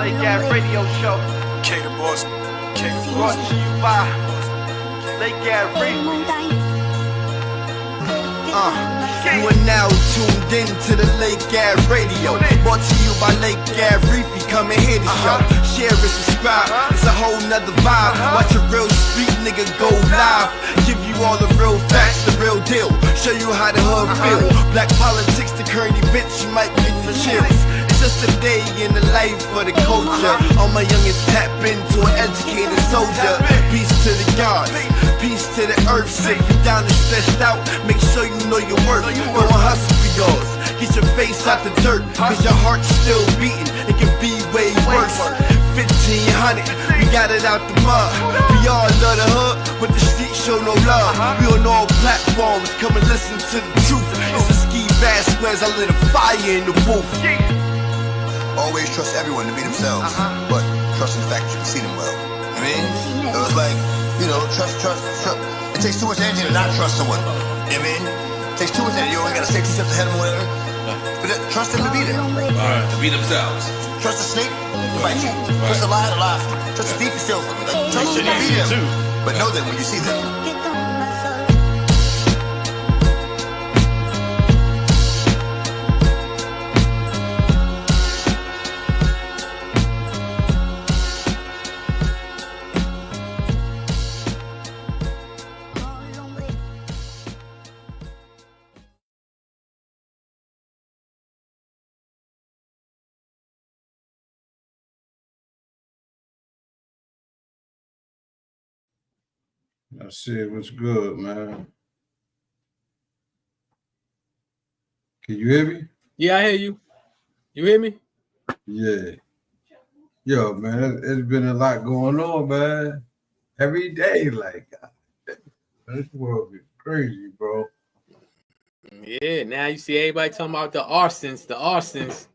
Lake Gas Radio Show. K the boss. K the Brought boss. to you by Lake Gas Radio. You are now tuned in to the Lake Gas Radio. Brought to you by Lake Gas Reefy. Come and hear the show. Share and subscribe. It's a whole nother vibe. Watch a real street nigga go live. Give you all the real facts, the real deal. Show you how the hood feel. Black politics, the current events, you might get the chills. It's just a day in the life of the culture. All my youngins tap into an educated soldier. Peace to the gods, peace to the earth. If you down and stressed out, make sure you know your worth. Go and hustle for yours. Get your face out the dirt, cause your heart's still beating. It can be way worse. 1500, we got it out the mud. We all love the hood, but the streets show no love. We on all platforms, come and listen to the truth. It's a ski Vasquez, I lit a fire in the booth. Always trust everyone to be themselves, but trust in the fact that you can see them well. I mean, it was like, you know, trust. It takes too much energy to not trust someone. I mean, it takes too much energy. You only got to stay 2 steps ahead of them, whatever. But trust them to be there. To be themselves. Trust the snake to bite you. Trust the lion to lie. Trust the thief to steal from you. Like, trust them to be them. But know them when you see them. I said, what's good, man? Can you hear me? Yeah, I hear you. You hear me? Yeah. Yo, man, it's been a lot going on, man. Every day, like, this world is crazy, bro. Yeah, now you see everybody talking about the arsons.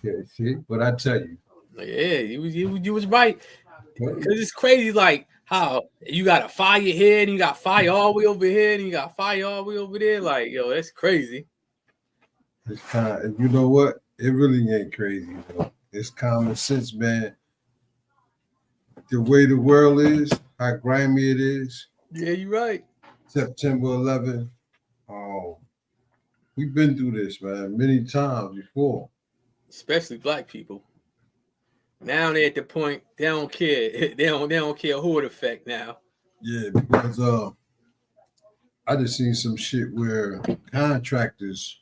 Yeah, see? But I tell you. Yeah, you was right. Because it's crazy, like, how you got a fire here and you got fire all the way over here and you got fire all the way over there. Like, yo, that's crazy. It's kind of, you know what? It really ain't crazy, though. It's common sense, man. The way the world is, how grimy it is. Yeah, you're right. September 11th. We've been through this, man, many times before. Especially black people. Now they're at the point they don't care. They don't care who it affect now. Yeah, because I just seen some shit where contractors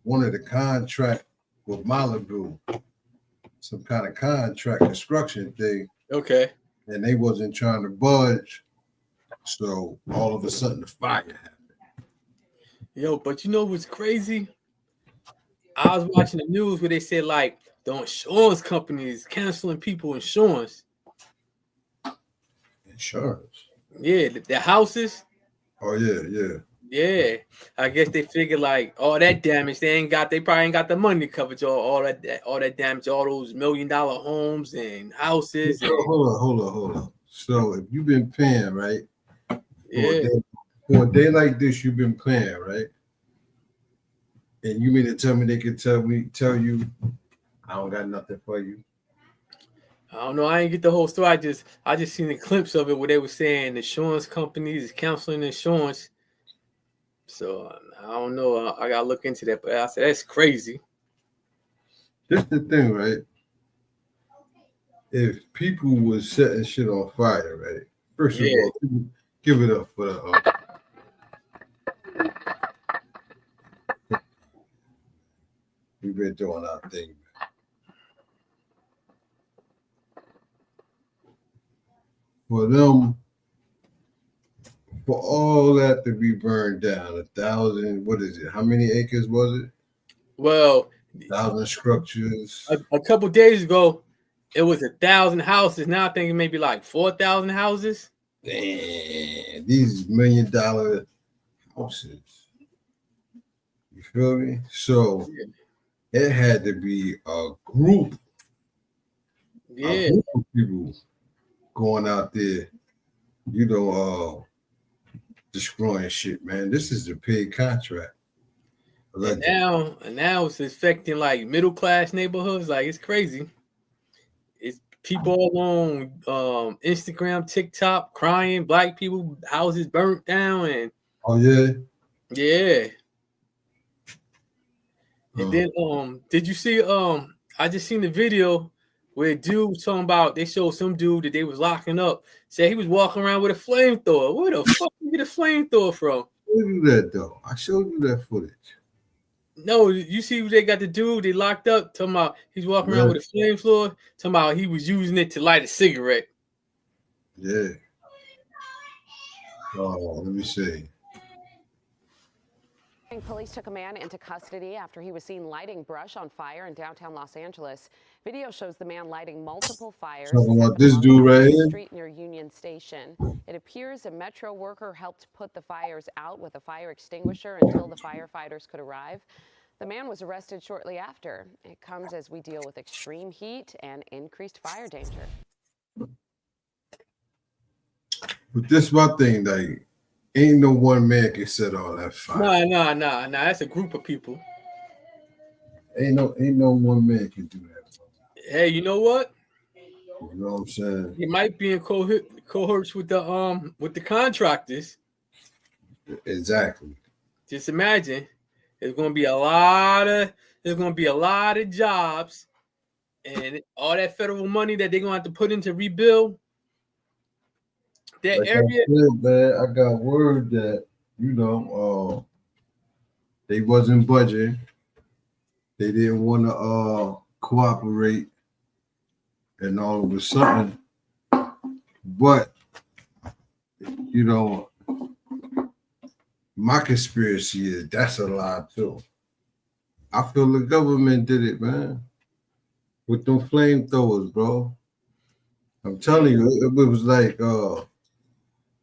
wanted a contract with Malibu, some kind of contract construction thing. Okay. And they wasn't trying to budge. So all of a sudden the fire happened. Yo, but you know what's crazy? I was watching the news where they said like the insurance companies canceling people insurance. Insurance? Yeah, the houses. Oh yeah. Yeah, I guess they figured like all that damage they probably ain't got the money to cover all that damage, all those $1 million homes and houses. Hold on. So if you've been paying, right? Yeah. For a day like this, you've been paying, right? And you mean to tell me they could tell you I don't got nothing for you? I don't know. I ain't get the whole story. I just seen a glimpse of it where they were saying insurance companies is canceling insurance. So I don't know. I gotta look into that. But I said that's crazy. That's the thing, right? If people was setting shit on fire, right? First of all, give it up for the. We've been doing our thing. For them, for all that to be burned down, 1,000, what is it? How many acres was it? Well, 1,000 structures. A couple days ago, it was 1,000 houses. Now I think it may be like 4,000 houses. Damn, these $1 million houses. You feel me? So it had to be a group. Yeah. A group of people going out there, destroying shit, man. This is the paid contract. Allegedly. And now it's affecting like middle class neighborhoods. Like it's crazy. It's people all on Instagram, TikTok, crying. Black people houses burnt down, and Oh yeah. yeah. And Uh, then did you see I just seen the video where a dude was talking about they showed some dude that they was locking up. Said he was walking around with a flamethrower. Where the fuck you get a flamethrower from? showed you that though. I showed you that footage. No, you see what they got the dude they locked up, talking about he's walking around Yeah. with a flamethrower, talking about he was using it to light a cigarette. Yeah. Oh, let me see. Police took a man into custody after he was seen lighting brush on fire in downtown Los Angeles. Video shows the man lighting multiple fires. Talking about this dude right here. Street near Union Station. It appears a Metro worker helped put the fires out with a fire extinguisher until the firefighters could arrive. The man was arrested shortly after. It comes as we deal with extreme heat and increased fire danger. But this my thing, like, ain't no one man can set all that fire. Nah. That's a group of people. Ain't no one man can do that. Hey, you know what? You know what I'm saying? He might be in cohorts with the contractors. Exactly. Just imagine, there's gonna be a lot of jobs, and all that federal money that they're gonna have to put in to rebuild that Like area. I said, man, I got word that they wasn't budging. They didn't want to cooperate, and all of a sudden, but my conspiracy is that's a lie too. I feel the government did it, man, with them flamethrowers, bro. I'm telling you, it was like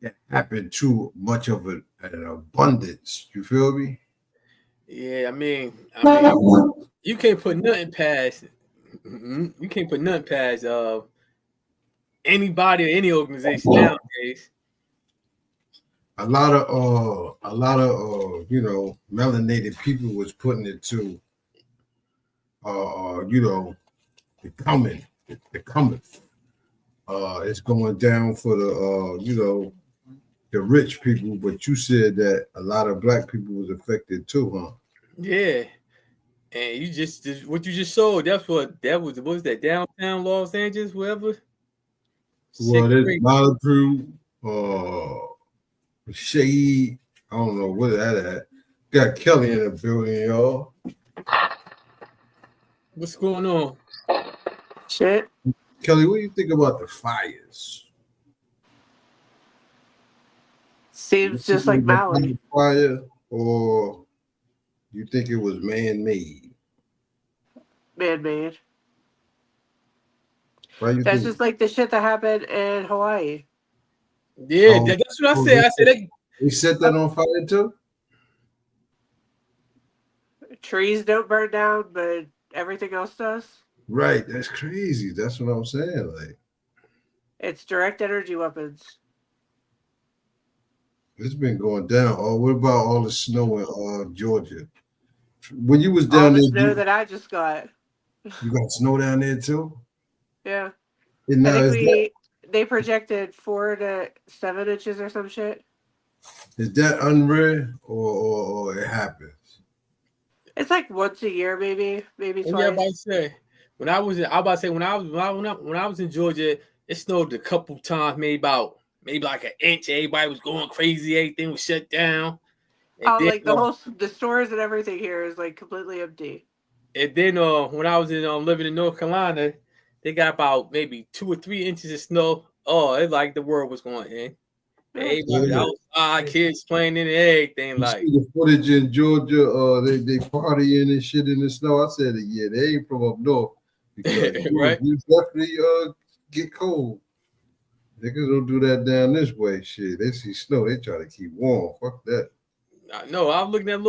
it happened too much of an abundance. You feel me? Yeah, I mean, you can't put nothing past. You can't put nothing past anybody or any organization nowadays. A lot of melanated people was putting it to the coming. It's going down for the rich people, but you said that a lot of black people was affected too, huh? Yeah. And you just what you just sold, what was that downtown Los Angeles, wherever? Well, there's Malibu, Shade, I don't know where that at. Got Kelly in the building, y'all. What's going on? Shit. Kelly, what do you think about the fires? Seems just like Maui. Fire, or you think it was man-made? Man-made. That's That's just like the shit that happened in Hawaii. Yeah, that's what I said. I said they set that on fire too. Trees don't burn down, but everything else does. Right, that's crazy. That's what I'm saying. Like, it's direct energy weapons. It's been going down. Oh, what about all the snow in Georgia? When you was down all the there, snow that I just got. You got snow down there too? Yeah. And now, I think they projected 4 to 7 inches or some shit. Is that unreal or it happens? It's like once a year, maybe twice. Yeah, about to say when I was in Georgia, it snowed a couple times, maybe like an inch. Everybody was going crazy. Everything was shut down. And like the stores and everything here is like completely empty. And then when I was living in North Carolina, they got about maybe 2 or 3 inches of snow. Oh, it's like the world was going in. Everybody outside, kids playing in and everything. You see the footage in Georgia, they partying and shit in the snow. I said, yeah, they ain't from up north because right? You definitely get cold. Niggas don't do that down this way. Shit, they see snow, they try to keep warm. Fuck that. No, I was looking at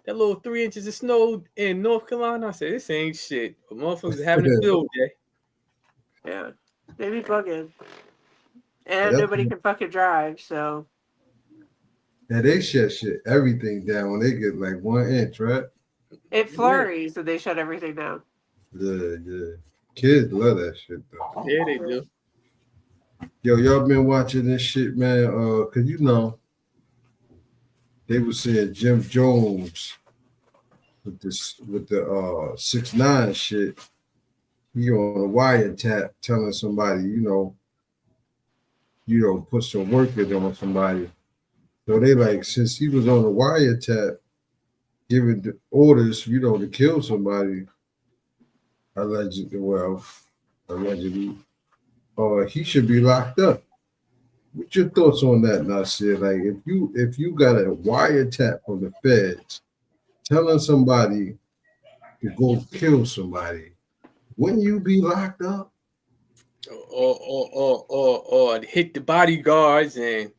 that little 3 inches of snow in North Carolina. I said, this ain't shit. But motherfuckers are having a field day. Yeah, they be bugging. And nobody can fucking drive, so. Yeah, they shut shit everything down when they get like 1 inch, right? It flurries and they shut everything down. Yeah. Kids love that shit though. Yeah, they do. Yo, y'all been watching this shit, man? Cause you know they were saying Jim Jones with the 6ix9ine shit. He on a wiretap telling somebody, put some work in on somebody. So they like, since he was on the wiretap, giving the orders, to kill somebody, allegedly, he should be locked up. What's your thoughts on that, Nasir? Like, if you got a wiretap from the feds telling somebody to go kill somebody, wouldn't you be locked up? Or hit the bodyguards and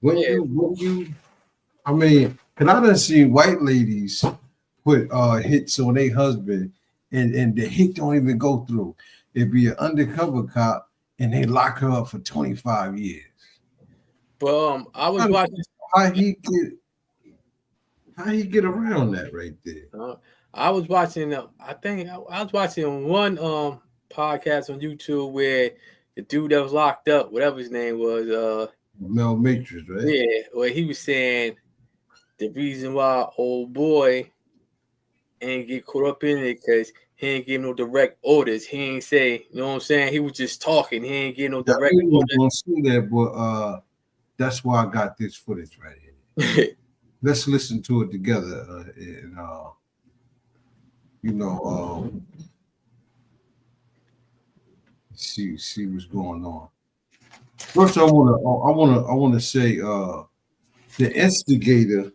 when you I mean, cause I done seen white ladies put hits on their husband and the hit don't even go through. It'd be an undercover cop and they lock her up for 25 years. But I was watching how he get around that right there. I was watching I was watching one podcast on YouTube where the dude that was locked up, whatever his name was, Mel Matrix, right? Yeah, where he was saying the reason why old boy ain't get caught up in it because he ain't give no direct orders. He ain't say, you know what I'm saying? He was just talking. He ain't give no direct orders. Gonna see that, but that's why I got this footage right here. Let's listen to it together, and see what's going on. First, I want to say the instigator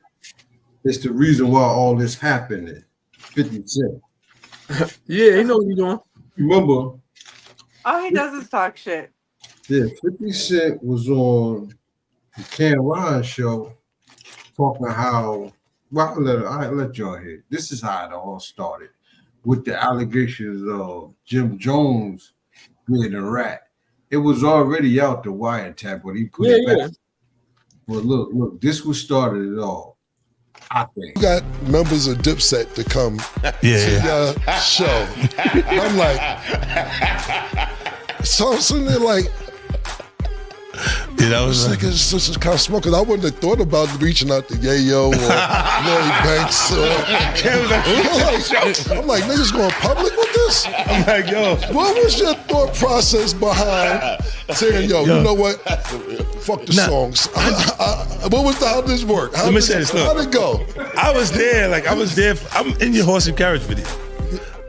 is the reason why all this happened. 50 Cent. Yeah, he know what he's doing. Remember? All he does is talk shit. Yeah, 50 Cent was on the Cam Ryan show talking how. Well, I let y'all hear. This is how it all started with the allegations of Jim Jones being a rat. It was already out the wiretap, but he put it back. Yeah. Well, look, this was started it all. I think. You got members of Dipset to come to your show. I'm like, so they're like, that was like, this is kind of smart, because I wouldn't have thought about reaching out to Yayo or Lloyd Banks. I'm like, niggas going public with this? I'm like, yo. What was your thought process behind saying, yo, you know what? Fuck the songs. How did this work? Let me say this, look. How'd it go? I was there. I'm in your horse and carriage video.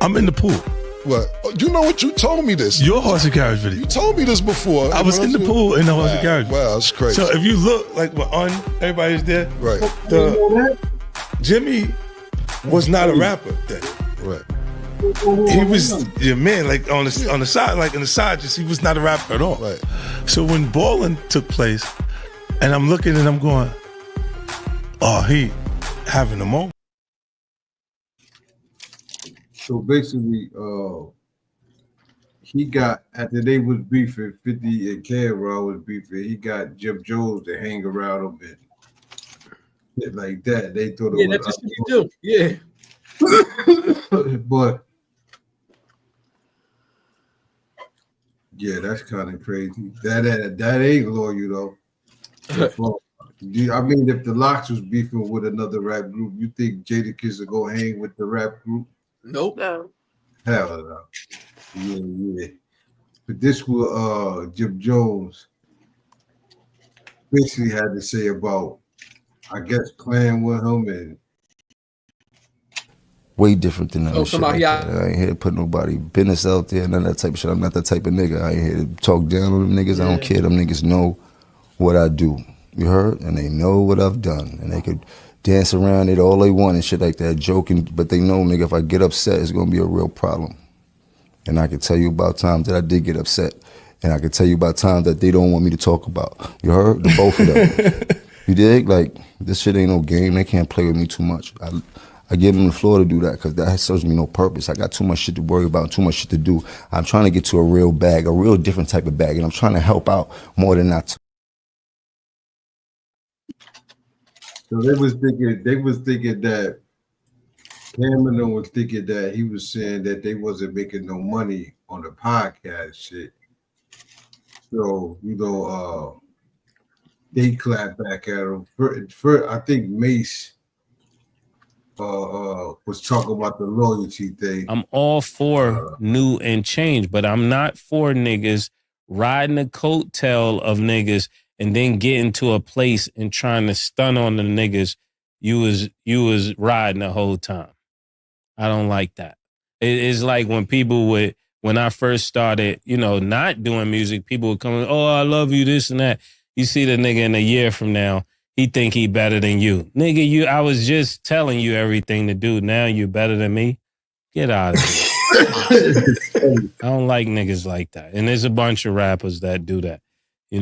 I'm in the pool. What? You know what? You told me this. Your horse and carriage video. You told me this before. I was in the pool in the horse and carriage. Wow, that's crazy. So if you look, like we're on, everybody's there. Right. Jimmy was not a rapper then. Right. He was your man, like on the side, like in the side, just he was not a rapper at all. Right. So when balling took place, and I'm looking and I'm going, oh, he having a moment. So basically, he got, after they was beefing, 50 and Cam was beefing, he got Jim Jones to hang around him and shit like that. They thought it was that's what you do. Yeah. But yeah, that's kind of crazy. That ain't loyal though. I mean, if the Locks was beefing with another rap group, you think Jadakiss would go hang with the rap group? Nope. No. Hell no. Yeah. But this was Jim Jones basically had to say about, I guess, playing with him and way different than that shit. Like that. I ain't here to put nobody business out there, none of that type of shit. I'm not that type of nigga. I ain't here to talk down on them niggas. I don't care. Them niggas know what I do. You heard? And they know what I've done. And they could dance around it all they want and shit like that, joking, but they know, nigga, if I get upset, it's gonna be a real problem. And I can tell you about times that I did get upset. And I can tell you about times that they don't want me to talk about. You heard? The both of them. You dig? Like, this shit ain't no game. They can't play with me too much. I give them the floor to do that because that serves me no purpose. I got too much shit to worry about, too much shit to do. I'm trying to get to a real bag, a real different type of bag, and I'm trying to help out more than not. So they was thinking that Cameron was thinking that he was saying that they wasn't making no money on the podcast shit. So, they clapped back at him. I think Mace was talking about the loyalty thing. I'm all for new and change, but I'm not for niggas riding the coattail of niggas and then getting to a place and trying to stun on the niggas you was riding the whole time. I don't like that. It's like when I first started, not doing music, people would come, oh, I love you, this and that. You see the nigga in a year from now, he think he better than you. Nigga, I was just telling you everything to do. Now you better than me? Get out of here. I don't like niggas like that. And there's a bunch of rappers that do that. You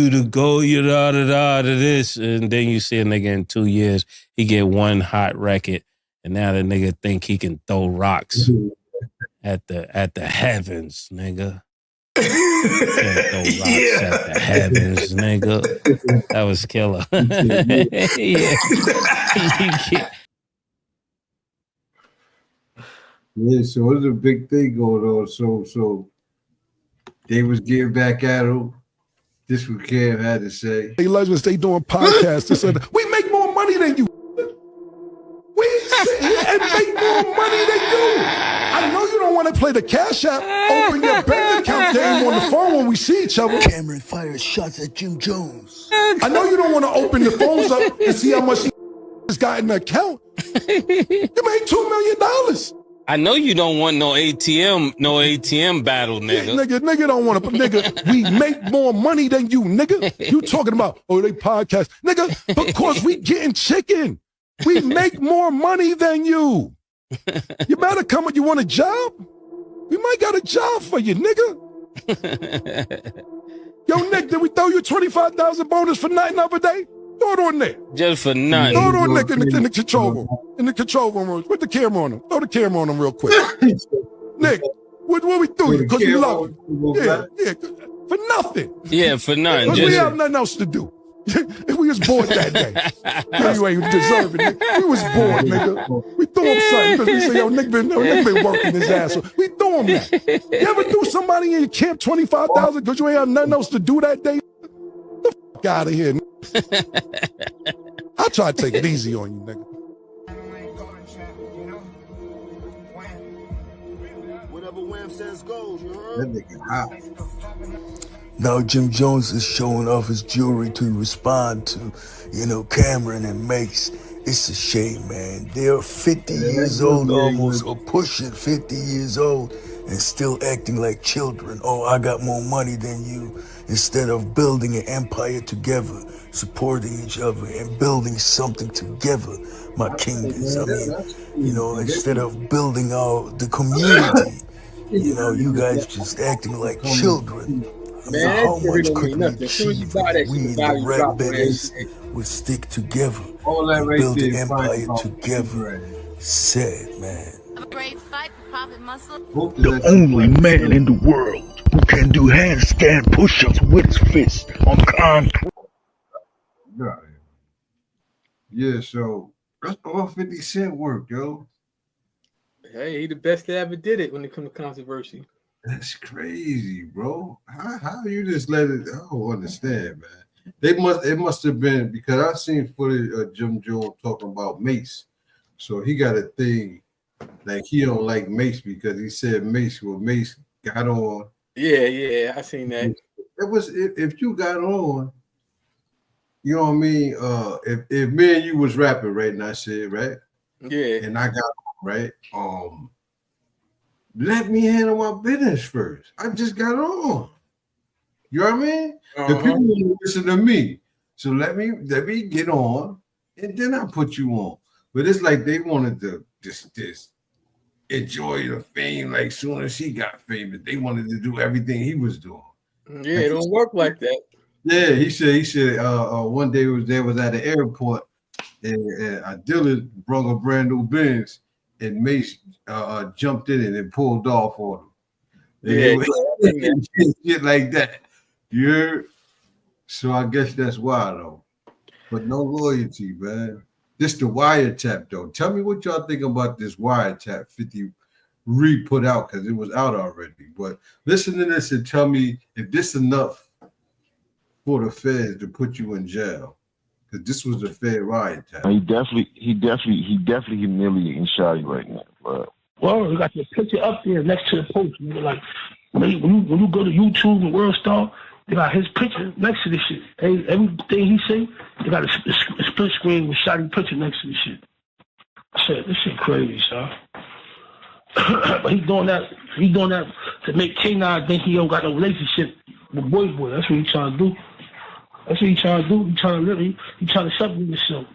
the go, you da to this. And then you see a nigga in 2 years, he get one hot record. And now the nigga think he can throw rocks at the heavens, nigga. Can't throw rocks at the heavens, nigga. That was killer. Yeah, so it's a big thing going on. So they was getting back at him. This what Cam had to say. Hey, legends, they doing podcasts. They said, we make more money than you. We sit here and make more money than you. I know you don't want to play the Cash App. Open your bank account game on the phone when we see each other. Cameron fires shots at Jim Jones. I know you don't want to open the phones up and see how much has got in the account. You made $2 million. I know you don't want no ATM battle, nigga. Yeah, nigga don't want to, nigga, we make more money than you, nigga. You talking about, they podcast. Nigga, because we getting chicken. We make more money than you. You better come with, you want a job? We might got a job for you, nigga. Yo, Nick, did we throw you 25,000 bonus for nothing the other day? Throw it on Nick. Just for nothing. Throw it on Nick in the control room. In the control room. Put the camera on him. Throw the camera on him real quick. Nick, what we do? Because we love you. Yeah, for nothing. Yeah, for nothing. Because we have nothing else to do. We was bored that day. You ain't deserving it. We was bored, nigga. We threw him something because we say, yo, Nick been working his ass off. We threw him that. You ever do somebody in your camp 25,000 because you ain't have nothing else to do that day? Get the fuck out of here. I try to take it easy on you, nigga. Whatever Wham says goes, you heard? That nigga hot. Now Jim Jones is showing off his jewelry to respond to, Cameron and Mace. It's a shame, man. They're 50 years old almost, or pushing 50 years old, and still acting like children. Oh, I got more money than you. Instead of building an empire together, supporting each other, and building something together, my kingdoms. I mean, instead of building the community, you guys just acting like children. Man, how much could we achieve if we in the rap business would stick together and build an empire together? Sad, man. The only man in the world who can do handstand push-ups with his fist on concrete. Yeah, so that's all 50 Cent work, yo. Hey, he the best that ever did it when it comes to controversy. That's crazy, bro. How you just let it? I don't understand, man. It must have been because I seen footage of Jim Jones talking about Mace. So he got a thing like he don't like Mace because he said Mace got on. Yeah, I seen that. It was if you got on, you know what I mean? If me and you was rapping, right? And I said, right? Yeah. And I got on, right? Let me handle my business first. I just got on. You know what I mean? The people want to listen to me. So let me get on and then I put you on. But it's like they wanted to just enjoy the fame like soon as he got famous. They wanted to do everything he was doing. Yeah, it don't work like that. Yeah, he said one day was at the airport and Dillard brought a brand new Benz and Mace jumped in it and pulled off on him. Shit like that. Yeah. So I guess that's why though. But no loyalty, man. This the wiretap though. Tell me what y'all think about this wiretap 50 re-put out because it was out already. But listen to this and tell me if this enough for the feds to put you in jail. Because this was the Fed wiretap. He definitely humiliating Shotty right now. But well, you got the picture up there next to the post. Nigga. Like when you go to YouTube and World Star, they got his picture next to this shit. Everything he say, they got a split screen with Shotty picture next to this shit. I said, this shit crazy, son. But he doing that to make K9 think he don't got no relationship with Boy. That's what he trying to do. He trying to separate himself.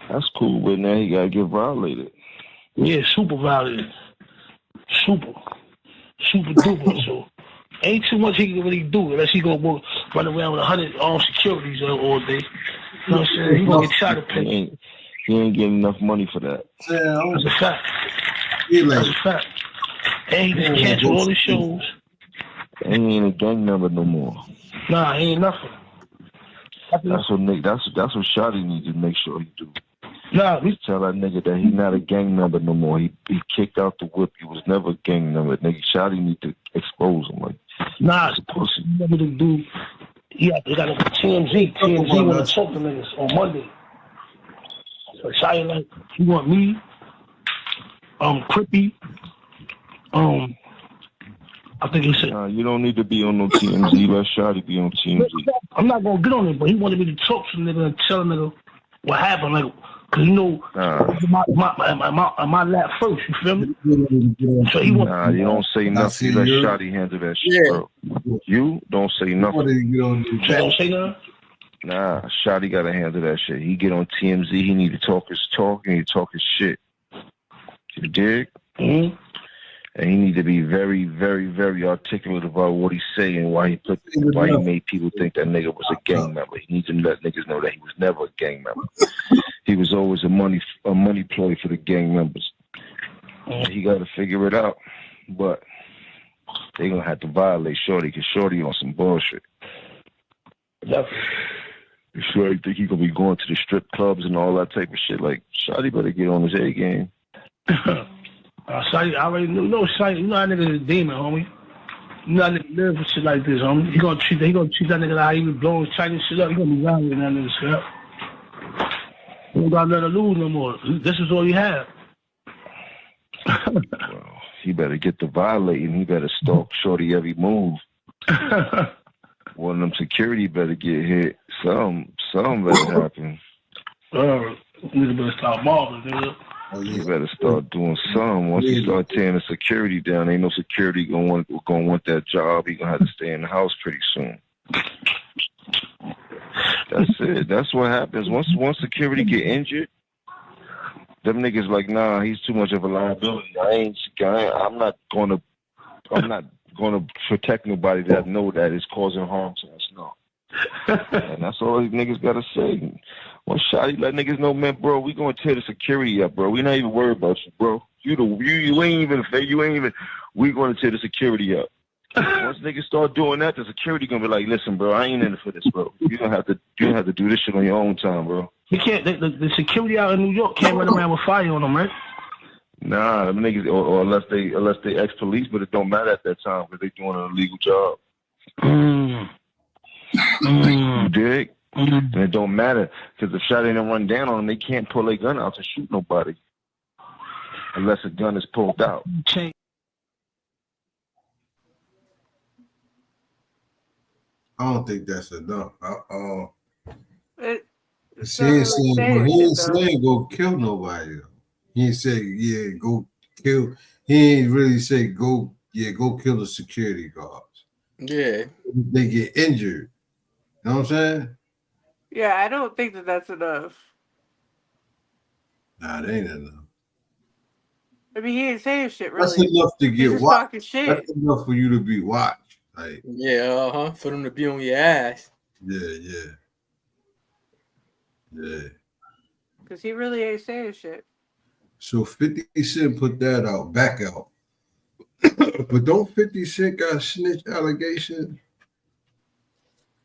that's cool, but now he gotta get violated. Yeah, super violated. Super duper. So ain't too much he can really do unless he gonna run around with 100 armed securities all day. You know what I'm saying? He gonna get shot to pay. He ain't getting enough money for that. That's a fact. That's a fact. And he just canceled all the shows. And he ain't a gang member no more. Nah, he ain't nothing. That's what Shotty needs to make sure he do. Nah, tell that nigga that he not a gang member no more. He kicked out the whip. He was never a gang member. Nigga, Shotty need to expose him. Like, nah, it's pussy. You never to do. Yeah, they got a TMZ. TMZ want to talk to niggas on Monday. So Shotty like, you want me? Crippy. I think he said. Nah, you don't need to be on no TMZ. Let Shotty be on TMZ. I'm not gonna get on it, but he wanted me to talk to nigga and tell nigga what happened, like, cause you know, my lap first. You feel me? So he want. Nah, you don't say nothing. Let Shotty handle that shit, bro. You don't say nothing. Don't say nothing. Nah, Shotty gotta handle that shit. He get on TMZ. He need to talk his talk and he talk his shit. You dig? Mm-hmm. And he need to be very, very, very articulate about what he's saying, why he made people think that nigga was a gang member. He needs to let niggas know that he was never a gang member. He was always a money ploy for the gang members. He got to figure it out. But they gonna have to violate Shorty because Shorty on some bullshit. Shorty think he gonna be going to the strip clubs and all that type of shit. Like, Shorty better get on his A game. Shotty, I already know Shotty. You know that nigga's a demon, homie. You know that nigga live for shit like this, homie. He gonna treat that nigga like how he was blowing Chinese shit up. He gonna be violating that nigga shit up. He don't got nothing to lose no more. This is all he had. Well, he better get to violating. He better stalk Shorty every move. One of them security better get hit. Something better happen. Nigga better start mobbing, nigga. You better start doing something. Once you start tearing the security down, ain't no security gonna want that job. He gonna have to stay in the house pretty soon. That's it. That's what happens. Once security get injured, them niggas like, nah, he's too much of a liability. I'm not gonna protect nobody that know that is causing harm to us. No. And that's all these niggas gotta say. One shot, let niggas know, man, bro, we gonna tear the security up, bro. We not even worried about you, bro. You ain't even. We gonna tear the security up. Once niggas start doing that, the security gonna be like, listen, bro, I ain't in it for this, bro. You gonna have to do this shit on your own time, bro. You can't. The security out in New York can't run around with fire on them, right? Nah, them niggas, or unless they ex-police, but it don't matter at that time because they doing an illegal job. You dig? And it don't matter because if shot ain't run down on them, they can't pull their gun out to shoot nobody unless a gun is pulled out. I don't think that's enough. He He ain't saying go kill nobody. He ain't say go kill. He ain't really say go kill the security guards. Yeah, they get injured. You know what I'm saying? Yeah, I don't think that's enough. Nah, it ain't enough. I mean, he ain't saying shit really. That's enough to get just watched. talking shit. That's enough for you to be watched. Like, yeah, for them to be on your ass. Yeah. Because he really ain't saying shit. So 50 Cent put that back out. But don't 50 Cent got snitch allegation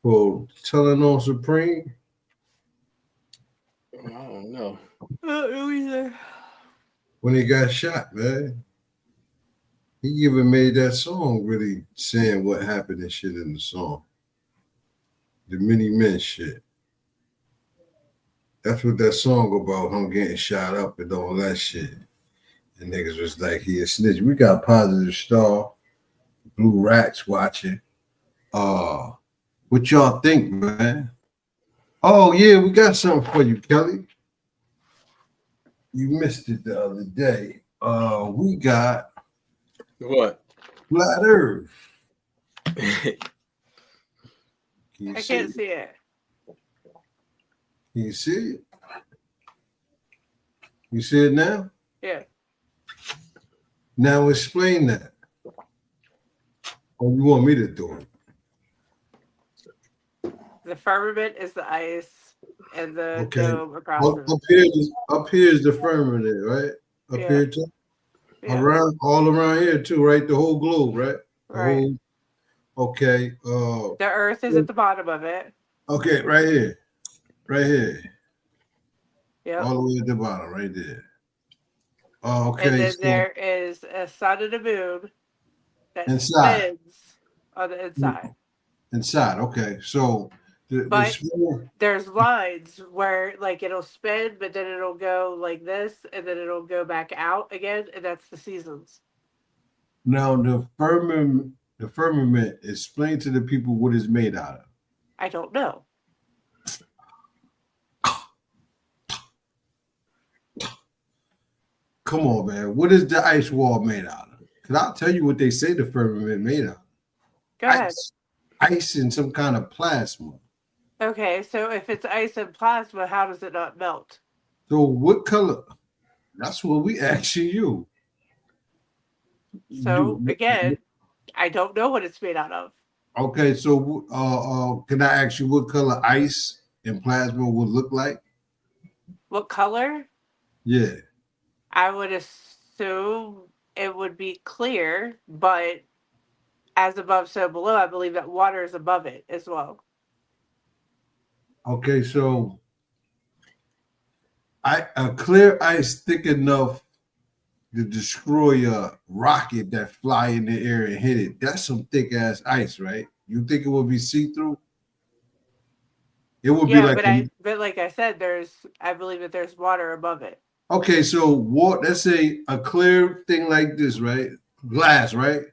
for telling on Supreme? I don't know. When he got shot, man. He even made that song really saying what happened and shit in the song. The Many Men shit. That's what that song about, him getting shot up and all that shit. And niggas was like, he a snitch. We got Positive Star, Blue Rats watching. What y'all think, man? Oh, yeah, we got something for you, Kelly. You missed it the other day. We got what? Flat Earth. I can't see it. Can you see it? You see it now? Yeah. Now explain that. Or you want me to do it? The firmament is the ice, and the dome across Up here is the firmament, right? Up here too. Yeah. Around all around here too, right? The whole globe, right? Right. Okay. The Earth is at the bottom of it. Okay, right here. Right here. Yeah. All the way at the bottom, right there. Okay. And then there is a sun and a moon that inside. spins on the inside. Inside, okay. So but there's lines where like it'll spin, but then it'll go like this, and then it'll go back out again, and that's the seasons. Now the firmament, explain to the people what it's made out of. I don't know. Come on, man. What is the ice wall made out of? Because I'll tell you what they say the firmament made out of. Go ahead. Ice and some kind of plasma. Okay, so if it's ice and plasma, how does it not melt? So what color? That's what we asking you. So again, I don't know what it's made out of. Okay, so can I ask you what color ice and plasma would look like? What color? Yeah. I would assume it would be clear, but as above, so below. I believe that water is above it as well. Okay, so a clear ice thick enough to destroy a rocket that fly in the air and hit it. That's some thick ass ice, right? You think it would be see-through? It would be like but like I said, I believe that there's water above it. Okay, so let's say a clear thing like this, right? Glass, right?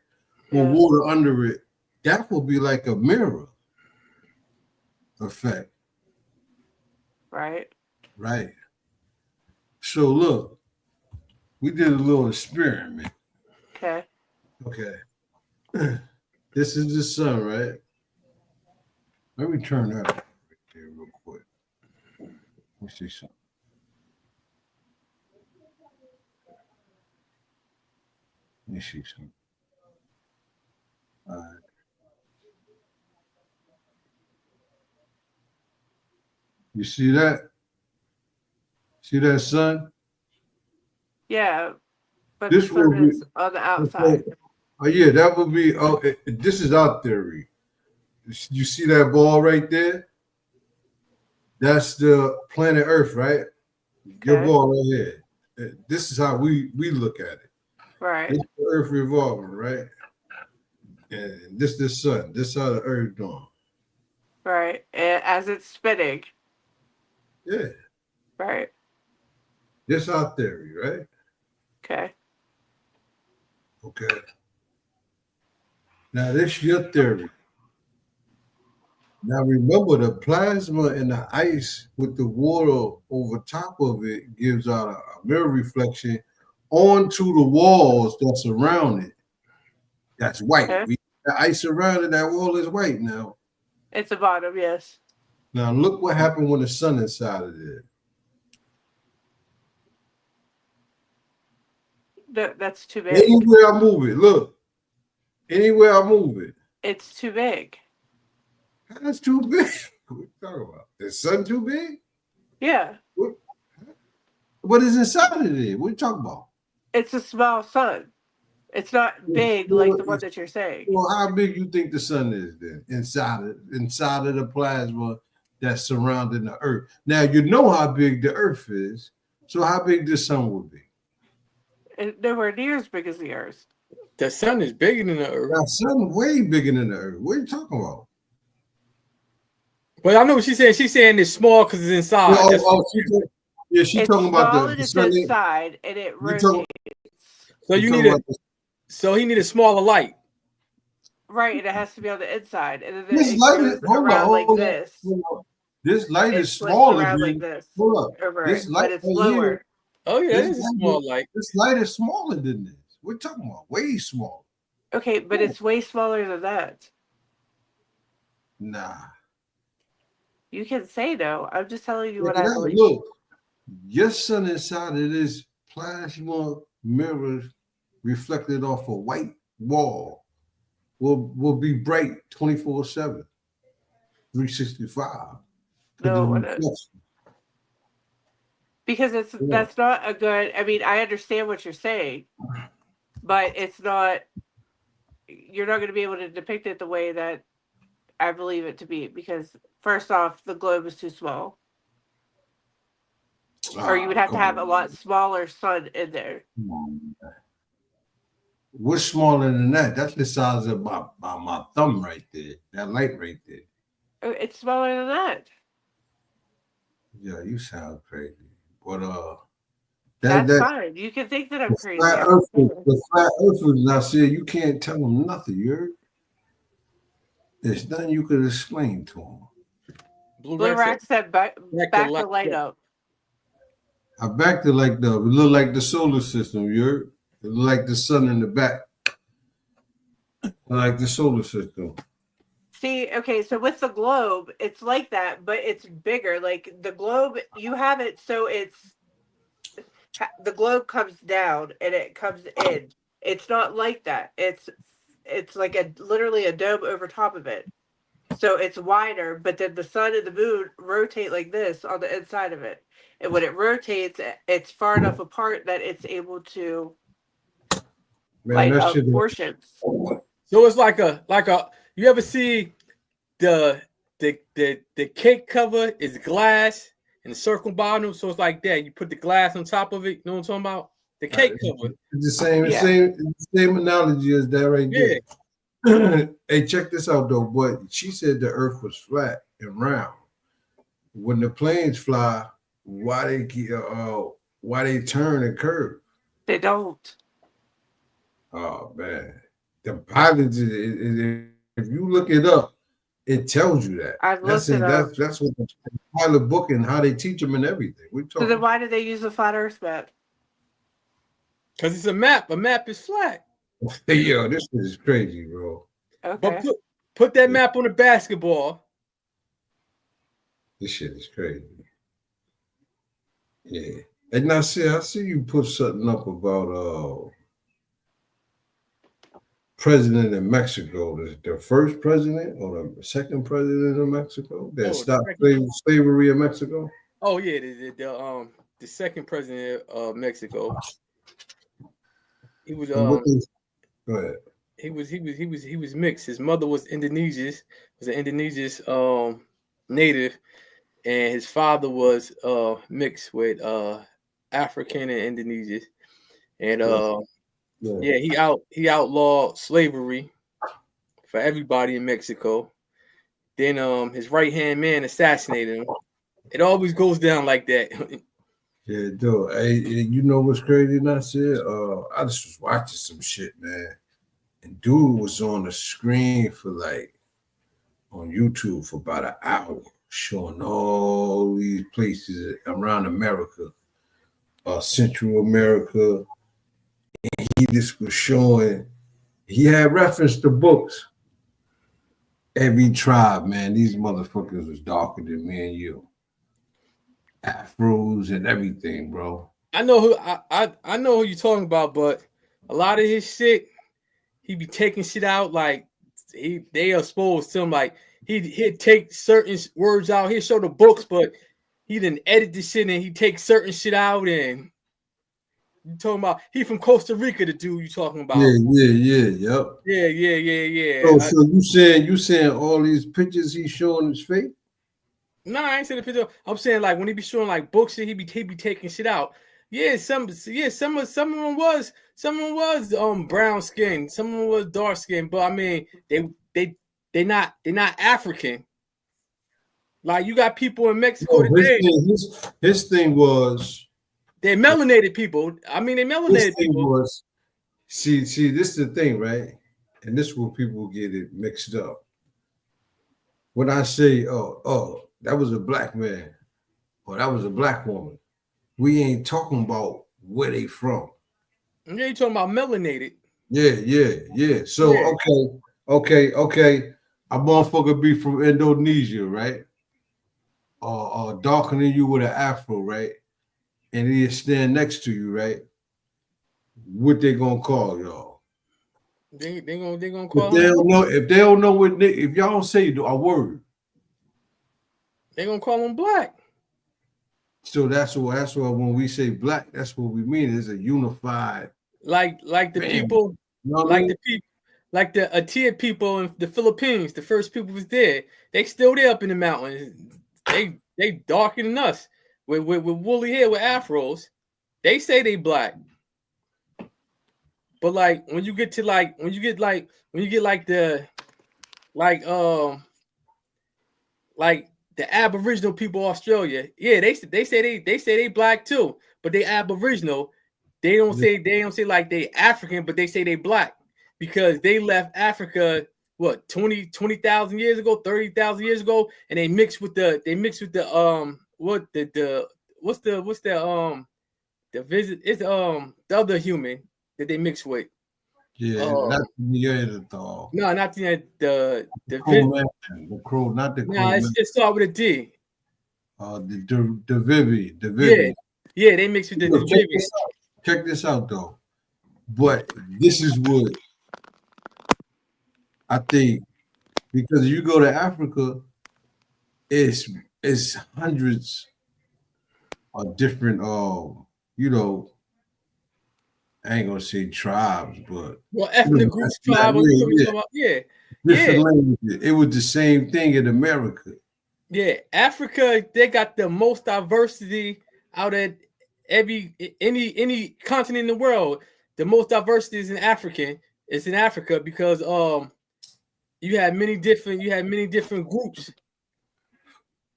With water under it. That would be like a mirror effect. Right. Right. So look, we did a little experiment. Okay. Okay. This is the sun, right? Let me turn that up here real quick. Let me see something. Let me see something. All right. You see that? See that sun? Yeah, but This the sun will be is on the outside. Oh yeah, that would be. This is our theory. You see that ball right there? That's the planet Earth, right? Okay. Your ball right here. This is how we look at it. Right. It's the Earth revolving, right? And this the sun. This how the Earth doing. Right. As it's spinning. Yeah. Right. This our theory, right? Okay. Okay. Now this your theory. Now remember, the plasma and the ice with the water over top of it gives out a mirror reflection onto the walls that's around it. That's white. Okay. The ice around it, that wall is white now. It's the bottom, yes. Now look what happened when the sun inside of it. That's too big. Anywhere I move it, look. Anywhere I move it. It's too big. That's too big. What are you talking about? The sun too big? Yeah. What is inside of it? What are you talking about? It's a small sun. It's not big like the one that you're saying. Well, how big you think the sun is then? Inside of the plasma that's surrounding the Earth. Now you know how big the Earth is. So how big this sun would be? Nowhere near as big as the Earth. The sun is bigger than the Earth. The sun way bigger than the Earth. What are you talking about? But I know what she's saying. She's saying it's small because it's inside. She's talking about the it's sun. inside and it rotates. So you need so he need a smaller light. Right, and it has to be on the inside, and then This it light goes is around like this. This light is flips smaller. around Than, like this hold up. over This it, light but it's right lower. here, Oh yeah, this that is a small light. This light is smaller than this. We're talking about way smaller. Okay, but it's way smaller than that. Nah. You can say no. I'm just telling you what Check I it out. believe. Look, your sun inside of this plasma mirror reflected off a white wall will be bright 24/7, 365. No, because that's not a good. I mean, I understand what you're saying, but it's not. You're not going to be able to depict it the way that I believe it to be, because first off, the globe is too small. Or you would have to have a lot smaller sun in there. What's smaller than that? That's the size of my thumb right there. That light right there. It's smaller than that. Yeah, you sound crazy. But that's fine. You can think that I'm crazy. The flat earthers, I said, you can't tell them nothing. You heard? There's nothing you could explain to them. Blue Rack said back the light up. I backed it like it looked like the solar system. You heard? It looked like the sun in the back. Like the solar system. See, okay, so with the globe, it's like that, but it's bigger. Like the globe, you have it so the globe comes down and it comes in. It's not like that. It's like literally a dome over top of it. So it's wider, but then the sun and the moon rotate like this on the inside of it. And when it rotates, it's far enough apart that it's able to light up portions. So it's like a you ever see the cake cover is glass and the circle bottom, so it's like that. You put the glass on top of it. You know what I'm talking about? The cake cover. It's the same analogy as that right there. Hey, check this out though. But she said the Earth was flat and round. When the planes fly, why they turn and curve? They don't. Oh man, the pilots. If you look it up, it tells you that. I've looked it up. That's what the pilot book and how they teach them and everything. So then why did they use the flat Earth map? Because it's a map. A map is flat. Yo, this is crazy, bro. Okay. But put that map on a basketball. This shit is crazy. Yeah. And I see you put something up about president in Mexico. The first president or the second president of Mexico that stopped slavery in Mexico? Oh yeah, the second president of Mexico. He was go ahead. He was mixed. His mother was an Indonesian native, and his father was mixed with African and Indonesian. And he outlawed slavery for everybody in Mexico. Then his right hand man assassinated him. It always goes down like that. Yeah, dude. Hey, you know what's crazy? I said, I just was watching some shit, man. And dude was on the screen for on YouTube for about an hour, showing all these places around America, Central America. And he just was showing, he had reference to books. Every tribe, man, these motherfuckers was darker than me and you. Afros and everything, bro. I know who I know who you're talking about, but a lot of his shit, he be taking shit out like they exposed to him. Like he'd take certain words out. He'd show the books, but he didn't edit the shit and he takes certain shit out. And you talking about he from Costa Rica, the dude you talking about? Yep. Yeah. So you saying all these pictures he's showing is fake? No, I ain't saying the picture. I'm saying like when he be showing like books, he be taking shit out. Yeah, some of them was brown skin, some of them was dark skin, but I mean they not African. Like you got people in Mexico No, today. his thing was They're melanated people. I mean, they melanated people. see, this is the thing, right? And this is where people get it mixed up. When I say, oh, that was a black man, or that was a black woman, we ain't talking about where they from. Yeah, you talking about melanated. Yeah. So Yeah. okay. A motherfucker be from Indonesia, right? Or darker than you with an afro, right? And he stand next to you, right? What they gonna call y'all? They gonna If call they him. don't know, if y'all don't say a word, They gonna call him black. so that's why when we say black, that's what we mean. It's a unified. Like the Man, people, you know what I like mean? the people, like the Atia people in the Philippines. The first people was there. They still there up in the mountains. They darker than us with woolly hair with afros. They say they black. But like when you get like the like the Aboriginal people of Australia, yeah, they say they black too, but they Aboriginal. They don't say like they African, but they say they black because they left Africa what 20,000 years ago, 30,000 years ago, and they mixed with the the visit it's the other human that they mix with. Yeah, not the Neanderthal. No, not the The crow, not the no, crow. it start with a D. The Vivi. Yeah, they mix with the Look, check Vivi. this out. Check this out though. But this is what I think, because you go to Africa, it's hundreds of different you know, I ain't gonna say tribes, but Well, ethnic groups, tribe, you know what I'm talking about? Yeah. different languages. It was the same thing in America. Yeah, Africa, they got the most diversity out of any continent in the world. The most diversity is in Africa because you had many different groups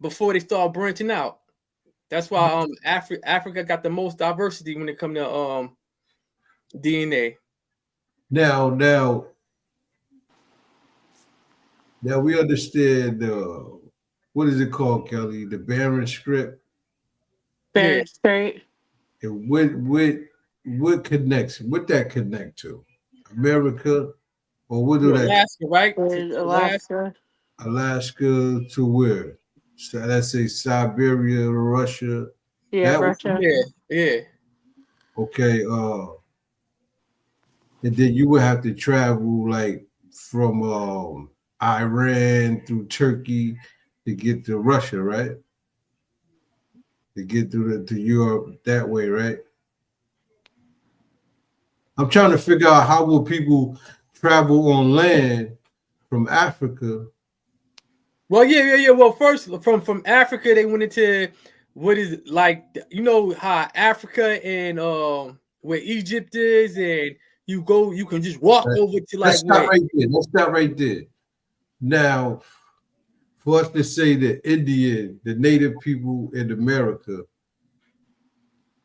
before they start branching out. That's why Africa got the most diversity when it comes to DNA. Now we understand what is it called, Kelly? The Barron script. Barren Strait. And what connects? What that connect to? America, or what do that? Alaska, right? Alaska. Alaska to where? So let's say Siberia, Russia. Yeah, Russia. Yeah. Okay. And then you would have to travel like from Iran through Turkey to get to Russia, right? To get through to Europe that way, right? I'm trying to figure out how will people travel on land from Africa. Well, yeah. Well, first from Africa, they went into what is it, like how Africa and where Egypt is, and you can just walk over to like Let's stop right there. Let's stop right there. Now, for us to say the Indian, the native people in America,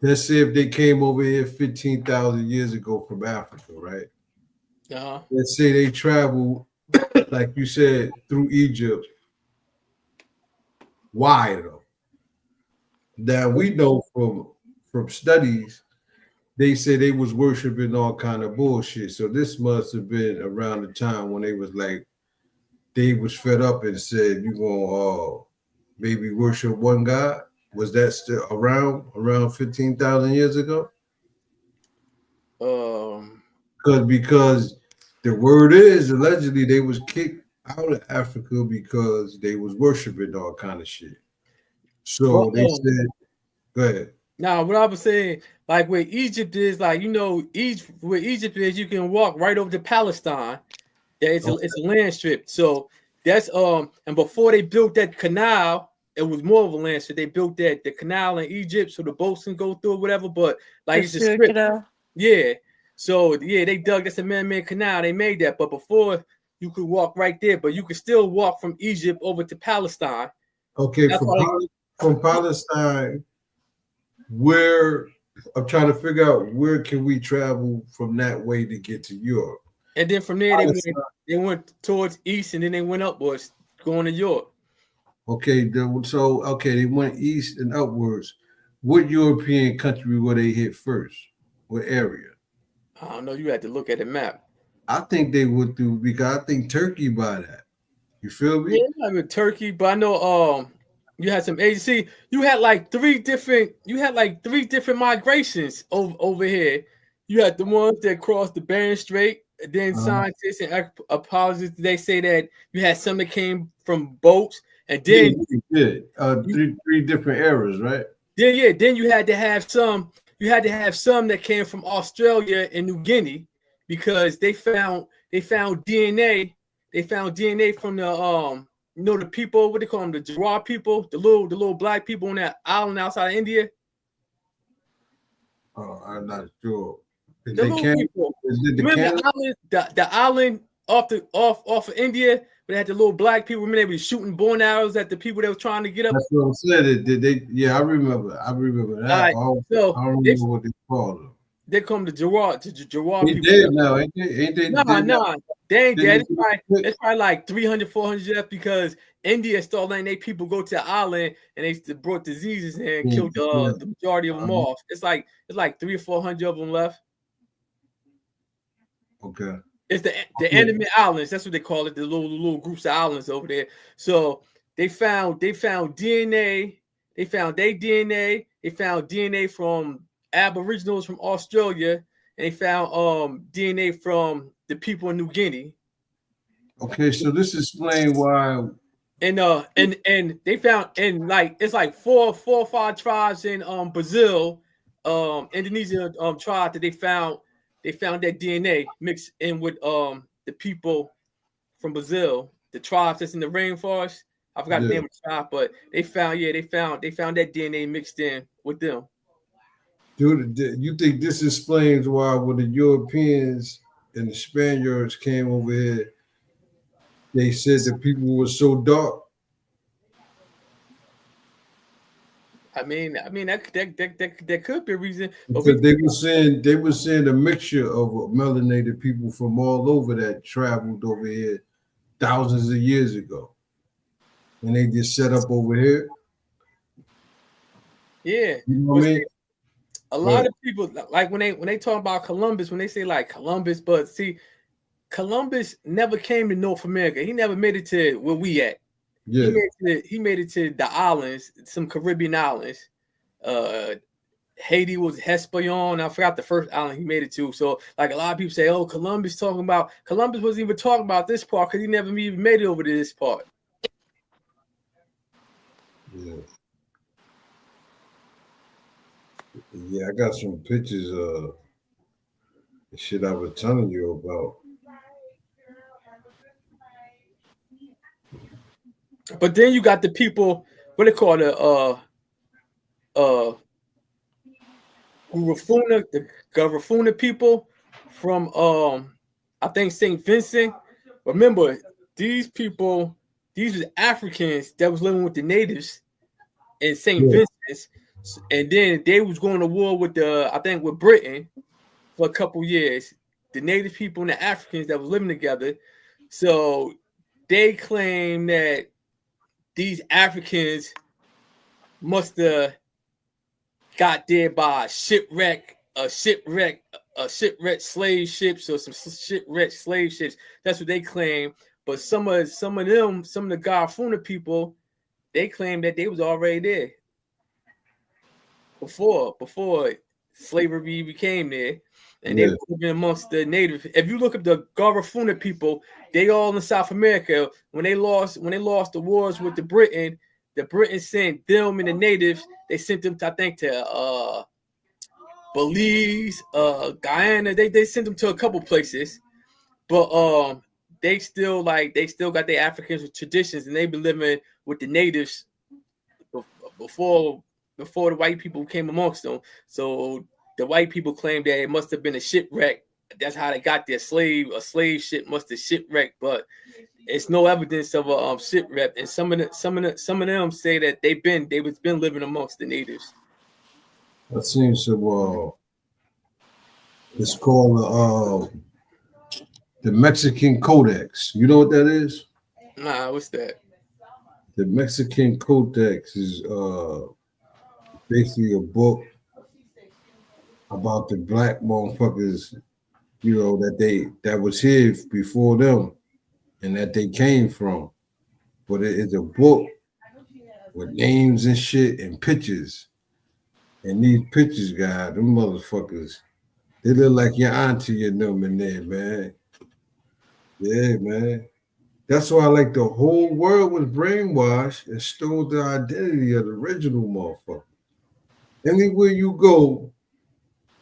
let's say if they came over here 15,000 years ago from Africa, right? Uh-huh. Let's say they traveled, like you said, through Egypt. Why though? Now we know from studies, they say they was worshiping all kind of bullshit. So this must have been around the time when they was like, they was fed up and said, "You gonna maybe worship one God?" Was that still around 15,000 years ago? Because the word is allegedly they was kicked out of Africa because they was worshiping all kind of shit. So they said, "Go ahead." Now, what I was saying, like where Egypt is, like where Egypt is, you can walk right over to Palestine. Yeah, it's a land strip. So that's and before they built that canal it was more of a land. So they built the canal in Egypt so the boats can go through or whatever. But like it's a strip. Yeah. So yeah, they dug that's a man-made canal. They made that. But before you could walk right there, but you could still walk from Egypt over to Palestine. Okay, from Palestine, where I'm trying to figure out where can we travel from that way to get to Europe. And then from there they went towards east and then they went upwards going to Europe. Okay, they went east and upwards. What European country were they hit first? What area? I don't know. You had to look at the map. I think they went through because I think Turkey by that. You feel me? Yeah, I mean Turkey, but I know you had some agency. You had like three different migrations over here. You had the ones that crossed the Bering Strait. Then scientists and anthropologists, they say that you had some that came from boats, and then three different eras, right? Then you had to have some. You had to have some that came from Australia and New Guinea because they found DNA. They found DNA from the the people, what they call them, the Jawara people, the little black people on that island outside of India. Oh, I'm not sure. The little people. Remember the island off of India, where they had the little black people. Remember they were shooting bow and arrows at the people that were trying to get up. That's what I'm saying. Did they? Yeah, I remember that. Right. I don't remember what they called them. They come to Jawara people. They dead now, ain't they? No, they ain't dead. It's probably like 300, 400 left because India started letting their people go to the island and they brought diseases and killed the majority of them off. It's like 300 or 400 of them left. Okay. It's the enemy islands. That's what they call it. The little groups of islands over there. So they found DNA. They found their DNA. They found DNA from Aboriginals from Australia, and they found DNA from the people in New Guinea. Okay, so this explains why. And they found it's like four or five tribes in Brazil, Indonesia tribe that they found that DNA mixed in with the people from Brazil, the tribes that's in the rainforest. I forgot the name of the tribe, but they found that DNA mixed in with them. Dude, you think this explains why when the Europeans and the Spaniards came over here, they said the people were so dark? I mean that could be a reason. Because they were saying a mixture of melanated people from all over that traveled over here thousands of years ago, and they just set up over here. Yeah, you know what I mean. A lot of people like when they talk about Columbus, when they say like Columbus, but see, Columbus never came to North America. He never made it to where we at. Yeah, he made it to the islands, some Caribbean islands. Haiti was Hespeon. I forgot the first island he made it to. So like a lot of people say, oh, Columbus wasn't even talking about this part because he never even made it over to this part. Yeah. Yeah, I got some pictures of the shit I was telling you about. But then you got the people, what they call the Garifuna people from I think St. Vincent. Remember, these were Africans that was living with the natives in St. Vincent, and then they was going to war with with Britain for a couple years. The native people and the Africans that was living together. So they claim that these Africans must have got there by shipwrecked slave ships or some shipwrecked slave ships. That's what they claim. But some of the Garifuna people, they claim that they was already there before slavery became there. And they were living amongst the natives. If you look at the Garifuna people, they all in South America. When they lost the wars with the Britain sent them and the natives. They sent them to Belize, Guyana. They sent them to a couple places, but they still got their African traditions, and they been living with the natives before the white people came amongst them. So the white people claimed that it must have been a shipwreck. That's how they got their a slave ship must have shipwrecked, but it's no evidence of a shipwreck. And some of them say that they've been living amongst the natives. I seen some. It's called the Mexican Codex. You know what that is? Nah, what's that? The Mexican Codex is basically a book about the black motherfuckers, that was here before them and that they came from. But it is a book with names and shit and pictures. And these pictures, guys, them motherfuckers, they look like your auntie and them in there, man. Yeah, man. That's why, like, the whole world was brainwashed and stole the identity of the original motherfucker. Anywhere you go,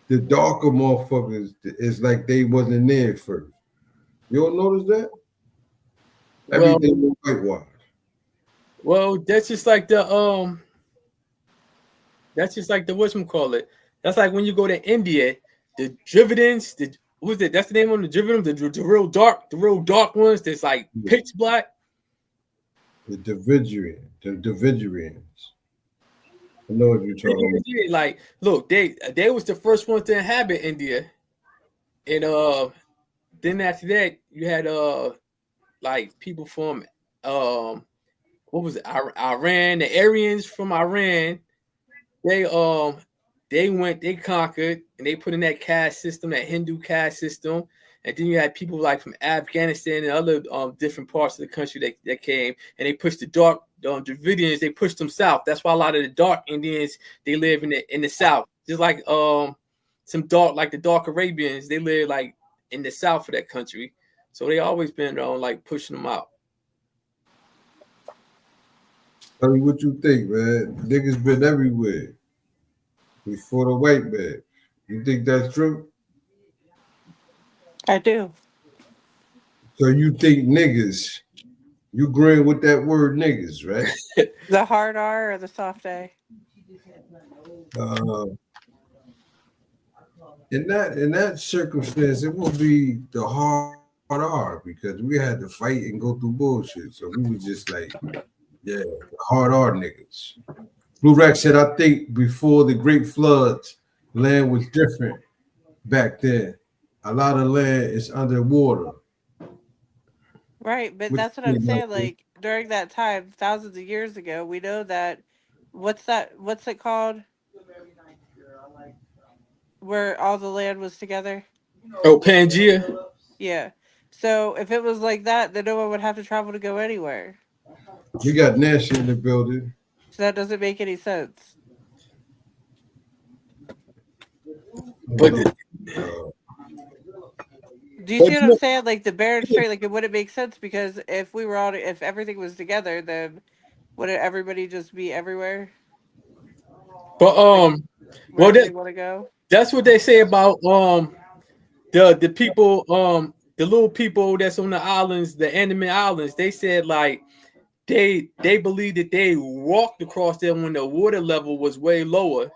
the darker motherfuckers is like they wasn't there first. You don't notice that? Everything was whitewashed. Well, that's just like the whatchamacallit. That's like when you go to India, the Dravidians, what's it? That's the name of the Dravidians, the real dark ones that's like pitch black. The Davidians. I know what you're talking about. Yeah, like, look, they was the first ones to inhabit India. And then after that, you had like people from what was it? Iran, the Aryans from Iran. They conquered and they put in that caste system, that Hindu caste system. And then you had people like from Afghanistan and other different parts of the country that came, and they pushed the dark Dravidians. They pushed them south. That's why a lot of the dark Indians, they live in the south. Just like the dark Arabians, they live like in the south of that country. So they always been like pushing them out. Tell me what you think, man. Niggas been everywhere before the white man. You think that's true? I do. So you think niggas, you agreeing with that word niggas, right? The hard R or the soft A? In that circumstance, it will be the hard R because we had to fight and go through bullshit. So we was just like, yeah, the hard R niggas. Blue Rex said, I think before the Great Floods, land was different back then. A lot of land is underwater. Right, but that's what I'm saying. Like during that time, thousands of years ago, we know that. What's it called? Where all the land was together? Oh, Pangea. Yeah. So if it was like that, then no one would have to travel to go anywhere. We got Nancy in the building. So that doesn't make any sense. But do you see what I'm saying? Like the Bering Strait, like it wouldn't make sense because if everything was together, then wouldn't everybody just be everywhere? But where they want to go. That's what they say about the people the little people that's on the islands, the Andaman Islands. They said like they believe that they walked across there when the water level was way lower.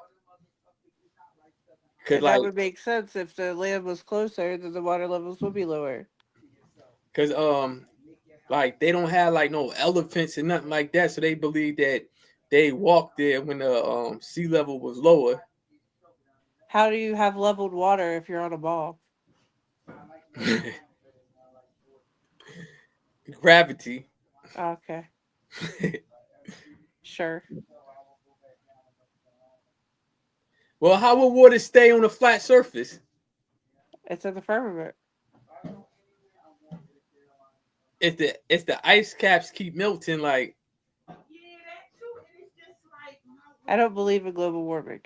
And that would make sense if the land was closer, then the water levels would be lower. Because like they don't have like no elephants and nothing like that, so they believe that they walked there when the sea level was lower. How do you have leveled water if you're on a ball? Gravity. Okay. Sure. Well, how will water stay on a flat surface? It's in the firmament. If the ice caps keep melting, like I don't believe in global warming.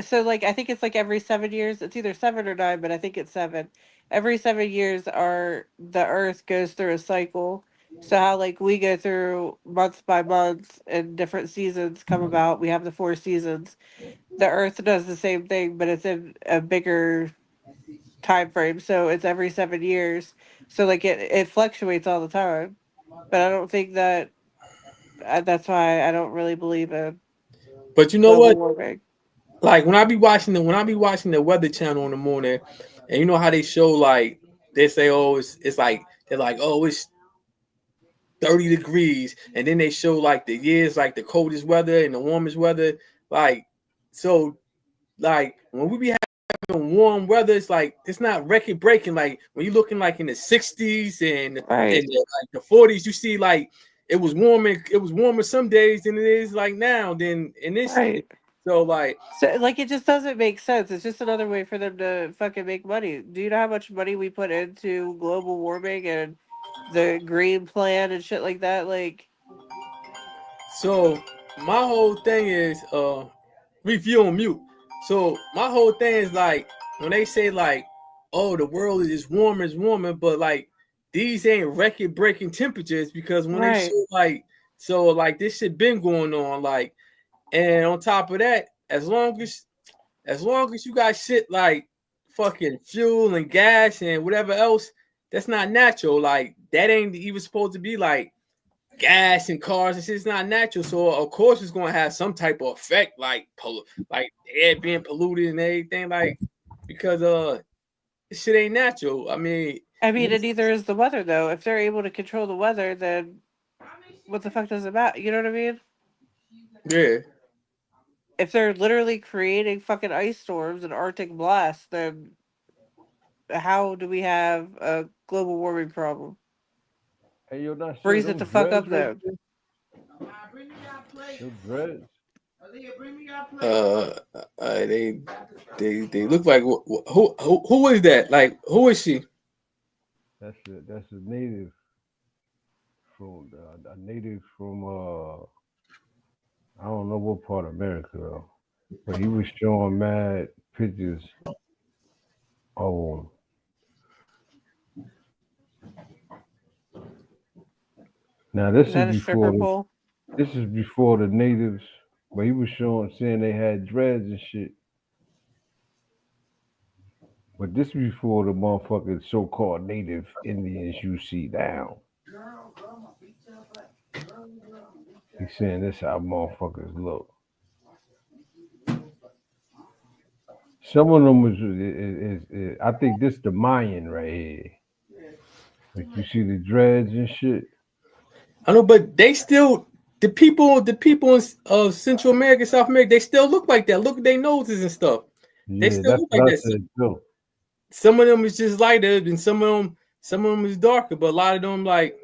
So like I think it's like every 7 years. It's either 7 or 9, but I think it's 7. Every 7 years, the Earth goes through a cycle. So how like we go through month by month and different seasons come about. We have the 4 seasons. The Earth does the same thing, but it's in a bigger time frame. So it's every 7 years. So like it fluctuates all the time. but I don't think that. That's why I don't really believe in But you know global what? warming. Like when I be watching the Weather Channel in the morning, and you know how they show like they say, oh, it's like they're like, oh, it's 30 degrees, and then they show like the years, like the coldest weather and the warmest weather. Like, so like when we be having warm weather, it's like it's not record breaking. Like when you're looking like in the 60s and Right. like the 40s, you see like it was warmer some days than it is like now. Then in this, Right. so like So like it just doesn't make sense. It's just another way for them to fucking make money. Do you know how much money we put into global warming and the green plan and shit like that? Like, so my whole thing is review on mute. So my whole thing is like when they say like, oh, the world is warmer, but like these ain't record breaking temperatures because when they right. show like so like this shit been going on like, and on top of that, as long as you got shit like fucking fuel and gas and whatever else, that's not natural. Like that ain't even supposed to be like gas and cars and shit. It's not natural. So of course it's gonna have some type of effect, like like air being polluted and everything, like because this shit ain't natural. I mean, And neither is the weather though. If they're able to control the weather, then what the fuck does it matter? You know what I mean? yeah. If they're literally creating fucking ice storms and Arctic blasts, then how do we have a global warming problem? Hey, you're not sure Freeze it them the fuck up dreads right then. there? Them dreads? They look like who is that? Like who is she? That's a native from a native from I don't know what part of America though, but he was showing mad pictures of him. Now this Is is that a stripper before pole? this is before the natives, but he was saying they had dreads and shit. But this before the motherfucking so-called native Indians you see now. He's saying this how motherfuckers look. Some of them is I think this the Mayan right here. Like you see the dreads and shit. I know, but they still the people in Central America, South America, they still look like that. Look at their noses and stuff. They Yeah, still that's look like what I that. said too. Some of them is just lighter, and some of them is darker. But a lot of them, like,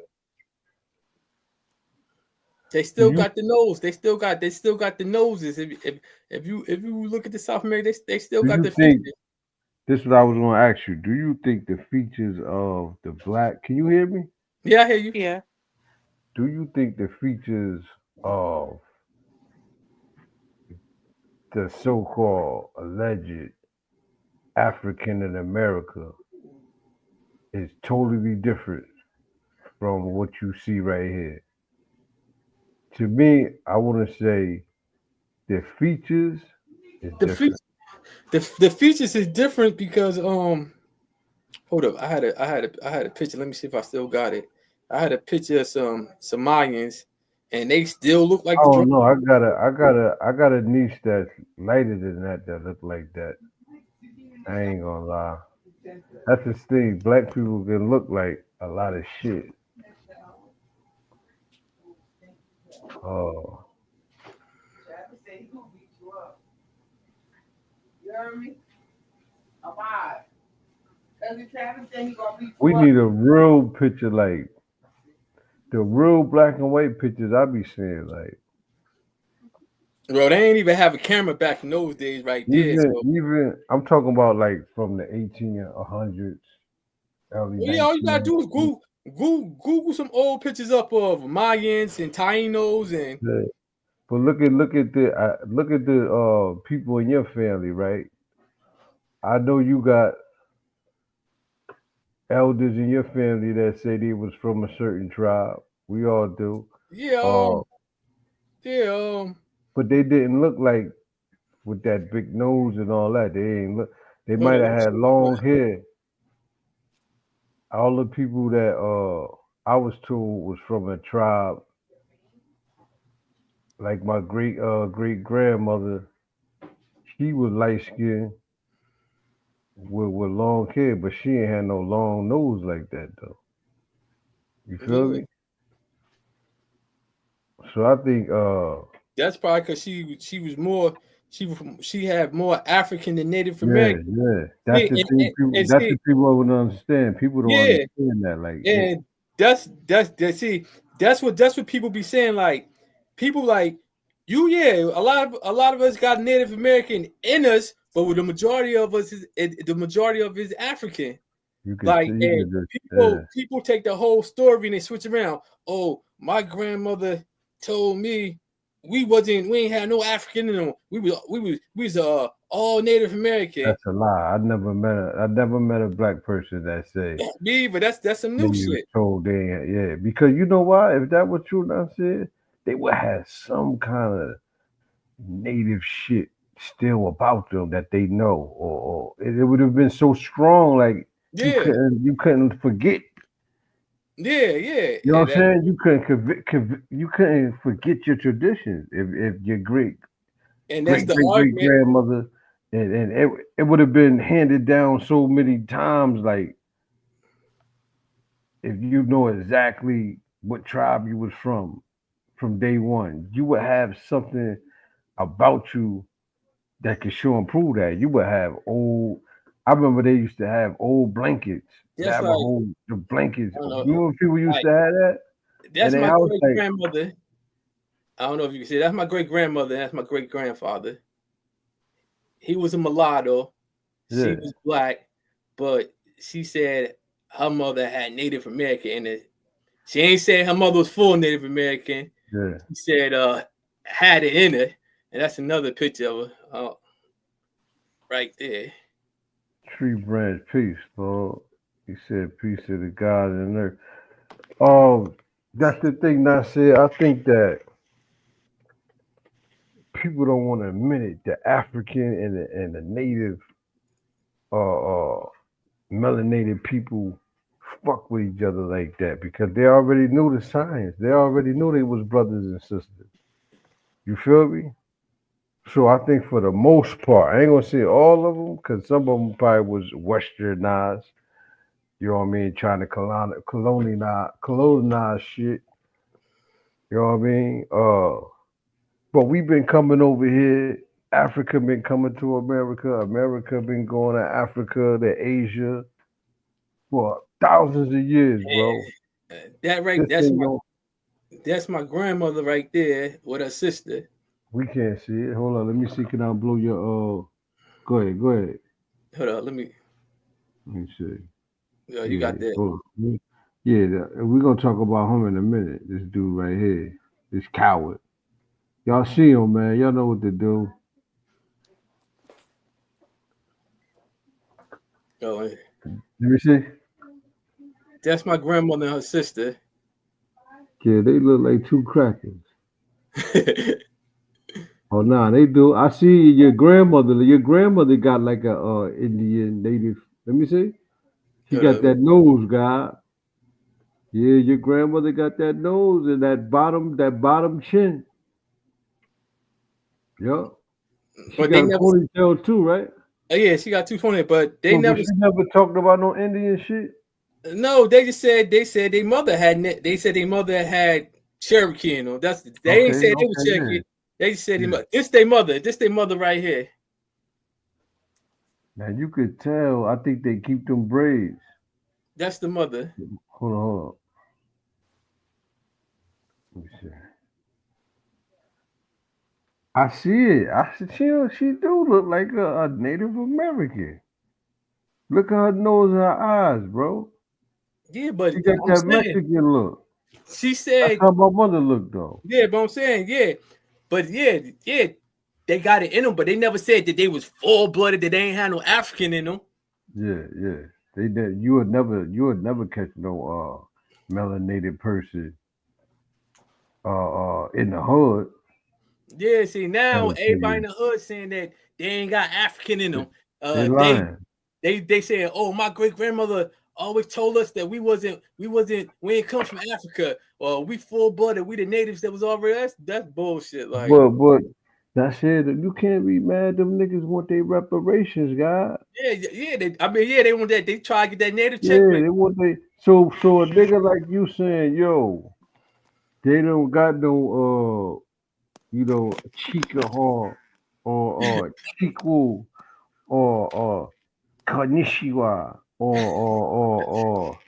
they still got the nose. They still got the noses. If you look at the South America, they still Do got you the think features. this is what I was gonna ask you? Do you think the features of the black can you hear me? Yeah, I hear you. Yeah. Do you think the features of the so-called alleged African in America is totally different from what you see right here? To me, I want to say the features is The different. the features is different because hold up, I had a picture. Let me see if I still got it. I had a picture of some Somalians, and they still look like the Oh drum. no, I got a niece that's lighter than that look like that. I ain't gonna lie. That's the thing. Black people can look like a lot of shit. Oh, we need a real picture like the real black and white pictures I be seeing. Like Bro, they ain't even have a camera back in those days, right there. So even I'm talking about like from the 1800s, early well, yeah, all you gotta 1900s. do is Google some old pictures up of Mayans and Tainos and Yeah. But look at the people in your family, right? I know you got elders in your family that say they was from a certain tribe. We all do. yeah, Uh, yeah, but they didn't look like with that big nose and all that. They ain't look. They hold might on, have let me had see. long hair. All the people that I was told was from a tribe like my great grandmother. She was light skinned with long hair, but she ain't had no long nose like that though. You feel Yeah. me? So I think That's probably because she was more she had more African than Native yeah, American. yeah. Yeah, That's the thing people and that's see, the people I would understand. People don't yeah, understand that. Like and that's see that's what people be saying. Like people like you, yeah. A lot of us got Native American in us, but with the majority of us is African. you could see Like, you and could just people take the whole story and they switch around. Oh, my grandmother told me we ain't had no African in them. We was all Native American. that's a lie. I never met a black person that say Me, but that's some they new was shit. told they ain't, yeah. Because you know why? If that was true, I said they would have some kind of native shit still about them that they know, or it would have been so strong, like Yeah, you couldn't forget. yeah. You know And what I'm saying? You couldn't forget your traditions if your that's the great argument. grandmother and it would have been handed down so many times. Like if you know exactly what tribe you was from day one, you would have something about you that could show and prove that. You would have old. I remember they used to have old blankets. They That's have a like whole the blankets. I don't You know. know when people used Like to have that, and that's then my I was great like, grandmother. I don't know if you can say that's my great grandmother. That's my great grandfather. He was a mulatto. She yeah, was black, but she said her mother had Native American in it. She ain't said her mother was full Native American. yeah. She said had it in it, and that's another picture of her right there. Tree branch peace, bro. He said peace to the God and earth. Oh, that's the thing. I said. I think that people don't want to admit it. The African and the native uh, uh melanated people fuck with each other like that because they already knew the science. They already knew they was brothers and sisters. You feel me? So I think for the most part, I ain't gonna say all of them because some of them probably was westernized. You know what I mean? Trying to colonize shit. You know what I mean? But we've been coming over here. Africa been coming to America. America been going to Africa, to Asia for thousands of years, bro. That right, This thing don't. that's my grandmother right there with her sister. We can't see it. Hold on. Let me see. Can I blow your? Go ahead. Go ahead. Hold on, let me. Let me see. You Yeah. got that. Hold on. Yeah. We're gonna talk about him in a minute. This dude right here. This coward. Y'all see him, man. Y'all know what to do. Oh, Let me see. that's my grandmother and her sister. Yeah, they look like two crackers. Oh nah, they do. I see your grandmother. Your grandmother got like a Indian native. Let me see. She Hold got on. that nose, guy. Yeah, your grandmother got that nose and that bottom chin. Yup. She But they got a never. ponytail too, right? Oh yeah, she got 220, but they So, but never. she never talked about no Indian shit. No, they said their mother had. They said their mother had Cherokee in them. They ain't Okay, said it was okay, yeah, Cherokee. They just said yeah. this their mother. This their mother right here. Now you could tell. I think they keep them braids. That's the mother. Hold on. Let me see. I see it. She do look like a Native American. Look at her nose and her eyes, bro. Yeah, but She got I'm that saying Mexican look. she That's said how my mother looked though. yeah, but I'm saying yeah, but yeah, they got it in them, but they never said that they was full blooded. That they ain't had no African in them. Yeah, yeah. They did. You would never catch no melanated person in the hood. Yeah, see now That'll tell everybody in you the hood saying that they ain't got African in them. they They lying. they said, oh, my great grandmother always told us that we ain't come from Africa or we full blooded, we the natives that was already. That's bullshit. Like, But that's it. You can't be mad. Them niggas want their reparations, God. yeah. They want that. They try to get that native check, Yeah, but they want they. So a nigga like you saying, yo, they don't got no Chica or Chiku or Konnichiwa or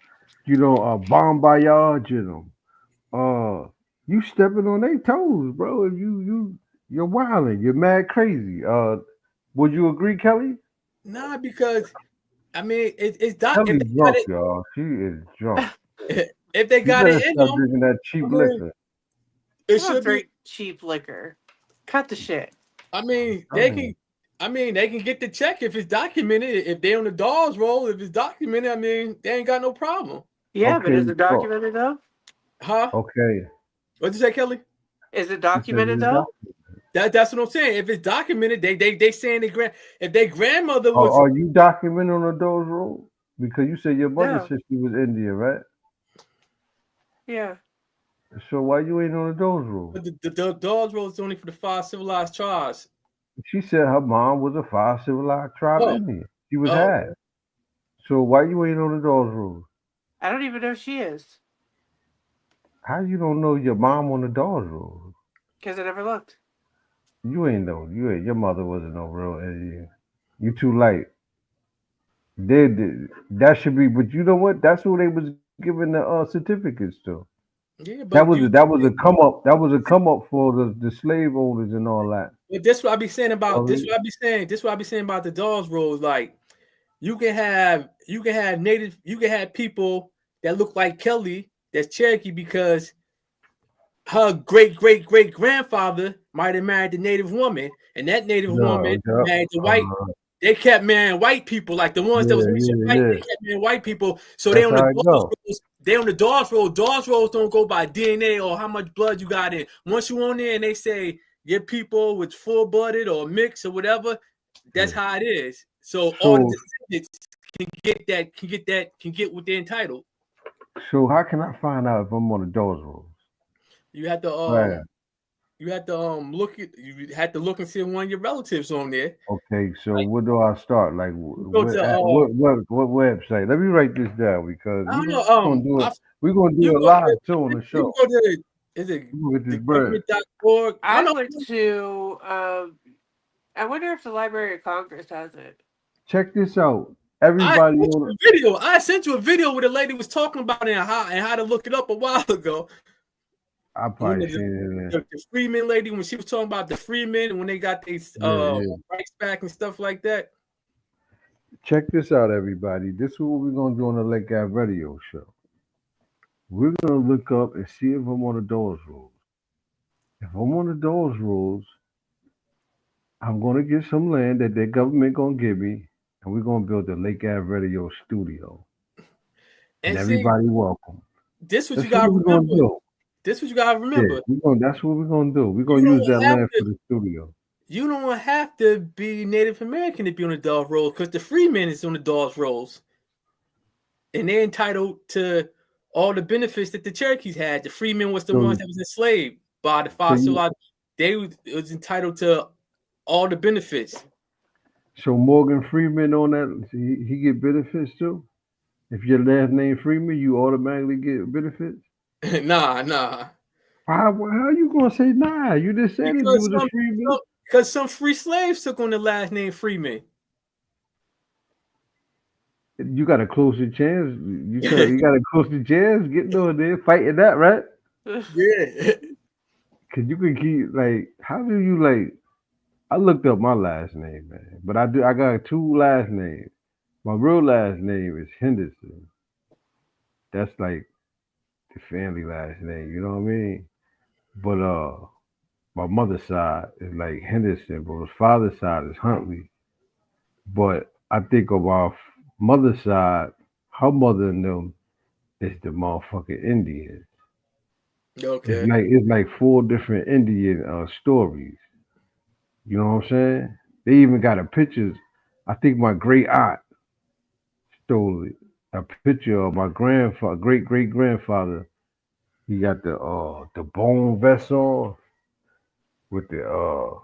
Bon Voyage in them. You stepping on their toes, bro. If you're wilding, you're mad crazy. Would you agree, Kelly? nah, because I mean, it's not if Kelly's they got drunk, y'all. She is drunk. it, if they You got better it in stop them, drinking that cheap I mean, liquor. it I don't should be. drink cheap liquor. Cut the shit. I mean, they can get the check if it's documented. If they on the dolls roll, if it's documented, I mean, they ain't got no problem. Yeah, but Okay. is it documented though? Huh? Okay. What'd you say, Kelly? Is it documented though? That's what I'm saying. If it's documented, they saying if their grandmother was Are you documenting on those roads? Because you said your mother No. said she was Indian, right? Yeah. So why you ain't on those roads? but the dolls roll is only for the 5 civilized tribes. She said her mom was a 5 civilized tribe Oh. Indian. She was Oh. half. So why you ain't on those roads? I don't even know if she is. How you don't know your mom on the Dawes road? Because I never looked. You ain't know. Your mother wasn't no real Indian. You too light. That should be. But you know what? That's who they was giving the certificates to. Yeah, That but was a come up. That was a come up for the slave owners and all that. But this what I be saying about Oh, this. really? What I be saying. This what I be saying about the dolls rolls. Like you can have native. You can have people that look like Kelly. That's Cherokee because her great grandfather might have married the native woman, and that native woman married the white. They kept marrying white people, like the ones that was mixing white. They kept marrying white people, so they That's on the how it dolls go. rolls. They on the dolls roll. Dolls rolls don't go by DNA or how much blood you got in. Once you on there and they say get people with full blooded or mixed or whatever, that's how it is. So all the descendants can get what they're entitled. So how can I find out if I'm on the Dawes road? You have to Right. you have to look at you had to look and see if one of your relatives on there. Okay, so where do I start? Like go to, what website? Let me write this down because I don't we're know. gonna do it. We're gonna You do it go live to, too on the you show. can go to is it With this the bird. government.org? I went to I wonder if the Library of Congress has it. Check this out. I Everybody sent on you a video. I sent you a video where the lady was talking about it and how to look it up a while ago. I When probably seen it. the Freeman lady, when she was talking about the Freemen and when they got these rights back and stuff like that. Check this out, everybody. This is what we're gonna do on the Lake Ave Radio Show. We're gonna look up and see if I'm on the Dawes rules. If I'm on the Dawes rules, I'm gonna get some land that the government gonna give me, and we're gonna build the Lake Ave Radio studio. And see, everybody welcome. This what That's you gotta what we're remember. gonna do. This what you gotta remember. Yeah, that's what we're gonna do. We're gonna use that land for the studio. You don't have to be Native American to be on the Dawes rolls because the Freemen is on the Dawes rolls, and they're entitled to all the benefits that the Cherokees had. The Freemen was the ones that was enslaved by the fossil. They was entitled to all the benefits. So Morgan Freeman on that, he get benefits too. If your last name Freeman, you automatically get benefits. Nah. How you gonna say nah? You just said if you was a Freeman. Because some free slaves took on the last name Freeman. You got a closer chance. You got a closer chance getting on there fighting that, right? Yeah. Cause you can keep how do you I looked up my last name, man. But I got two last names. My real last name is Henderson. That's like the family last name, you know what I mean? But my mother's side is like Henderson, but my father's side is Huntley. But I think of our mother's side, her mother and them is the motherfucking Indians. Okay. It's like 4 different Indian stories. You know what I'm saying? They even got a pictures. I think my great aunt stole it. a picture of my grandfather, great grandfather. He got the bone vest on with the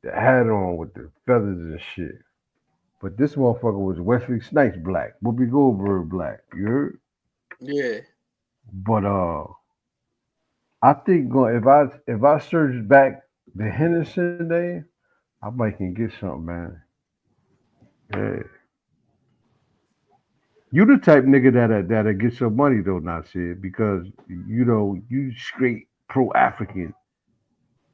hat on with the feathers and shit. But this motherfucker was Wesley Snipes black, Whoopi Goldberg black. You heard? Yeah. But I think if I search back the Henderson day, I might can get something, man. Yeah. You the type nigga that'll get some money though, Nasir, because you know you straight pro African.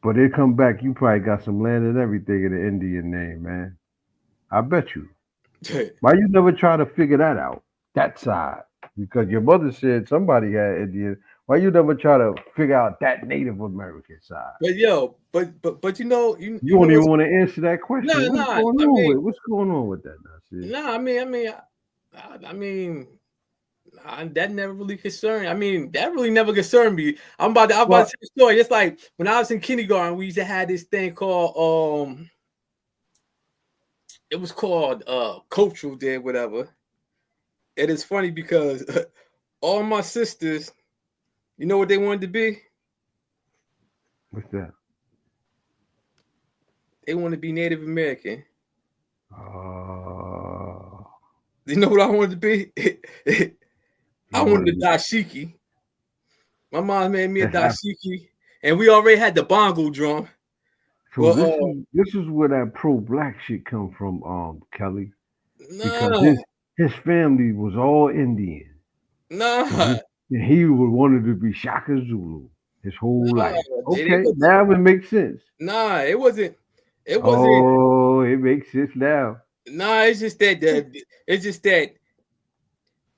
But they come back, you probably got some land and everything in the Indian name, man. I bet you. Why you never try to figure that out? That side. Because your mother said somebody had Indian. Why you never try to figure out that Native American side? But yo, but you know You know don't even what's want to answer that question. nah. What's going on with that, Nasir? Nah. I mean, that never really concerned. I mean, that really never concerned me. I'm about to tell the story. It's like when I was in kindergarten, we used to have this thing called it was called cultural day, whatever. It is funny because all my sisters, you know what they wanted to be? What's that? They want to be Native American. You know what I wanted to be? I wanted a dashiki. My mom made me a dashiki, and we already had the bongo drum. So Well, this is where that pro black shit come from, Kelly. Because nah, his family was all Indian. nah. And he would wanted to be Shaka Zulu his whole life. It Okay, wasn't- now it makes sense. Nah, it wasn't. It wasn't. Oh, it makes sense now. Nah, it's just that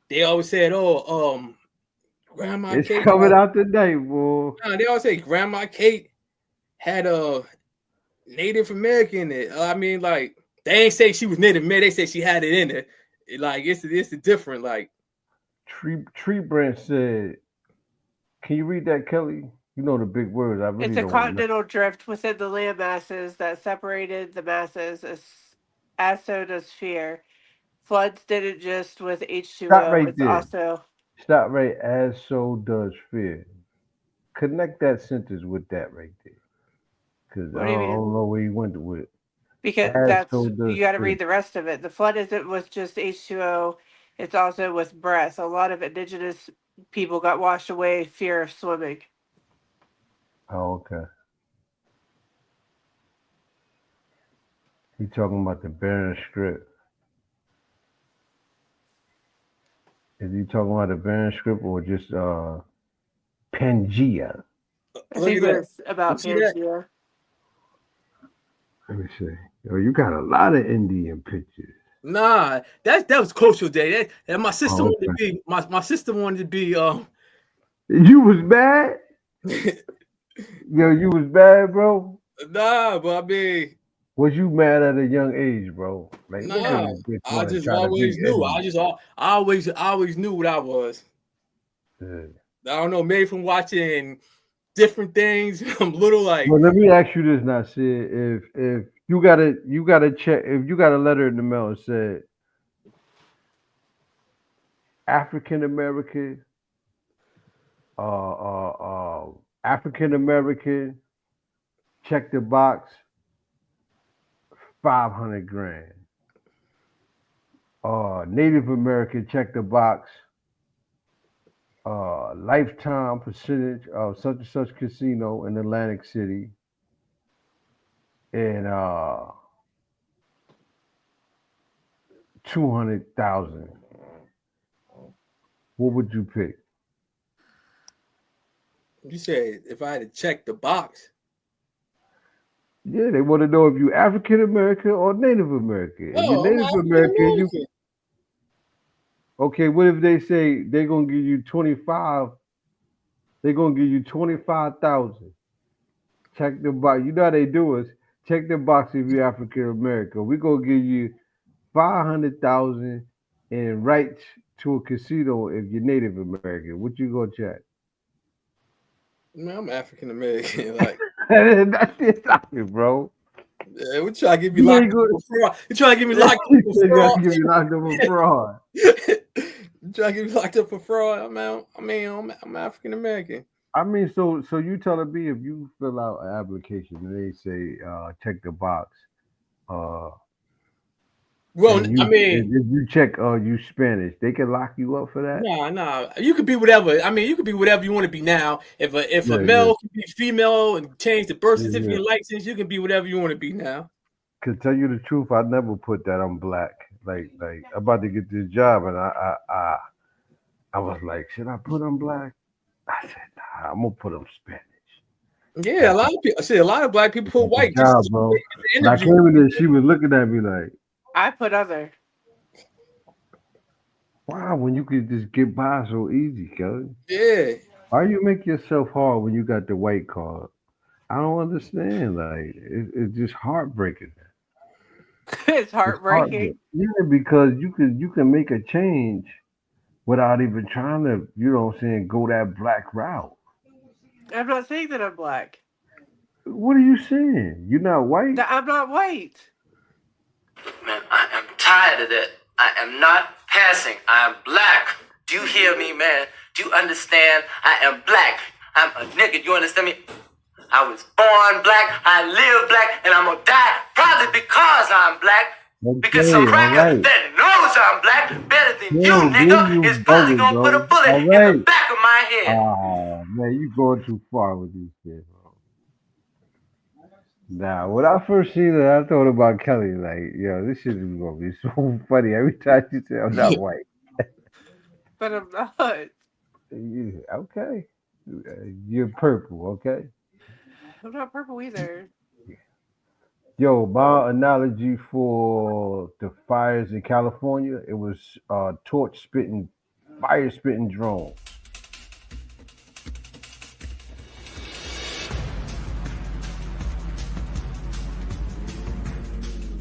they always said, "Oh, Grandma It's Kate." coming out today, boy. Nah, they always say Grandma Kate had a Native American in it. I mean, like they ain't say she was Native American. They say she had it in it. Like it's a different like. Tree Branch said, "Can you read that, Kelly? You know the big words. I really It's a don't want to know." continental drift within the land masses that separated the masses as so does fear. Floods didn't just with Stop H2O. right It's there. also Stop right as so does fear. Connect that sentence with that right there. Because what I do you mean? don't know where you went with it. Because As that's so does you got to fear. read the rest of it. The flood isn't with just H2O. It's also with breath. A lot of indigenous people got washed away. Fear of swimming. Oh, okay. He talking about the Barren Strip. Is he talking about the Barren Strip or just Pangea? I think it's about Pangea. Let me see. Yo, you got a lot of Indian pictures. Nah, that was cultural day. That my sister Oh, wanted to be my sister wanted to be You was bad? Yo, you was bad, bro? Nah, but I mean, Was you mad at a young age, bro? Like, look at nah. this bitch I wanna just try to always be knew. Indian. I always knew what I was. Yeah. I don't know, maybe from watching different things. I'm little like. Well, let me ask you this, Nasir. If you got a check, if you got a letter in the mail and said African American, African American, check the box, 500 grand. Native American, check the box, lifetime percentage of such and such casino in Atlantic City, and 200,000. What would you pick? You said if I had to check the box. Yeah, they want to know if you African American or Native American. If you're Oh, I'm Native African American, American. okay. What if they say they're gonna give you 25? They're gonna give you 25,000. Check the box. You know how they do is check the box if you're African American. We're gonna give you 500,000 and rights to a casino if you're Native American. What you gonna check? Man, I'm African American. Like that's it, bro. Yeah, we try to get me locked up for fraud. You trying to get me locked up for fraud? Give me locked up for fraud. Try to get me locked up for fraud. I'm African American. I mean, so you telling me if you fill out an application and they say check the box, uh, Well, and I mean, if you check you Spanish, they can lock you up for that. nah. You could be whatever. I mean, you could be whatever you want to be now. If a Yeah, yeah, male can be female and change the birth yeah, certificate yeah. and license, you can be whatever you want to be now. To tell you the truth, I never put that I'm black. Like I'm about to get this job, and I was like, should I put I'm black? I said, nah, I'm gonna put I'm Spanish. Yeah, a lot of people. I see a lot of black people put white. Just Job, bro. the When I interview. came in there, she was looking at me like, I put other. wow, when you could just get by so easy, Kelly. Yeah. Why you make yourself hard when you got the white card? I don't understand. Like it's just heartbreaking. It's It's heartbreaking. heartbreaking. Yeah, because you can make a change without even trying to, you know what I'm saying, go that black route. I'm not saying that I'm black. What are you saying? You're not white? That I'm not white. Man, I am tired of that. I am not passing. I am black. Do you hear me, man? Do you understand? I am black. I'm a nigga. You understand me? I was born black. I live black. And I'm gonna die probably because I'm black. Because some cracker that knows I'm black better than you, nigga, is probably gonna put a bullet in the back of my head. Oh, man, you going too far with these kids, bro. Nah, when I first seen it, I thought about Kelly. Like, yo, this shit is gonna be so funny every time she say I'm not white. But I'm not. Okay, you're purple. Okay. I'm not purple either. Yo, my analogy for the fires in California, it was torch spitting, fire spitting drone.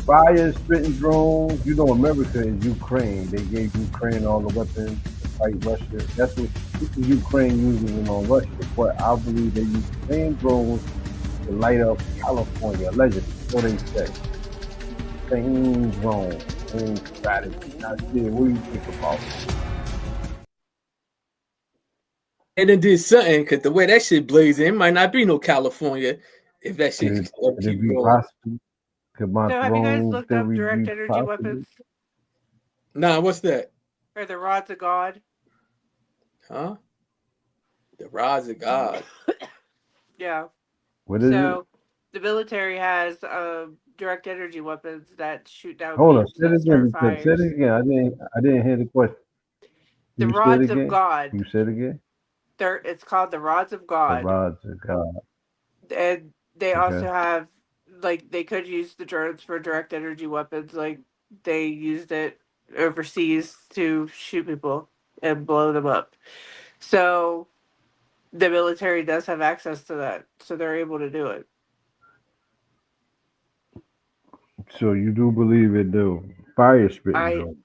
Fire spitting drones. You know, America is Ukraine. They gave Ukraine all the weapons to fight Russia. That's what this is Ukraine using them on Russia. But I believe they use the same drones to light up California, allegedly. So they say. Same drone, same strategy. Now, Sid, what do you think about it? And then did something because the way that shit blazing, it might not be no California if that shit Could keep it be going. possible? Could my So have you guys throne looked up theory direct be energy possible? weapons? Nah, what's that? Or the rods of God? Huh? The rods of God. Yeah. What is it? The military has direct energy weapons that shoot down Hold on, beams say it that start again. Say fires. it again. I didn't hear the question. The You say it rods of again? God. You said it again? It's called the rods of The God. rods of God. And they also Okay. have, like, they could use the drones for direct energy weapons. Like, they used it overseas to shoot people and blow them up. So the military does have access to that. So they're able to do it. So you do believe it do. Fire spitting drone.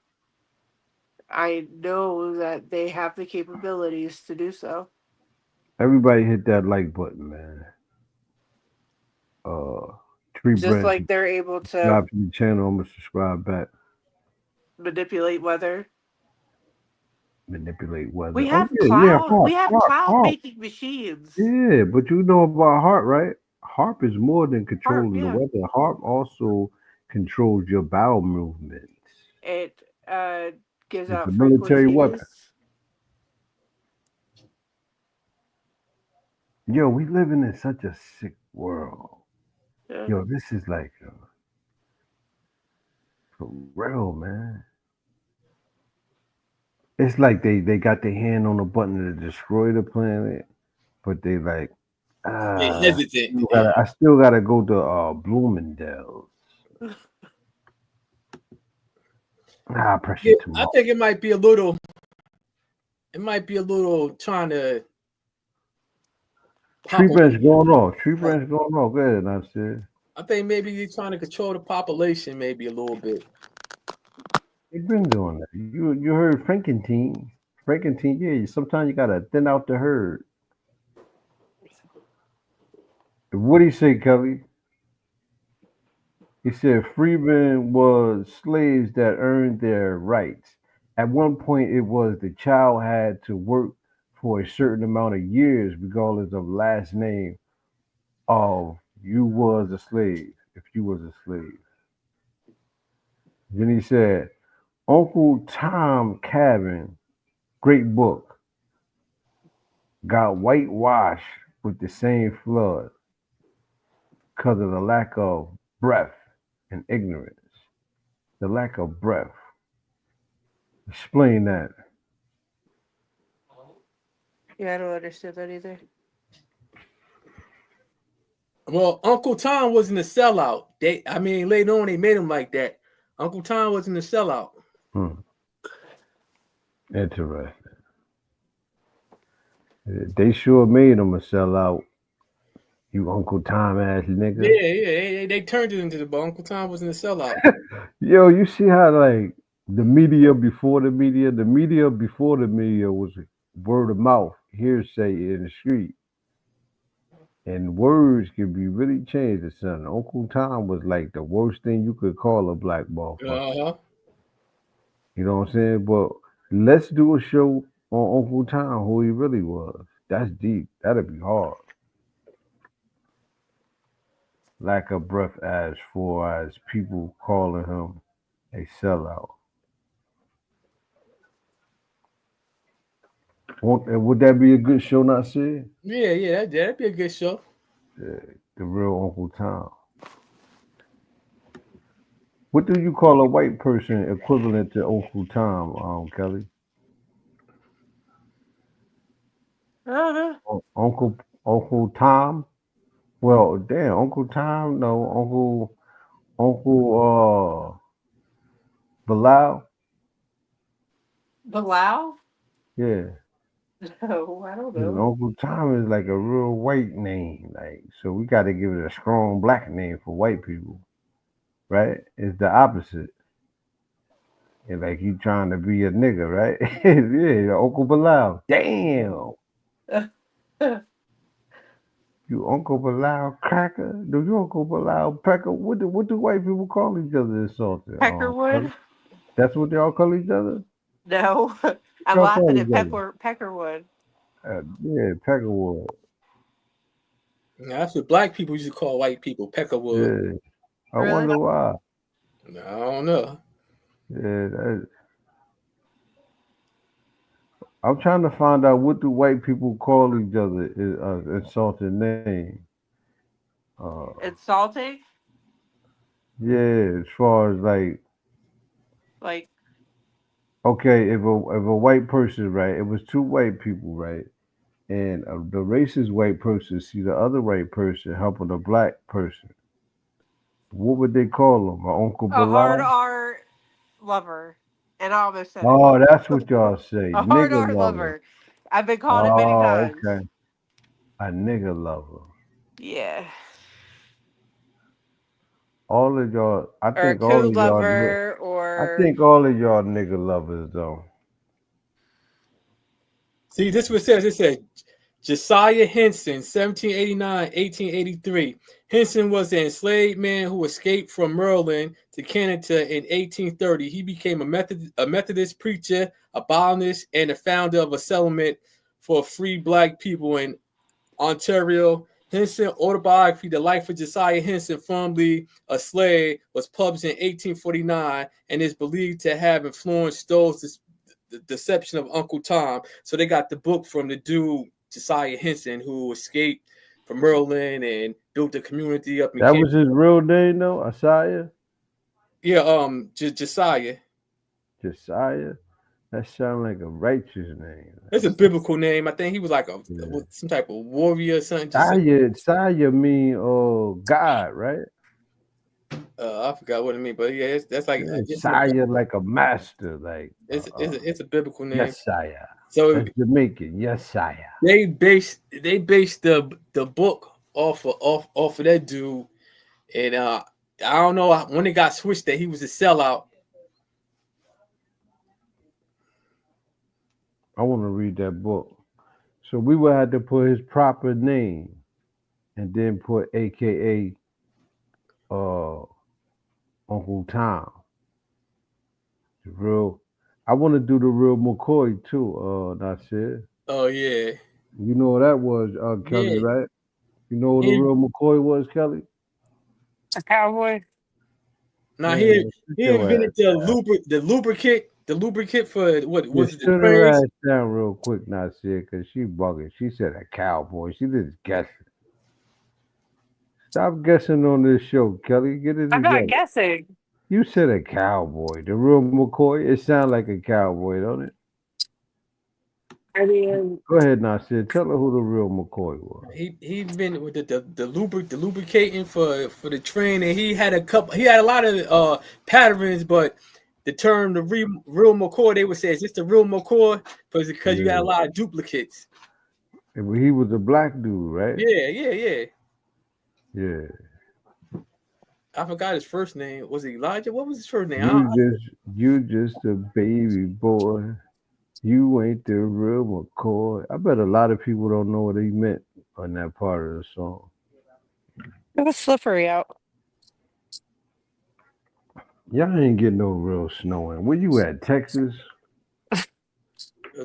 I know that they have the capabilities to do so. Everybody hit that like button, man. Tree Just branch. like they're able to Subscribe to the channel. I'm gonna subscribe back. manipulate weather. Manipulate weather. We have yeah, cloud. We have cloud harp. making machines. Yeah, but you know about harp, right? Harp is more than controlling the yeah. weather. Harp also controls your bowel movements. It gives It's out a military weapon. frequencies. Yo, we living in such a sick world. Yeah. Yo, this is like for real, man. It's like they got their hand on the button to destroy the planet, but they like, hesitant. I still gotta go to Bloomingdale's. I press you tomorrow. I think it might be a little. It might be a little trying to. Tree branch going off. Tree branch going off. Go ahead, I said. I think maybe you're trying to control the population, maybe a little bit. They've been doing that. You heard Frankenstein. Frankenstein, yeah. Sometimes you gotta thin out the herd. What do you say, Kelly? He said freemen was slaves that earned their rights. At one point, it was the child had to work for a certain amount of years, regardless of last name, of you was a slave, if you was a slave. Then he said, Uncle Tom Cabin, great book, got whitewashed with the same flood because of the lack of breath and ignorance. The lack of breath. Explain that. Yeah, I don't understand that either. Well, Uncle Tom wasn't a sellout. Later on they made him like that. Uncle Tom wasn't a sellout. Interesting. They sure made him a sellout. You Uncle Tom ass nigga. Yeah. They turned it into the, but Uncle Tom wasn't a sellout. Yo, you see how like the media before the media was word of mouth, hearsay in the street. And words can be really changed to something. Uncle Tom was like the worst thing you could call a black motherfucker. You know what I'm saying? But let's do a show on Uncle Tom, who he really was. That's deep. That'd be hard. Lack of breath as far as people calling him a sellout. Would that be a good show, not said? Yeah, that'd be a good show. Yeah, the real Uncle Tom. What do you call a white person equivalent to Uncle Tom, Kelly? I don't know. Uncle Tom? Well, damn, Uncle Tom? No, Uncle Bilal? Bilal? Yeah. No, I don't 'Cause know. Uncle Tom is like a real white name. Like, so we gotta give it a strong black name for white people. Right? It's the opposite. And like he trying to be a nigga, right? Yeah, Uncle Bilal. Damn. You Uncle Bilal cracker? Do you Uncle Bilal pecker? What do white people call each other insulted? Peckerwood? That's what they all call each other? No. I'm Y'all call laughing each at other. Peckerwood. Yeah, Peckerwood. Now, that's what black people used to call white people, peckerwood. Yeah. I Really? wonder why. I don't know. Yeah, I'm trying to find out what do white people call each other insulting name. Insulting? Yeah, as far as like, Like, okay, if a white person, right, it was two white people, right, and the racist white person see the other white person helping a black person, what would they call them? My Uncle a hard Bilal? R lover. And I almost said it. Oh, that's what y'all say, A hard nigga R lover. lover. I've been called it many Oh, times. okay, a nigga lover. Yeah. All of y'all, I Or a think all coon of y'all, lover, I or think all of y'all nigga lovers though. See, this what it says. It said Josiah Henson, 1789-1883. Henson was an enslaved man who escaped from Maryland to Canada in 1830. He became a Methodist preacher, abolitionist, and the founder of a settlement for free black people in Ontario. Henson autobiography, The Life of Josiah Henson, formerly a slave, was published in 1849 and is believed to have influenced Stowe's The Deception of Uncle Tom. So they got the book from the dude Josiah Henson, who escaped from Maryland and built a community up in That Canada. was his real name though, Asaya? Yeah, Josiah. Josiah? That sounds like a righteous name. It's a biblical name. I think he was like Yeah. some type of warrior or something. Saya mean God, right? I forgot what it means, but yeah, that's like Yeah, Saya like a master, like it's a biblical name. yes, Saya. So That's Jamaican, yes, Saya. they based the book off of that dude, and I don't know when it got switched that he was a sellout. I want to read that book. So we would have to put his proper name and then put AKA Uncle Tom. The real I want to do the real McCoy too. Nasir. Oh yeah, You know what that was, Kelly, yeah. right? You know what the He, real McCoy was, Kelly? A cowboy. now Man, sit he your ass invented the lubricant for what Yeah, was it, the sit her trains? ass down real quick, Nasir, because she bugging. She said a cowboy. She just guessing. Stop guessing on this show, Kelly. Get it I'm not together. guessing. You said a cowboy. The real McCoy. It sounds like a cowboy, don't it? I mean, Go ahead, Nasir. Tell her who the real McCoy was. He invented with the lubricating for the train, and he had a lot of patterns, but the term real McCoy, they would say, is this the real McCoy? Because you got a Yeah. lot of duplicates. And he was a black dude, right? Yeah. Yeah. I forgot his first name. Was it Elijah? What was his first name? I You just a baby boy. You ain't the real McCoy. I bet a lot of people don't know what he meant on that part of the song. it was slippery out. Y'all ain't getting no real snowing. Where you at, Texas?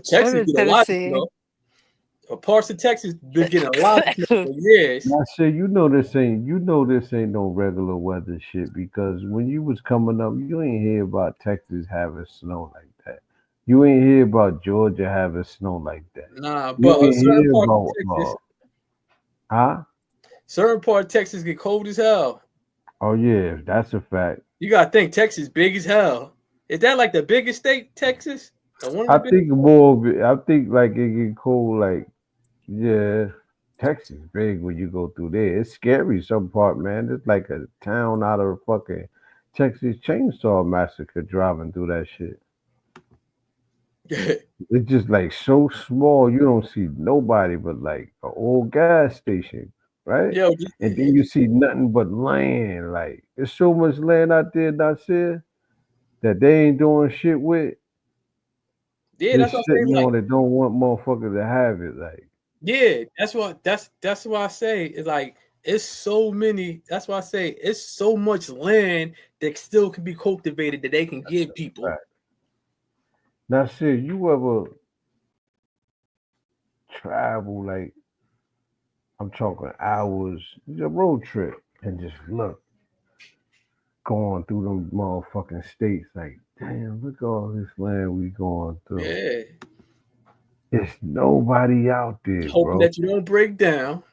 Texas I'm in get a lot of Tennessee. snow. Parts of Texas been getting a lot of snow for years. I said, you know this ain't no regular weather shit because when you was coming up, you ain't hear about Texas having snow like that. You ain't hear about Georgia having snow like that. Nah, You but ain't certain hear parts of about Texas, huh? certain part of Texas get cold as hell. Oh yeah, that's a fact. You gotta think Texas big as hell. Is that like the biggest state, Texas? Or one of I the think biggest? more of it, I think like it get cold like yeah. Texas big when you go through there. It's scary some part, man. It's like a town out of a fucking Texas Chainsaw Massacre driving through that shit. It's just like so small, you don't see nobody but like an old gas station, right? Yo, And then you see nothing but land. Like there's so much land out there, Nasir, that they ain't doing shit with. yeah, that's Just what I'm saying. sitting Like, on it, don't want motherfuckers to have it. Like yeah, that's why I say it's like it's so many. That's why I say it's so much land that still can be cultivated that they can give people. right. Nasir, you ever travel like I'm talking hours, a road trip, and just look going through them motherfucking states like, damn, look all this land we going through. Yeah, It's nobody out there, hoping bro. that you don't break down.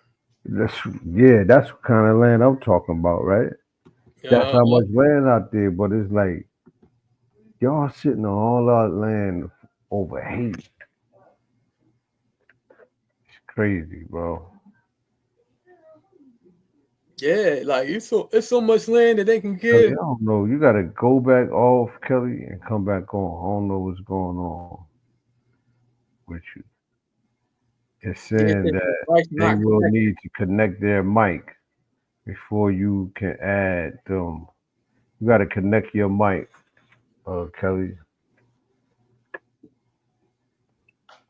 That's what kind of land I'm talking about, right? That's how much land out there, but it's like y'all sitting on all our land over hate. It's crazy, bro. Yeah, like it's so much land that they can Kelly, I give. don't know. You gotta go back off, Kelly, and come back on. I don't know what's going on with you. It's Yeah, saying the that device they not will connected. need to connect their mic before you can add them. You got to connect your mic, Kelly.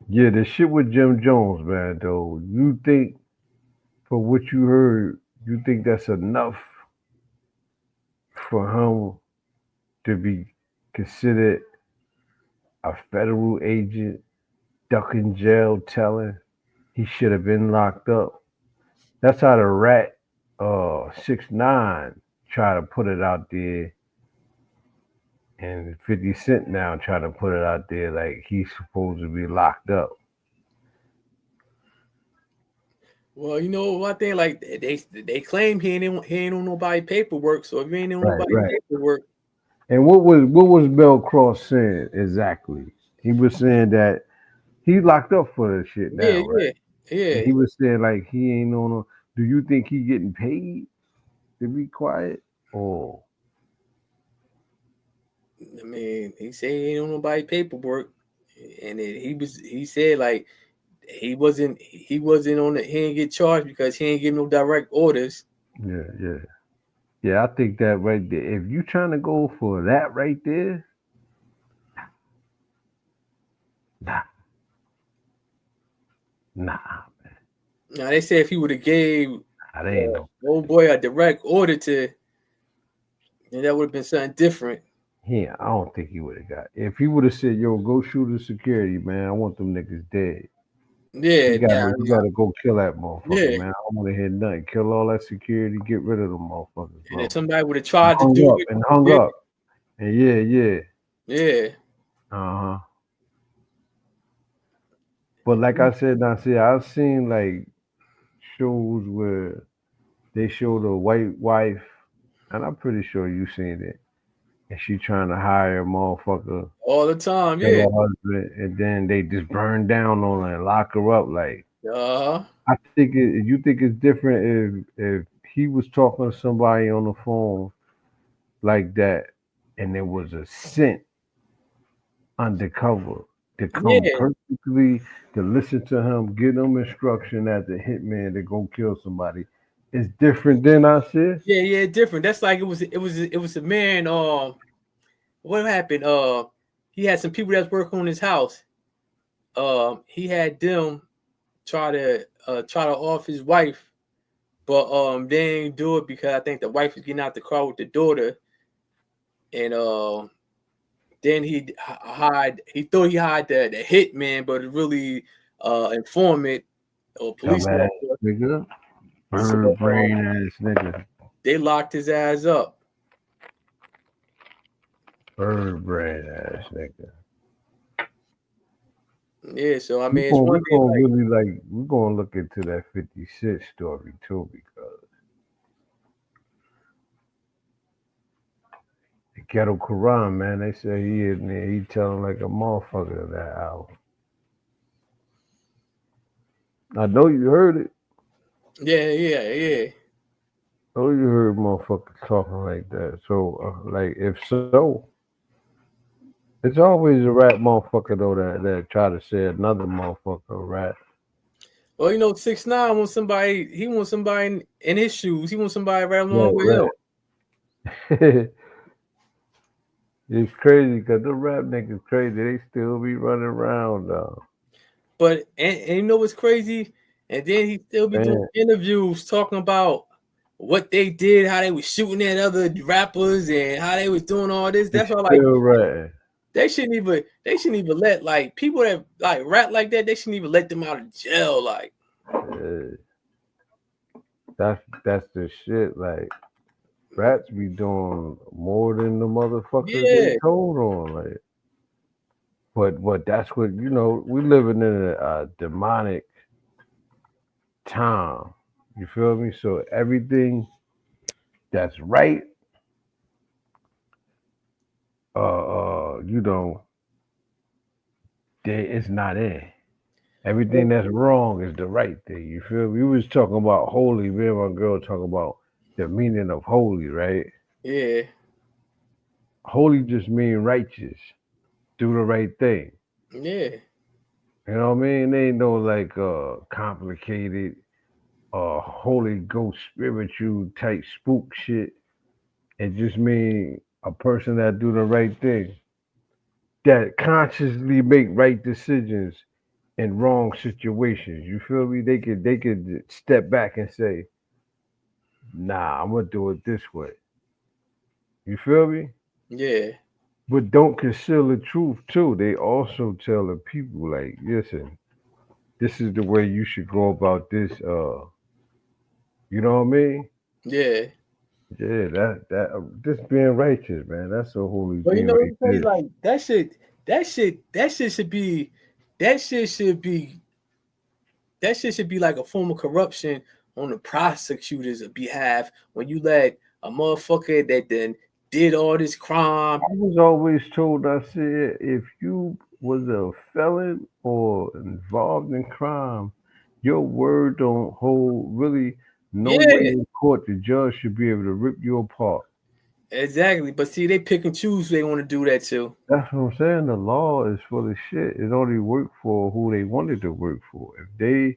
Yeah, the shit with Jim Jones, man, though. You think, for what you heard, you think that's enough for him to be considered a federal agent, ducking jail, telling he should have been locked up? That's how the rat 6ix9ine try to put it out there, and 50 Cent now try to put it out there like he's supposed to be locked up. Well, you know one thing, like they claim he ain't on nobody paperwork. So if you ain't on Right, nobody right. paperwork, And what was Mel Cross saying exactly? He was saying that he locked up for the shit yeah, now, right? yeah. And he was saying like he ain't on. Do you think he getting paid to be quiet? Or I mean, he said he ain't on nobody paperwork, and he said like he wasn't on it. He didn't get charged because he ain't give no direct orders. yeah. I think that right there. If you trying to go for that right there, nah. Now they say if he would have gave That ain't no. old boy a direct order to, then that would have been something different. I don't think he would have got. If he would have said, "Yo, go shoot the security, man. I want them niggas dead." Yeah, You gotta go kill that motherfucker, yeah. man. I don't want to hear nothing. Kill all that security. Get rid of them motherfuckers, And bro. if somebody would have tried to do it, Hung yeah, up. And yeah. yeah. Uh huh. But like I said, I've seen like shows where they show the white wife, and I'm pretty sure you seen it. And she trying to hire a motherfucker, All the time, kill yeah. her husband, and then they just burn down on her and lock her up. Like I think you think it's different if he was talking to somebody on the phone like that, and there was a scent undercover to come Yeah. perfectly to listen to him, give him instruction as a hitman to go kill somebody. It's different than I said. Yeah, different. That's like it was a man. What happened? He had some people that's working on his house. He had them try to off his wife, but they didn't do it because I think the wife was getting out the car with the daughter, and then he thought he hired the hitman, but it really informant or police Dumbass officer. nigga. So Bird brain ass nigga. they locked his ass up. Bird brain ass nigga. Yeah, so I We mean, it's gonna, one we thing gonna like really like we're gonna look into that 50 Cent story too, because the Ghetto Quran, man, they say he in there, he telling like a motherfucker that album. I know you heard it. yeah. Oh, you heard motherfuckers talking like that. So, like, if so, it's always a rap motherfucker though that try to say another motherfucker a rap. Well, 6ix9ine wants somebody. He wants somebody in his shoes. He wants somebody right along with him. Right. It's crazy because the rap niggas crazy. They still be running around though. But and you know what's crazy? And then he still be doing interviews talking about what they did, how they was shooting at other rappers, and how they was doing all this. That's why, like, Right. they shouldn't even let like people that like rap like that. They shouldn't even let them out of jail. Like, that's the shit. Like, rats be doing more than the motherfuckers yeah, they told on. Like, but that's what we living in a demonic time. You feel me? So everything that's right, it's not in. Everything that's wrong is the right thing. You feel me? We was talking about holy. Me and my girl talking about the meaning of holy, right? yeah, Holy just mean righteous. Do the right thing. yeah. You know what I mean? They ain't no like complicated Holy Ghost spiritual type spook shit. It just mean a person that do the right thing, that consciously make right decisions in wrong situations. You feel me? They could step back and say, "Nah, I'm gonna do it this way." You feel me? Yeah. But don't conceal the truth too. They also tell the people like, "Listen, this is the way you should go about this." You know what I mean? Yeah. Yeah, just being righteous, man. That's a holy But thing right what's crazy? there. Like that shit should be that shit should be like a form of corruption on the prosecutor's behalf when you let a motherfucker that then did all this crime. I was always told, I said, if you was a felon or involved in crime, your word don't hold really no Yeah, way in court. The judge should be able to rip you apart. exactly. But see, they pick and choose who they want to do that to. That's what I'm saying. The law is full of shit. It only work for who they wanted to work for. If they,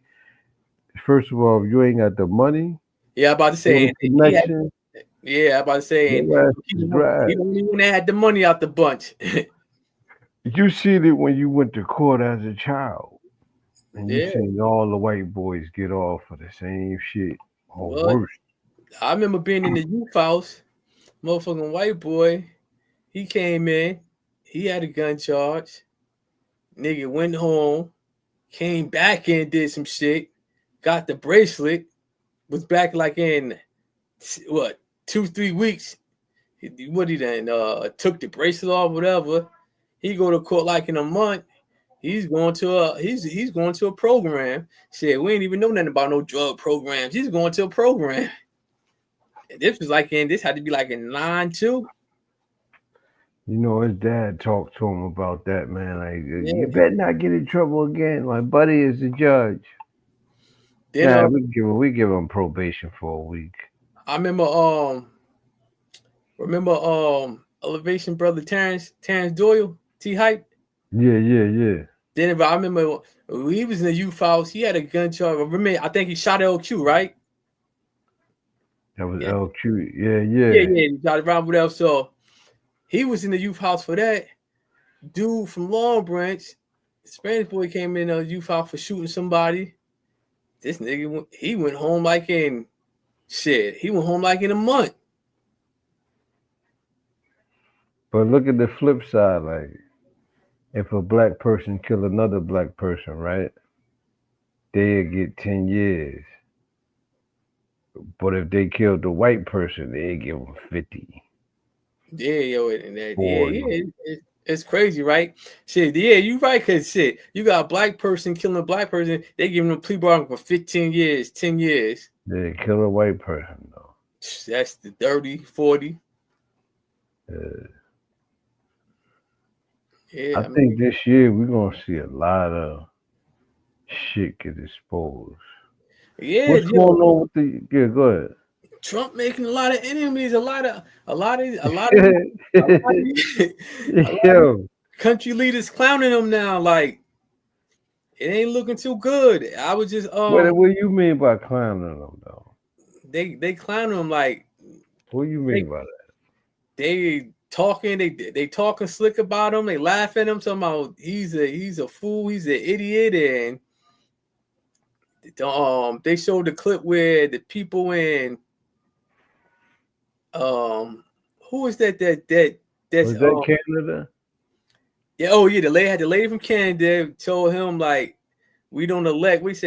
first of all, if you ain't got the money Yeah, I'm about to or the say, and he had, connection, yeah, I'm about to say, and your ass he is the dry. only one that had the money out the bunch. You seen it when you went to court as a child. And you Yeah. seen all the white boys get off for the same shit or What? worse. I remember being in the youth house, motherfucking white boy. He came in. He had a gun charge. Nigga went home. Came back and did some shit. Got the bracelet. Was back like in what 2-3 weeks. What he done? Took the bracelet off, whatever. He go to court like in a month. He's going to a program. Said we ain't even know nothing about no drug programs. He's going to a program. And this was like this had to be like in 9-2. You know, his dad talked to him about that, man. Like, Yeah. you better not get in trouble again. Like, buddy is the judge. Then, Nah, we give him probation for a week. I remember Elevation brother Terrence Doyle, T Hype. Yeah. Then I remember when he was in the youth house, he had a gun charge. Remember, I think he shot LQ, right? That was LQ. Yeah. Yeah, he shot around with else. So he was in the youth house for that. Dude from Long Branch, Spanish boy came in the youth house for shooting somebody. This nigga, he went home like in a month. But look at the flip side. Like, if a black person kill another black person, right? They'll get 10 years. But if they killed the white person, they give them 50. Yeah, yo, it's crazy, right? Shit, yeah, you right, cause shit, you got a black person killing a black person, they giving them a plea bargain for 15 years, 10 years. They kill a white person though. That's the 30, 40. Yeah, I think this year we're gonna see a lot of shit get exposed. Yeah, what's going on with the? Yeah, go ahead. Trump making a lot of enemies, a lot of country leaders clowning him now. Like it ain't looking too good. I was just What do you mean by clowning them though? They clown him like. What do you mean by that? They talking, they talking slick about him. They laugh at him, talking about he's a fool, he's an idiot, and they showed the clip where the people in who is that was that Canada? Yeah, oh yeah, the lady from Canada told him like we don't elect. What she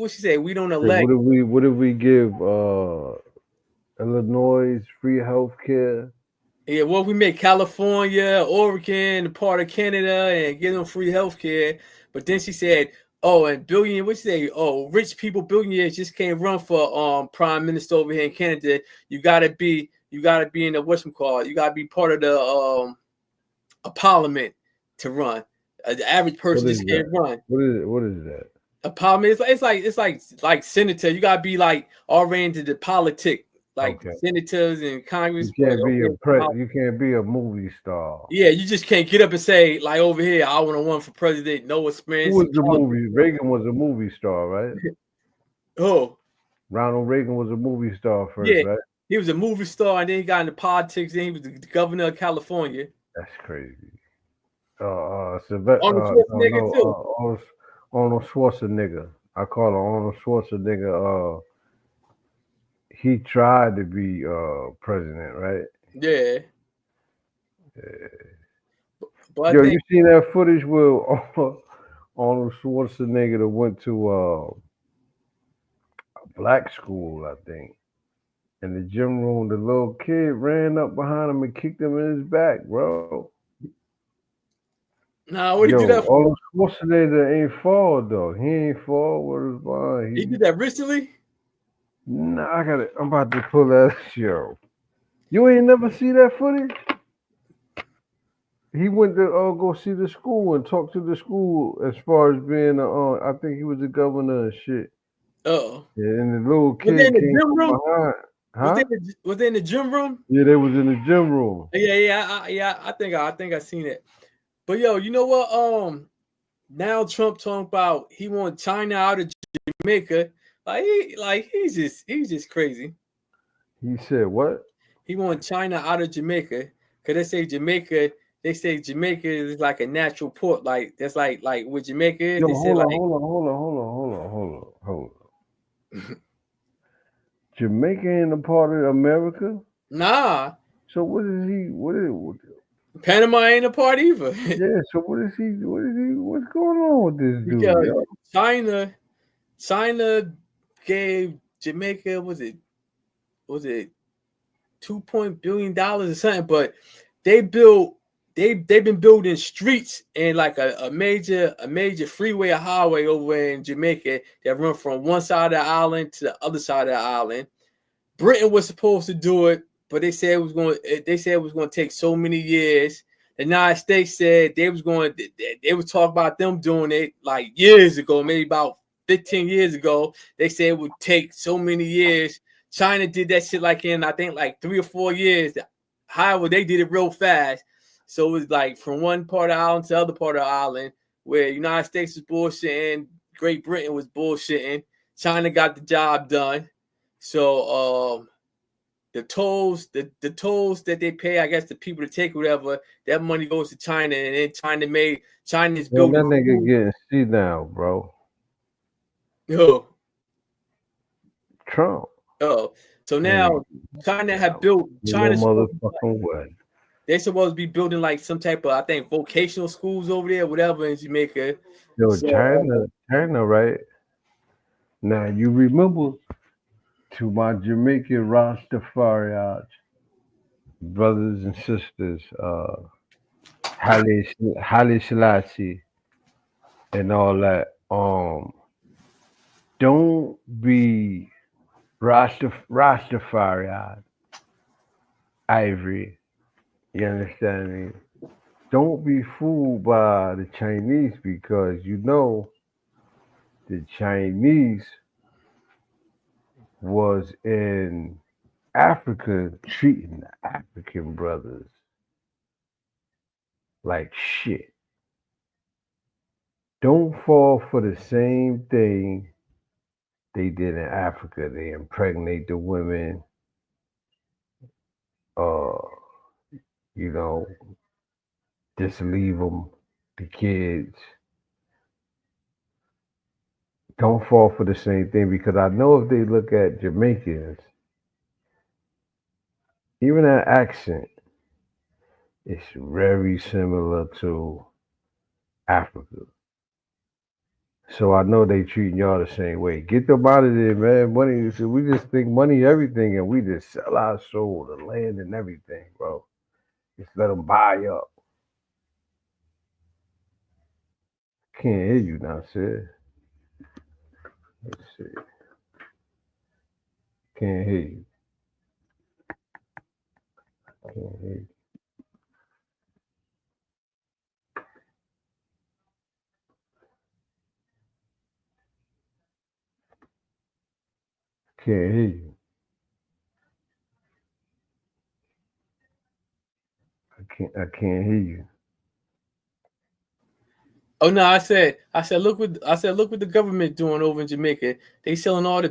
say? We don't elect. What if we give Illinois free health care? Yeah, what if we make California, Oregon, part of Canada, and give them free health care? But then she said, "Oh, and rich people, billionaires just can't run for prime minister over here in Canada. You gotta be in the whatchamacallit. You gotta be part of the a parliament to run. The average person just can't run. What is that? A parliament it's like senator. You gotta be like already into the politics, like senators and Congress. You can't be a movie star. Yeah, you just can't get up and say like over here, I want to run for president. No experience. Who was the movie? Reagan was a movie star, right? Oh, Ronald Reagan was a movie star first, right? He was a movie star, and then he got into politics. Then he was the governor of California. That's crazy. Arnold Schwarzenegger. I call him Arnold Schwarzenegger. He tried to be president, right? Yeah. But you seen that footage where Arnold Schwarzenegger went to a black school, I think. In the gym room, the little kid ran up behind him and kicked him in his back, bro. Nah, what did he do that for? Arnold Schwarzenegger ain't fall though. He ain't fall with his mind. He did that recently? Nah, I'm about to pull that show. You ain't never see that footage? He went to go see the school and talk to the school as far as being I think he was the governor and shit. Oh. Yeah, and the little kid came from behind. Huh? Was they in the gym room? Yeah, they was in the gym room. Yeah. I think I seen it. But yo, you know what? Now Trump talking about he want China out of Jamaica. He's just crazy. He said what? He want China out of Jamaica because they say Jamaica is like a natural port. Like that's like with Jamaica is. Yo, they say hold on. Jamaica ain't a part of America? Nah. So what is he? What is? Panama ain't a part either. Yeah, so what's going on with this dude? Because Yo? China gave Jamaica was it $2 billion or something, but they've been building streets and like a major freeway or highway over in Jamaica that run from one side of the island to the other side of the island. Britain was supposed to do it, but they said it was going to take so many years. The United States said they was talking about them doing it like years ago, maybe about 15 years ago. They said it would take so many years. China did that shit like in, I think, like 3 or 4 years. However, they did it real fast. So it was like from one part of the island to the other part of the island, where the United States was bullshitting, Great Britain was bullshitting. China got the job done. So the tolls that they pay, I guess the people to take whatever, that money goes to China, and then China's Yo, building. that nigga getting see now, bro. Yo. Trump. Oh, so now China have built China's motherfucking way. They're supposed to be building like some type of, I think, vocational schools over there, whatever in Jamaica. Yo, So, China, right? Now you remember to my Jamaican Rastafari brothers and sisters, Haile Selassie and all that. Don't be Rastafari, Ivory. You understand me? Don't be fooled by the Chinese, because you know the Chinese was in Africa treating the African brothers like shit. Don't fall for the same thing they did in Africa. They impregnate the women, just leave them, the kids. Don't fall for the same thing, because I know if they look at Jamaicans, even that accent, it's very similar to Africa. So I know they treating y'all the same way. Get them out of there, man. Money. So we just think money everything, and we just sell our soul, the land, and everything, bro. Just let them buy up. Can't hear you now, sis. Let's see. Can't hear you. Can't hear you. Can't hear you. I can't hear you. oh no, I said look what the government doing over in Jamaica. They selling all the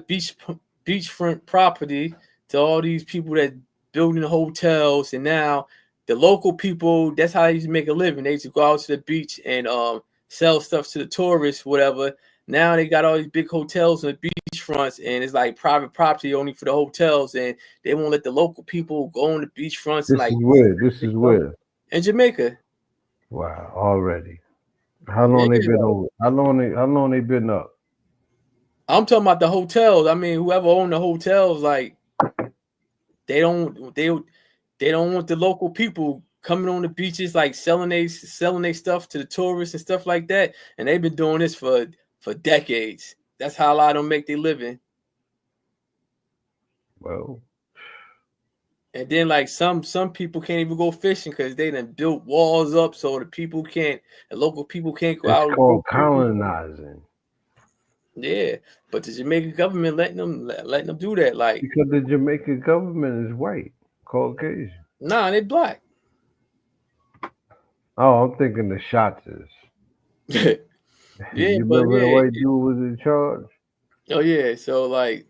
beachfront property to all these people that building hotels, and now the local people, that's how they used to make a living. They used to go out to the beach and sell stuff to the tourists, whatever. Now they got all these big hotels on the beachfronts, and it's like private property only for the hotels, and they won't let the local people go on the beachfronts. This is where in Jamaica. Wow, already. How long they been over? How long they been up? I'm talking about the hotels. I mean, whoever owned the hotels, like they don't want the local people coming on the beaches, like selling their stuff to the tourists and stuff like that. And they've been doing this for decades. That's how a lot of them make their living. Well, and then like some people can't even go fishing because they done built walls up so the local people can't go out. It's called colonizing. Yeah, but the Jamaican government letting them do that, like because the Jamaican government is white, Caucasian. Nah, they black. Oh, I'm thinking the shots is. Yeah, you remember the white dude was in charge? Oh yeah, so like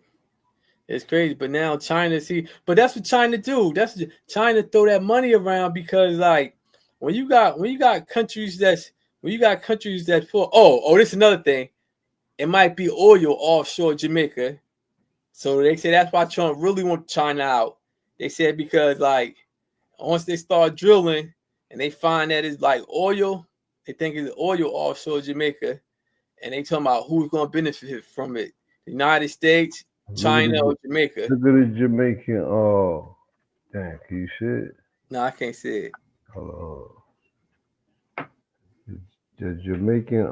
it's crazy. But now China, but that's what China do. That's China throw that money around because like when you got countries that for this is another thing. It might be oil offshore Jamaica. So they say that's why Trump really want China out. They said because like once they start drilling, and they find that it's like oil. They think it's oil offshore Jamaica, and they talking about who's going to benefit from it: the United States, China, or Jamaica. Look at the Jamaican. Oh, damn! Can you see it? No, I can't say it. Hold on. The Jamaican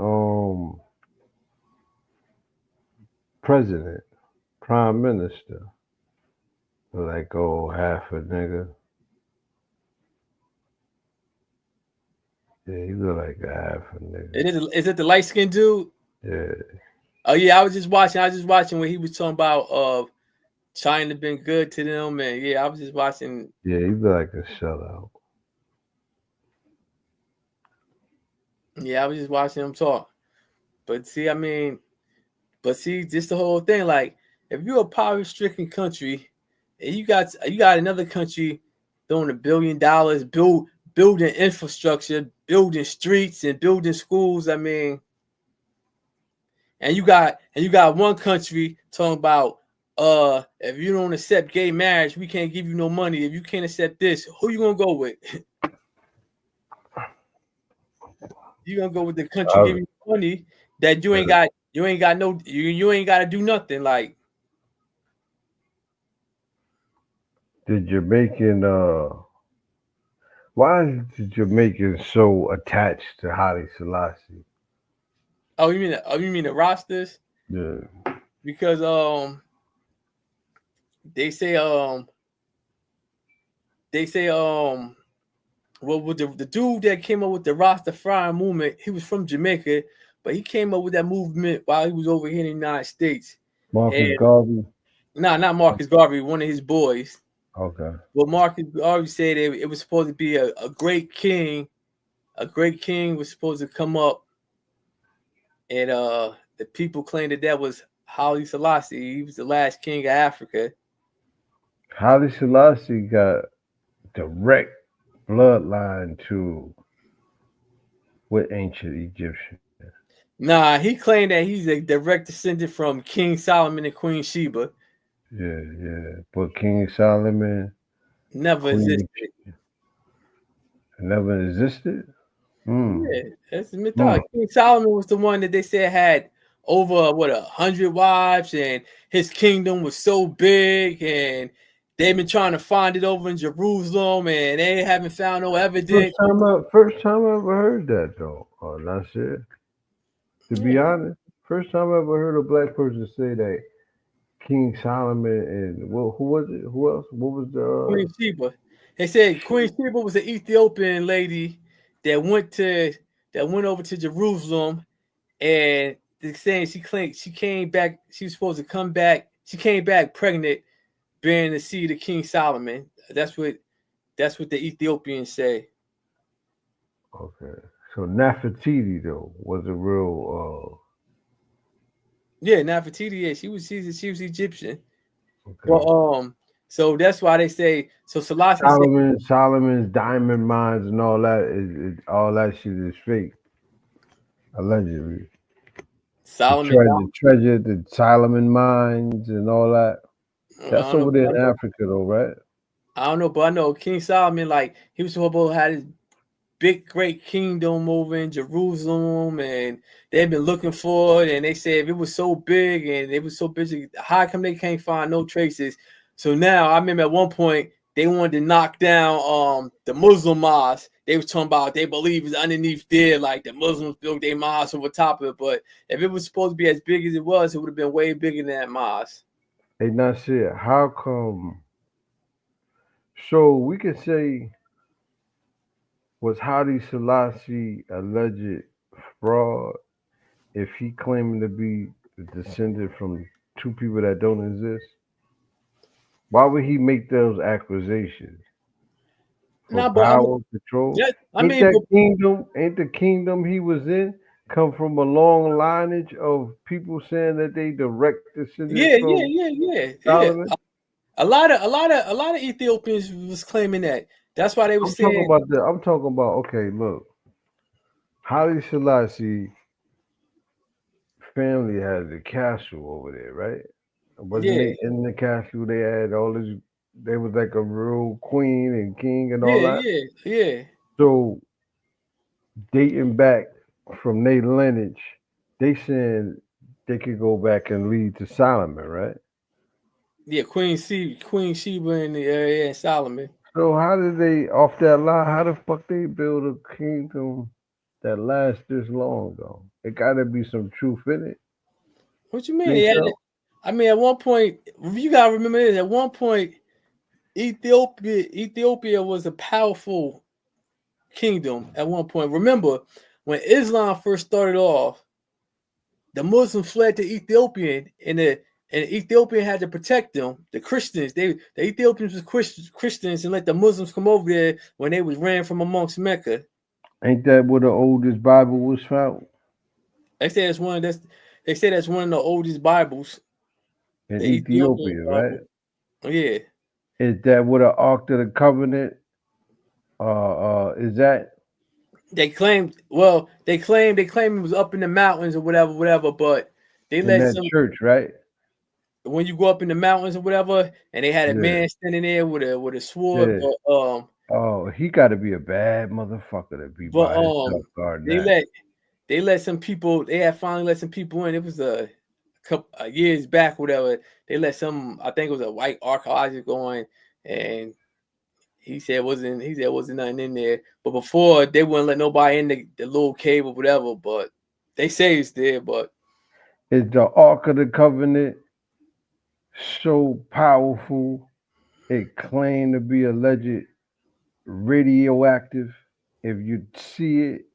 president, prime minister, like half a nigga. Yeah, he look like a half a nigga. Is it the light skinned dude? Yeah. Oh yeah, I was just watching when he was talking about China been good to them, and yeah, I was just watching. Yeah, he look like a sellout. Yeah, I was just watching him talk. But see, just the whole thing. Like, if you're a poverty-stricken country, and you got another country throwing $1 billion building infrastructure, building streets, and building schools. I mean, and you got one country talking about if you don't accept gay marriage, we can't give you no money. If you can't accept this, who you gonna go with? You gonna go with the country giving you money that you ain't got to do nothing. Like the Jamaican why is the Jamaican so attached to Haile Selassie? Oh, you mean the rosters? Yeah. Because they say well, with the dude that came up with the Rastafari movement, he was from Jamaica, but he came up with that movement while he was over here in the United States. Marcus Garvey? Nah, not Marcus Garvey, one of his boys. Okay. Well, Marcus Garvey said it was supposed to be a great king. A great king was supposed to come up, and the people claimed that was Haile Selassie. He was the last king of Africa. Haile Selassie got direct bloodline to what ancient Egyptian? Nah, he claimed that he's a direct descendant from King Solomon and Queen Sheba. Yeah. But King Solomon never existed. Never existed? Yeah, that's the mythology. King Solomon was the one that they said had over 100 wives, and his kingdom was so big, and they've been trying to find it over in Jerusalem, and they haven't found no evidence. First time I ever heard that though. Oh, that's it. To be honest, first time I ever heard a black person say that King Solomon and who was it? Who else? What was the Queen Sheba? They said Queen Sheba was an Ethiopian lady that went over to Jerusalem, and they're saying she claimed she came back. She was supposed to come back. She came back pregnant, bearing the seed of King Solomon. That's what the Ethiopians say. Okay, so Nefertiti though was a real. Yeah, Nefertiti. Yeah, she was Egyptian. Okay. Well, so that's why they say so. Solomon's diamond mines and all that all that shit is fake. Allegedly. Solomon the Solomon mines and all that. That's over there in Africa though, right? I don't know, but I know King Solomon, like he was supposed to have his big great kingdom over in Jerusalem, and they've been looking for it, and they said if it was so big and it was so busy, how come they can't find no traces? So now I remember at one point they wanted to knock down the Muslim mosque. They was talking about they believe it's underneath there, like the Muslims built their mosque over top of it. But if it was supposed to be as big as it was, it would have been way bigger than that mosque. Hey, Nasir, how come? So we could say, was Haile Selassie alleged fraud if he claiming to be descended from two people that don't exist? Why would he make those accusations? For power, control? Yeah, ain't the kingdom he was in come from a long lineage of people saying that they direct descendants from Solomon? A lot of Ethiopians was claiming that. That's why they were saying. I'm talking about. Okay, look, Haile Selassie family has a castle over there, right? Wasn't they in the castle? They had all this. They was like a real queen and king and all that. Yeah. So dating back from their lineage, they saying they could go back and lead to Solomon, right? Yeah, Queen Sheba and yeah, Solomon. So how did they off that line? How the fuck they build a kingdom that lasts this long though? It gotta be some truth in it. What you mean? Think Yeah, so? I mean, at one point, you gotta remember this. At one point, Ethiopia was a powerful kingdom. At one point, remember when Islam first started off, the Muslims fled to Ethiopia, and Ethiopia had to protect them. The Christians, the Ethiopians was Christians, and let the Muslims come over there when they was ran from amongst Mecca. Ain't that where the oldest Bible was found? They say that's one of the oldest Bibles, In the Ethiopian Ethiopia, right? Bible. Yeah, Is that where the Ark of the Covenant is that? they claimed. Well, they claimed it was up in the mountains or whatever. But they In let that some church, right? when you go up in the mountains or whatever, and they had a Yeah. man standing there with a sword. Yeah. Oh, he gotta be a bad motherfucker to be But by himself guarding they that. let some people. They had finally let some people in. It was a couple years back, whatever. They let some. I think it was a white archaeologist go in, and he said wasn't nothing in there. But before they wouldn't let nobody in the little cave or whatever. But they say it's there. But Is the Ark of the Covenant so powerful it claimed to be alleged radioactive? If you see it,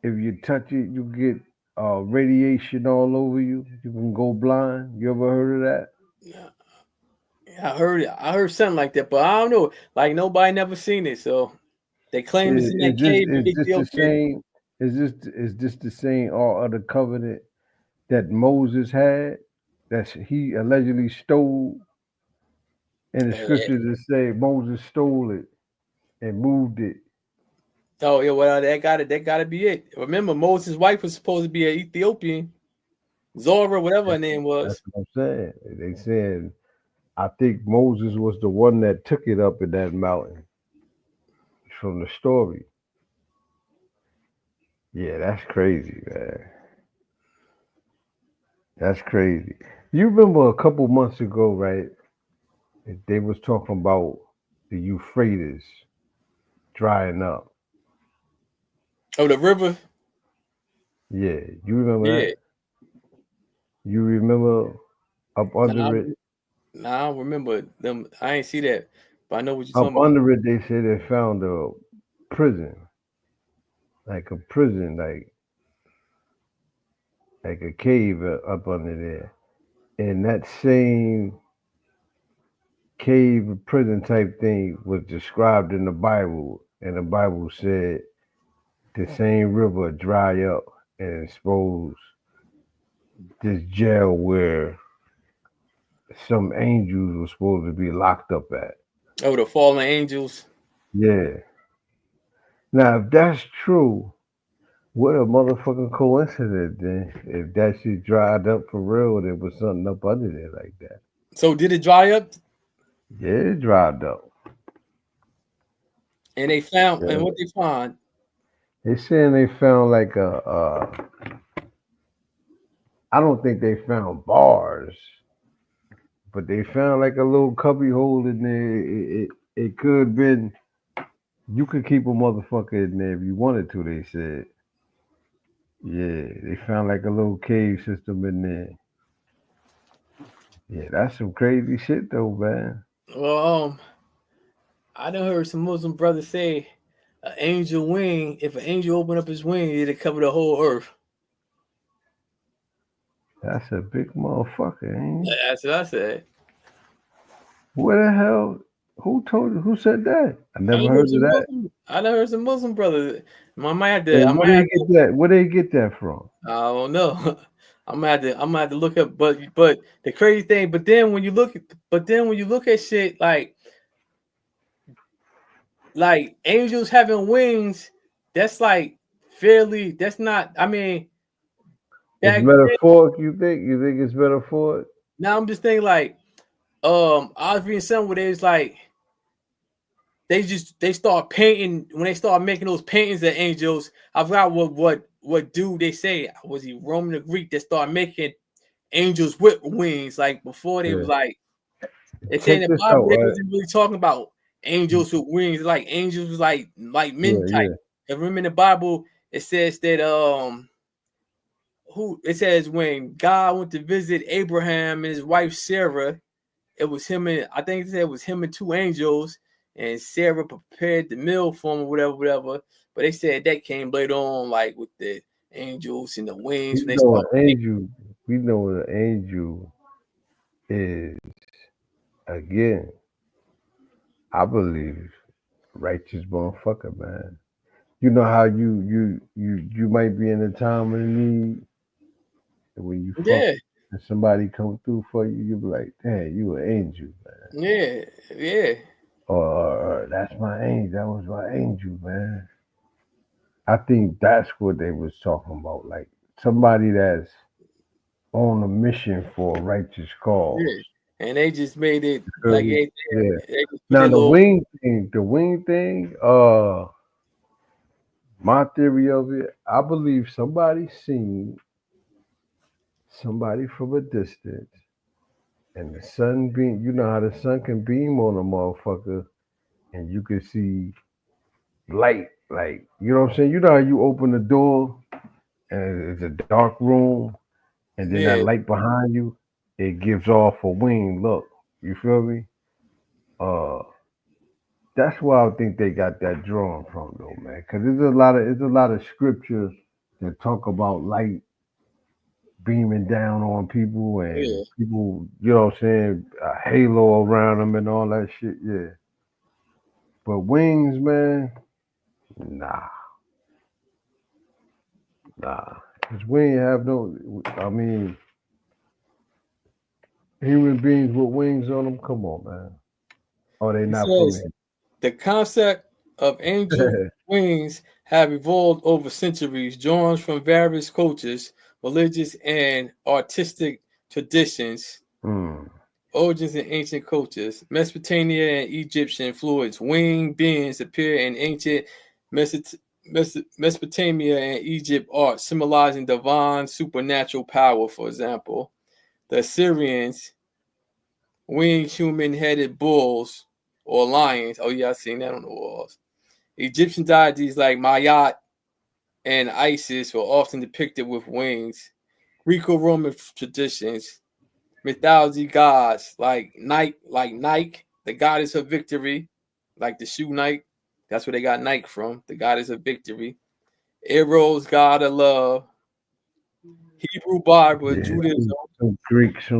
if you touch it, you get radiation all over you. You can go blind. You ever heard of that? I heard something like that. But I don't know. Like nobody never seen it. So they claim it's in that cave in Is this the Ethiopia. same? Is this the same Ark of the Covenant that Moses had? That he allegedly stole. In the scriptures, it say Moses stole it and moved it. Oh yeah, well that gotta be it. Remember, Moses' wife was supposed to be an Ethiopian, Zora, whatever her name That's was. what I'm saying. They said, I think Moses was the one that took it up in that mountain from the story. Yeah, that's crazy, man. That's crazy. You remember a couple months ago, right? They was talking about the Euphrates drying up. Oh, the river. Yeah, you remember Yeah. that? You remember up under it? Nah, I don't remember them. I ain't see that, but I know what you're Up talking about. under it, they said they found a prison, like a prison, like a cave up under there. And that same cave prison type thing was described in the Bible, and the Bible said the same river dry up and expose this jail where some angels were supposed to be locked up at. Oh, the fallen angels. Yeah. Now, if that's true, what a motherfucking coincidence then. If that shit dried up for real, there was something up under there like that. So did it dry up? Yeah, it dried up. And they found, Yeah. and what they find? They saying they found like I don't think they found bars, but they found like a little cubby hole in there. It could have been, you could keep a motherfucker in there if you wanted to, they said. Yeah, they found like a little cave system in there. Yeah, that's some crazy shit though, man. Well, I done heard some Muslim brothers say an angel wing. If an angel opened up his wing, it'd cover the whole earth. That's a big motherfucker, ain't it? That's what I said. Where the hell? Who told you? Who said that? I never heard of that. I done heard some Muslim brothers. I might have to. And where they get that? Where they get that from? I don't know. I'm gonna have to look up. But the crazy thing. But then when you look at shit like angels having wings, that's like fairly. That's not. I mean, It's metaphoric. You think? You think it's metaphoric? now I'm just thinking like, I was reading something where it's like they start painting when they start making those paintings of angels. I forgot what dude they say was he Roman or Greek that started making angels with wings. Like before they was like they say in Check the this Bible out, they right? wasn't really talking about angels with wings. Like angels was like men type. Yeah. If remember in the Bible it says that it says when God went to visit Abraham and his wife Sarah, it was him and I think it said it was him and two angels, and Sarah prepared the meal for him or whatever. But they said that came later on, like with the angels and the wings We when they know start. an angel. We know an angel is again. I believe righteous motherfucker, man. You know how you might be in a time of need, and when you fuck Yeah, and somebody come through for you, you be like, damn, you an angel, man. yeah. Or that's my angel. That was my angel, man. I think that's what they was talking about, like somebody that's on a mission for a righteous cause. Yeah, and they just made it Feel like me? Yeah. they just put Now their little the wing thing, my theory of it, I believe somebody seen somebody from a distance and the sun beam, you know how the sun can beam on a motherfucker and you can see light, like, you know what I'm saying? You know how you open the door and it's a dark room and then that yeah. light behind you, it gives off a wing look. You feel me? Uh That's where I think they got that drawn from, though, man. Because there's a lot of scriptures that talk about light beaming down on people and Yeah. people, you know what I'm saying, a halo around them and all that shit. Yeah, but wings, man, nah. Cause we ain't have no. I mean, human beings with wings on them. Come on, man. Oh, they It not from says here. the concept of angel wings have evolved over centuries, drawn from various cultures, religious and artistic traditions, Mm. origins in ancient cultures. Mesopotamia and Egyptian influence. Winged beings appear in ancient Mesopot- Mesopotamia and Egypt art, symbolizing divine supernatural power. For example, the Assyrians winged human-headed bulls or lions. Oh yeah, I seen that on the walls. Egyptian deities like Mayat and Isis were often depicted with wings. Greco-Roman traditions, mythology gods like Nike, the goddess of victory, like the shoe Nike. That's where they got Nike from, the goddess of victory. Eros, god of love. Hebrew Bible, Yeah, Judaism. some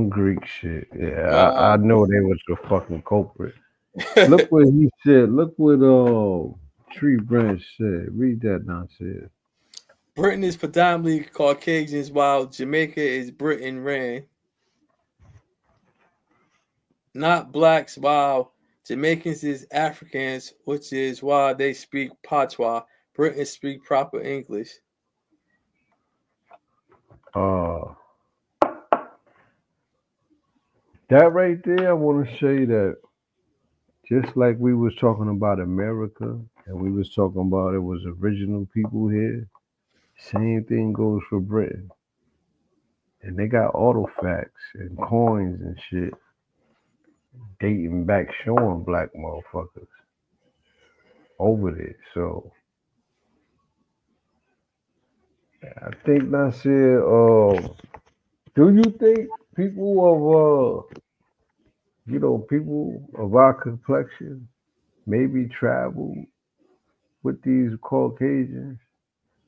Greek shit. Yeah, I Uh, know they was the fucking culprit. Look what he said. Look what Tree Branch said. Read that nonsense. Britain is predominantly Caucasians, while Jamaica is Britain ran. Not blacks, while Jamaicans is Africans, which is why they speak patois. Britons speak proper English. Uh that right there, I want to say that just like we was talking about America and we was talking about it was original people here, same thing goes for Britain. And they got artifacts and coins and shit dating back showing black motherfuckers over there. So I think Nasir, do you think people of people of our complexion maybe travel with these Caucasians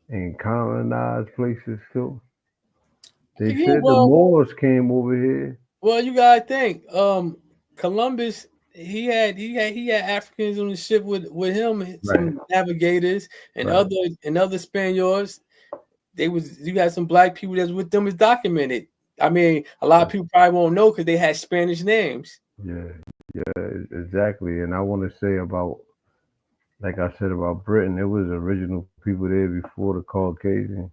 and colonized places too? They Yeah, said the Moors came over here. well, you gotta think. Columbus, he had Africans on the ship with him, Right, some navigators and right. other Spaniards. You had some black people that's with them is documented. I mean, a lot of people probably won't know because they had Spanish names. Yeah, exactly. And I want to say about, like I said about Britain, there was original people there before the Caucasian,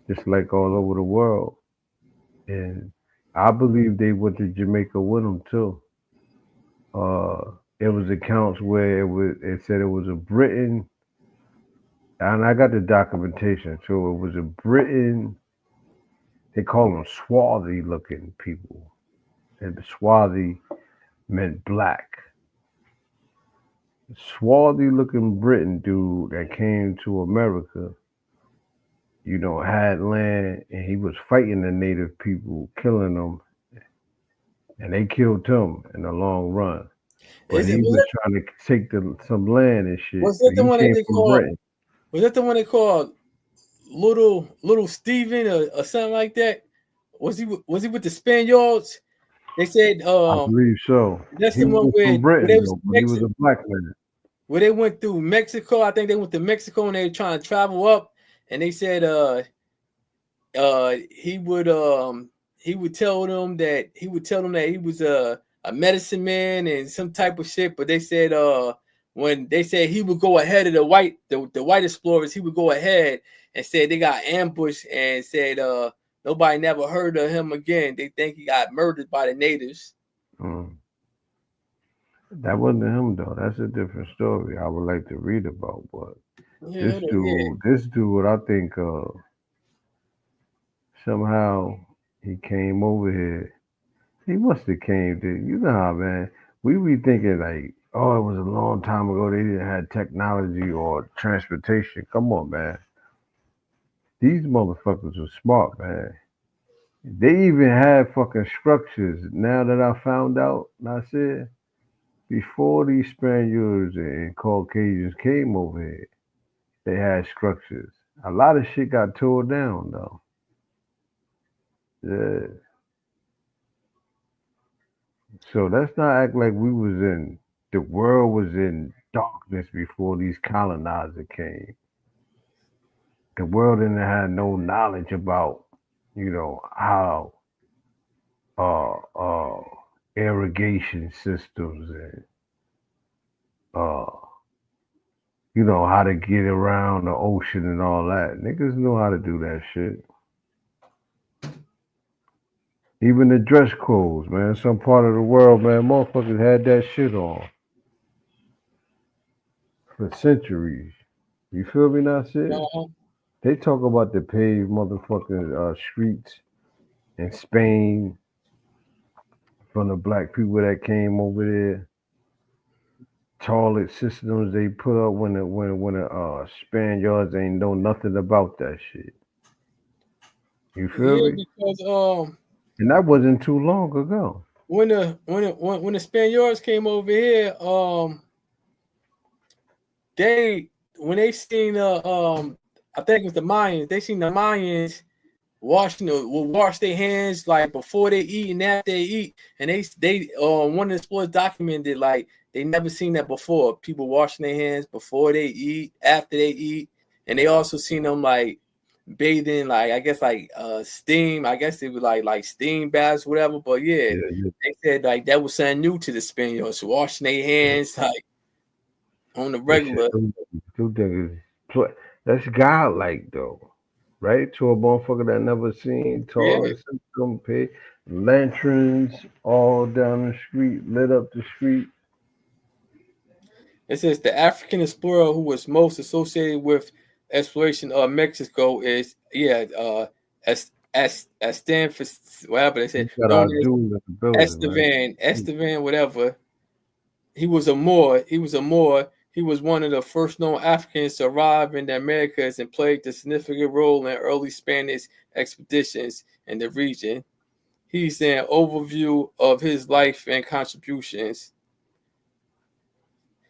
just like all over the world. And I believe they went to Jamaica with them too. it was accounts where it said it was a Briton, and I got the documentation. So it was a Briton. They call them swarthy looking people, and swarthy meant black. Swarthy looking Briton dude that came to America, had land, and he was fighting the native people, killing them, and they killed him in the long run. But he was trying to take some land and shit. Was that the He one that came they from called? Britain. Was that the one they called Little Steven or something like that? Was he with the Spaniards? They said I believe so. that's He the one was from where they Britain was though, but he was a black man. where they went through Mexico. I think they went to Mexico and they were trying to travel up, and they said he would tell them that he was a medicine man and some type of shit. But they said when they said he would go ahead of the white explorers, he would go ahead and said they got ambushed and said nobody never heard of him again. They think he got murdered by the natives. That wasn't him though. That's a different story. I would like to read about, but Yeah, this dude, I think somehow he came over here. He must have came to, how, man, we be thinking like, oh, it was a long time ago. They didn't have technology or transportation. Come on, man. These motherfuckers were smart, man. They even had fucking structures. Now that I found out, I said, before these Spaniards and Caucasians came over here, they had structures. A lot of shit got torn down, though. Yeah. So let's not act like the world was in darkness before these colonizers came. The world didn't have no knowledge about, how irrigation systems and how to get around the ocean and all that. Niggas know how to do that shit. Even the dress codes, man. Some part of the world, man, motherfuckers had that shit on for centuries. You feel me now, Sid? They talk about the paved motherfucking streets in Spain from the black people that came over there. Toilet systems they put up when the Spaniards ain't know nothing about that shit. You feel me? Because And that wasn't too long ago. when the Spaniards came over here, when they seen I think it was the Mayans, they seen the Mayans wash their hands like before they eat and after they eat, and they one of the sports documented like they never seen that before. People washing their hands before they eat, after they eat, and they also seen them like bathing, like I guess like steam. I guess it was like steam baths, whatever. But yeah, they said like that was something new to the Spaniards, washing their hands like on the regular. That's godlike though, right? To a motherfucker that never seen toilets, pay lanterns all down the street, lit up the street. It says the African explorer who was most associated with exploration of Mexico is as Stanford, whatever they said, known as Estevan, whatever. He was a Moor. He was one of the first known Africans to arrive in the Americas and played a significant role in early Spanish expeditions in the region. He's an overview of his life and contributions.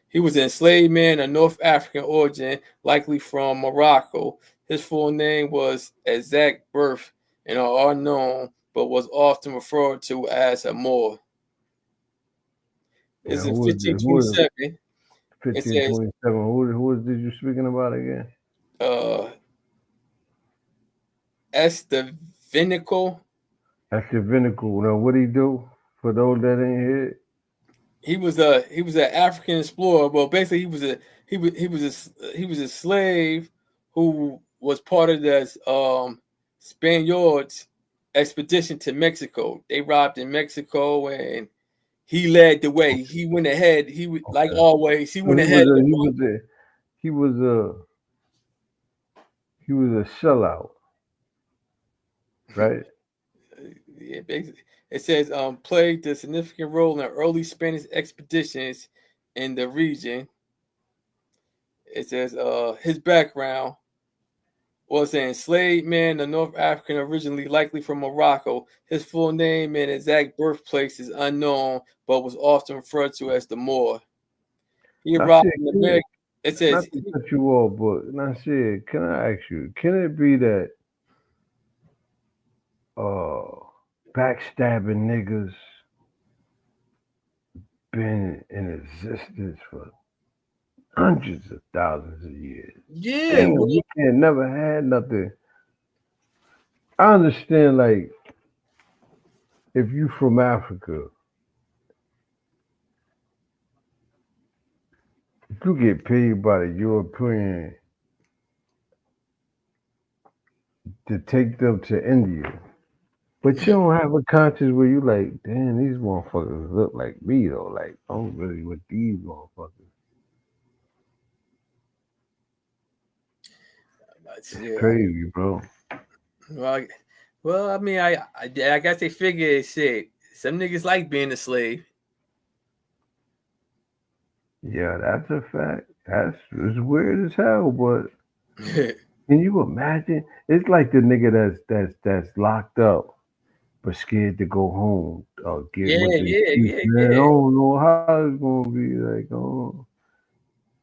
He was an enslaved man of North African origin, likely from Morocco. His full name was exact birth and are unknown, but was often referred to as a Moor. It's in 1527. 1527. Who did you speaking about again? Estevinico. Estevinico. Now, what he do for those that ain't here? He was an African explorer. Well, basically, he was a slave who was part of the Spaniards expedition to Mexico. They arrived in Mexico and he led the way. He went ahead. He was like always. He went He ahead. was a sellout, right? Yeah, basically. It says played a significant role in early Spanish expeditions in the region. It says his background was an enslaved man, a North African originally likely from Morocco. His full name and exact birthplace is unknown, but was often referred to as the Moor. He arrived in America. It says, not to cut you off, but Nasir, can I ask you, can it be that backstabbing niggas been in existence for hundreds of thousands of years? yeah, Damn, we can't never had nothing. I understand, like, if you from Africa, if you get paid by the European to take them to India, but you don't have a conscience where you like, damn, these motherfuckers look like me though. Like, I'm really with these motherfuckers. It's crazy, bro. Well, I mean, I guess they figure shit. Some niggas like being a slave. Yeah, that's a fact. It's weird as hell, but can you imagine? It's like the nigga that's locked up but scared to go home or get with the chief. Man, I don't know how it's gonna be. Like, oh,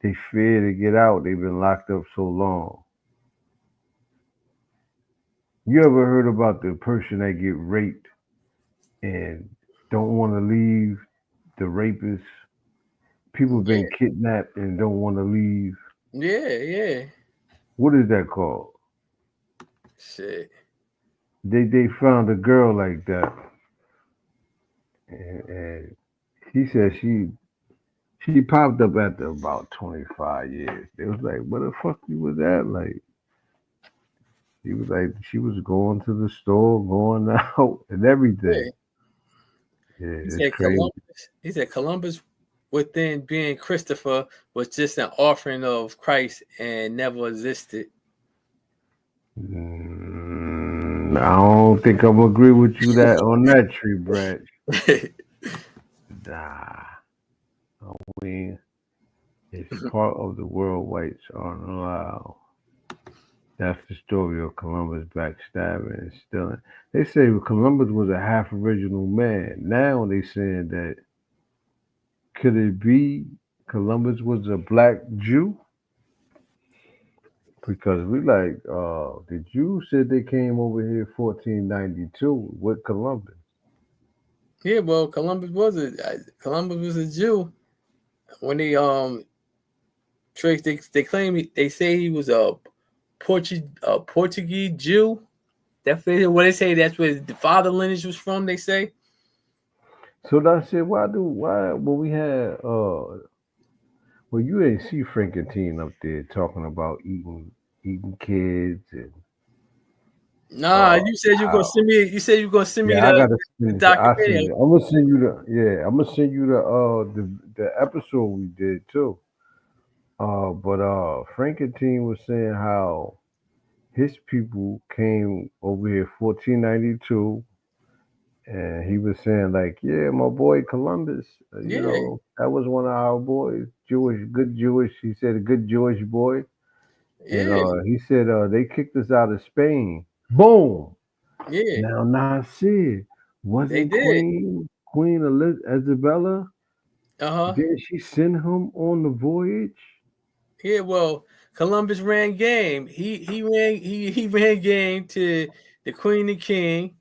they fear to get out. They've been locked up so long. You ever heard about the person that get raped and don't want to leave the rapist? People have been kidnapped and don't want to leave. Yeah. What is that called? Shit. They found a girl like that, and she said she popped up after about 25 years. It was like, where the fuck you was at? Like, she was like, she was going to the store, going out, and everything. Yeah, it's crazy. He said Columbus, within being Christopher, was just an offering of Christ and never existed. I don't think I'm gonna agree with you that on that tree branch. Nah, I mean, it's part of the world whites aren't allowed. That's the story of Columbus backstabbing and stealing. They say Columbus was a half original man. Now they saying that could it be Columbus was a black Jew? Because we like the Jews said they came over here 1492 with Columbus. Yeah, well, Columbus was a Jew. When they traced, they claim they say he was a Portuguese Jew. That's what they say. That's where the father lineage was from. They say. So that shit, why when we had well, you ain't see Frankentine up there talking about eating kids and Nah, you said you're gonna send me. You said you're gonna send me I gotta the send documentary. I'm gonna send you I'm gonna send you the episode we did too. But Frankentine was saying how his people came over here 1492. And he was saying like, yeah, my boy Columbus, you know, that was one of our boys, good Jewish. He said a good Jewish boy. And he said they kicked us out of Spain. Boom. Yeah. Now Nasir wasn't Queen Isabella. Didn't she send him on the voyage? Yeah, well, Columbus ran game. He ran game to the Queen and King,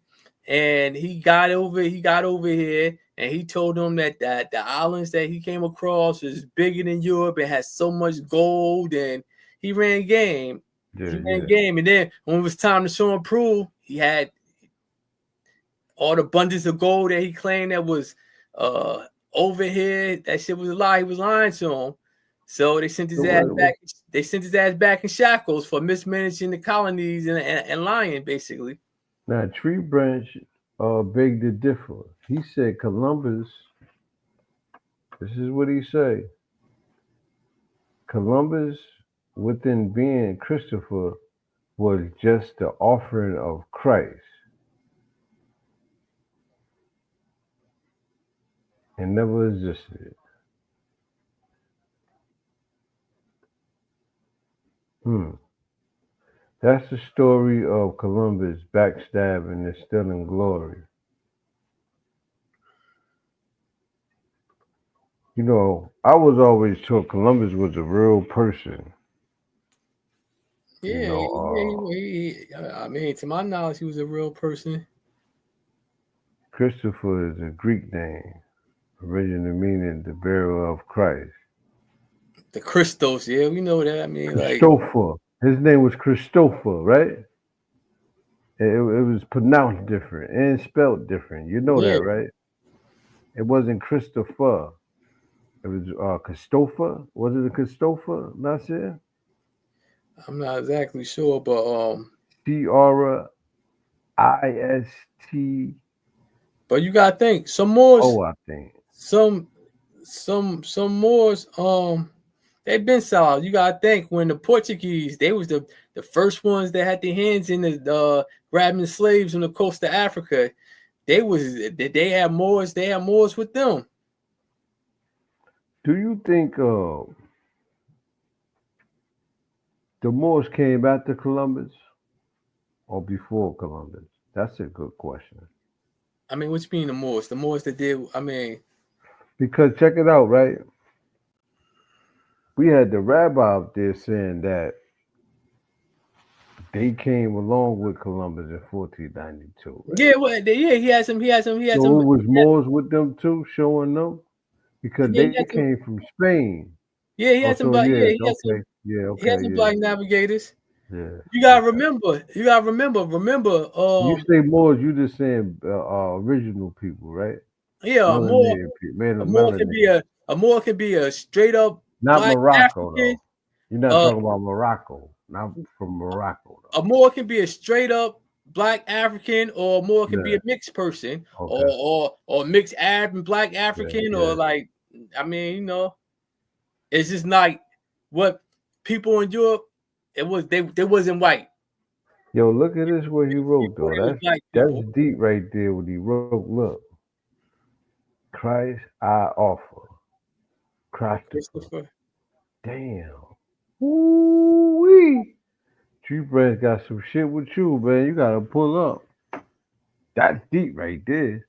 and he got over here, and he told them that the islands that he came across was bigger than Europe and had so much gold, and he ran game. Game, and then when it was time to show him proof, he had all the abundance of gold that he claimed that was over here. That shit was a lie. He was lying to him. So they sent his ass back. They sent his ass back in shackles for mismanaging the colonies and lying, basically. Now, Tree Branch begged to differ. He said Columbus This is what he say. Columbus, within being Christopher, was just the offering of Christ. And never existed. That's the story of Columbus backstabbing and stealing glory. You know, I was always taught Columbus was a real person. Yeah, You know, I mean, to my knowledge, he was a real person. Christopher is a Greek name, originally meaning the bearer of Christ. The Christos, yeah, we know that. I mean, like, Christopher. His name was Christopher, right? It was pronounced different and spelled different. You know yeah, that, right? It wasn't Christopher. It was Christopher. Was it a Christopher? Nasir? I'm not exactly sure, but CRIST. But you gotta think some Moors. Oh, I think some Moors. They've been south. You gotta think when the Portuguese, they was the first ones that had their hands in the grabbing slaves on the coast of Africa. They had Moors. They had Moors with them. Do you think the Moors came after Columbus or before Columbus? That's a good question. I mean, what you mean the Moors? The Moors that did. I mean, because check it out, right? We had the rabbi out there saying that they came along with Columbus in 1492. Right? Yeah, well, he had some. So it was Moors with them too, showing them because Yeah, they came from Spain. Yeah, he had some. So, He had some black navigators. Yeah. You gotta remember. Remember. You say Moors, you just saying original people, right? Yeah, a Moor can be a straight up not black Morocco African. though. You're not talking about Morocco. Not from Morocco. Though. A Moor can be a straight up black African, or a Moor can be a mixed person, or mixed Arab and black African, or like, I mean, you know, it's just like what people in Europe. It was they wasn't white. Yo, look at this what he wrote though. That's deep right there. What he wrote. Look, Christ I offer. Christopher. Damn. Ooh-wee. Tree Branch got some shit with you, man. You gotta pull up. That's deep right there.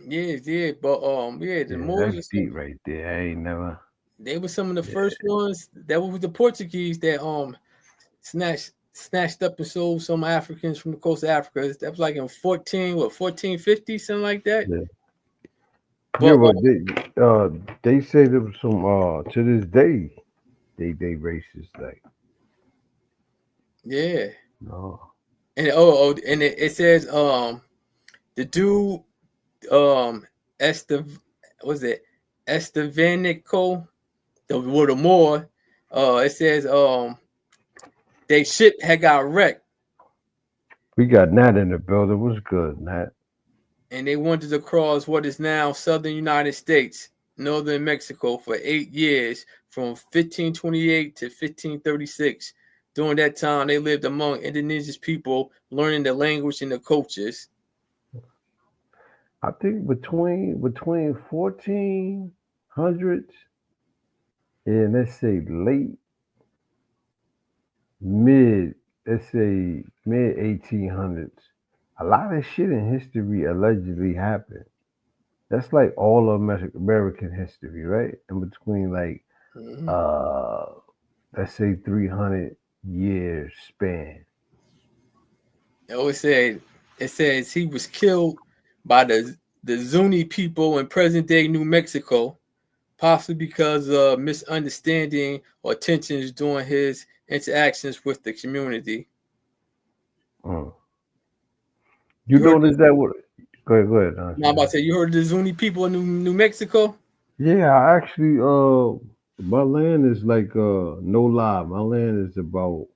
Yeah, but the Moors. That's deep right there. I ain't never. They were some of the first ones that was the Portuguese that snatched up and sold some Africans from the coast of Africa. That was like in 1450, something like that. Yeah. But they say there was some to this day they racist like. Yeah. No. And it says the dude Estevanico the Moor, it says they ship had got wrecked. We got Nat in the building. What's good, Nat? And they wanted to cross what is now southern United States, northern Mexico for 8 years, from 1528 to 1536. During that time, they lived among indigenous people, learning the language and the cultures. I think between 1400s and let's say mid 1800s, a lot of shit in history allegedly happened. That's like all of American history, right? In between like let's say 300 years span. It says he was killed by the Zuni people in present day New Mexico, possibly because of misunderstanding or tensions during his interactions with the community. You notice that? Go ahead. I'm about to say, you heard of the Zuni people in New Mexico? Yeah, I actually, my land is like, no lie, my land is about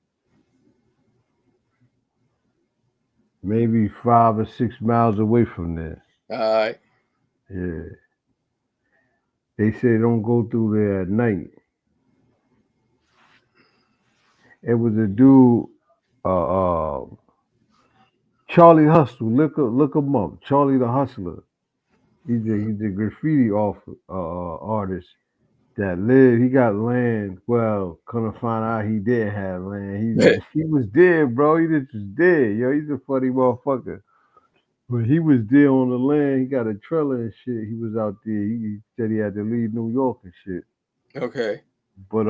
maybe 5 or 6 miles away from there. All right. Yeah. They say don't go through there at night. It was a dude, Charlie Hustle. Look him up. Charlie the Hustler. He's a graffiti artist that lived. He got land. Well, come to find out he did have land. He was dead, bro. He just was dead. Yo, he's a funny motherfucker. But he was there on the land. He got a trailer and shit. He was out there. He said he had to leave New York and shit. Okay. But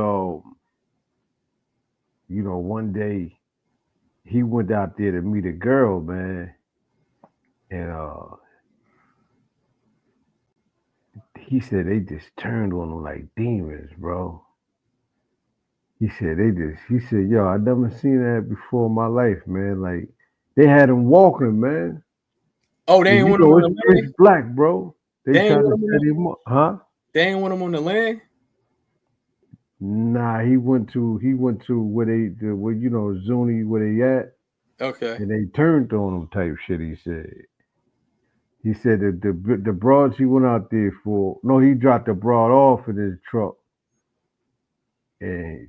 one day he went out there to meet a girl, man, and he said they just turned on him like demons, bro. He said, yo, I never seen that before in my life, man. Like, they had him walking, man. Oh, they ain't want him on the land? It's black, bro. They ain't tried to want him set him up. Huh? They ain't want him on the land? Nah, he went to where Zuni, where they at. Okay. And they turned on him type shit, he said. He said that the broads he went out there for, no, he dropped the broad off in his truck. And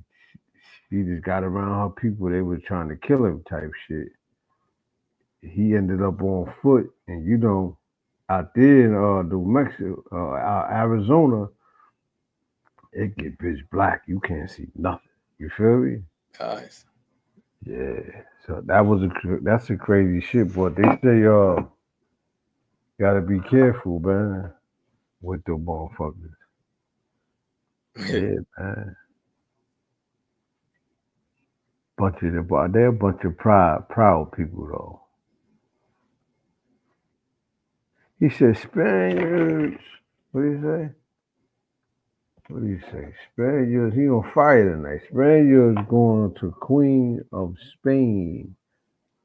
he just got around her people. They were trying to kill him type shit. He ended up on foot. And, out there in New Mexico, Arizona, it get pitch black. You can't see nothing. You feel me? Nice. Yeah. So that's a crazy shit. But they say, gotta be careful, man, with the motherfuckers. Yeah, man. They're a bunch of proud people though. He said Spaniards. What do you say? What do you say? Spaniards. He on fire tonight. Spaniards going to Queen of Spain,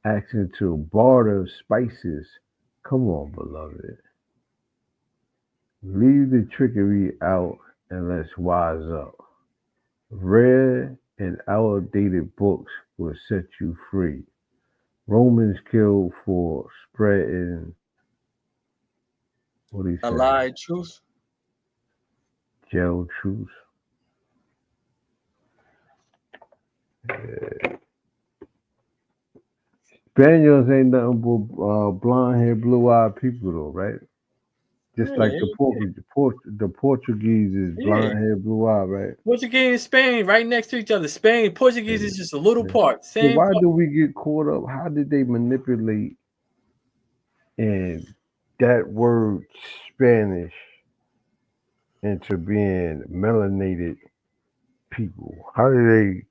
asking to barter spices. Come on, beloved. Leave the trickery out and let's wise up. Rare and outdated books will set you free. Romans killed for spreading, what do you say? A lie, truth. Gel truth. Yeah. Spaniards ain't nothing but blonde-haired, blue-eyed people, though, right? Just like the Portuguese is blonde-haired, blue-eyed, right? Portuguese and Spain right next to each other. Spain and Portuguese is just a little part. So why do we get caught up? How did they manipulate in that word Spanish into being melanated people? How did they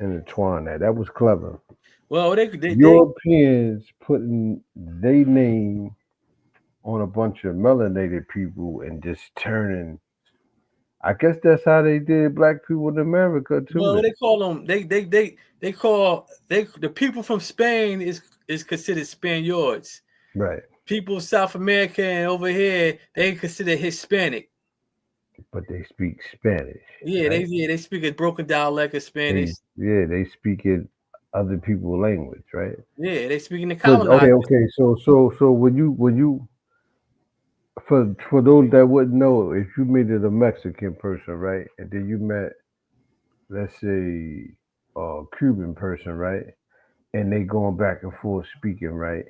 intertwine that? That was clever. Well, they Europeans putting their name on a bunch of melanated people and just turning. I guess that's how they did black people in America too. Well, they call them. The people from Spain is considered Spaniards. Right. People South America and over here they consider Hispanic. But they speak Spanish. Yeah, right? they speak a broken dialect of Spanish. They speak in other people's language, right? Yeah, they speak in the colonized. Okay. So when you for those that wouldn't know, if you meet a Mexican person, right, and then you met, let's say, a Cuban person, right, and they going back and forth speaking, right,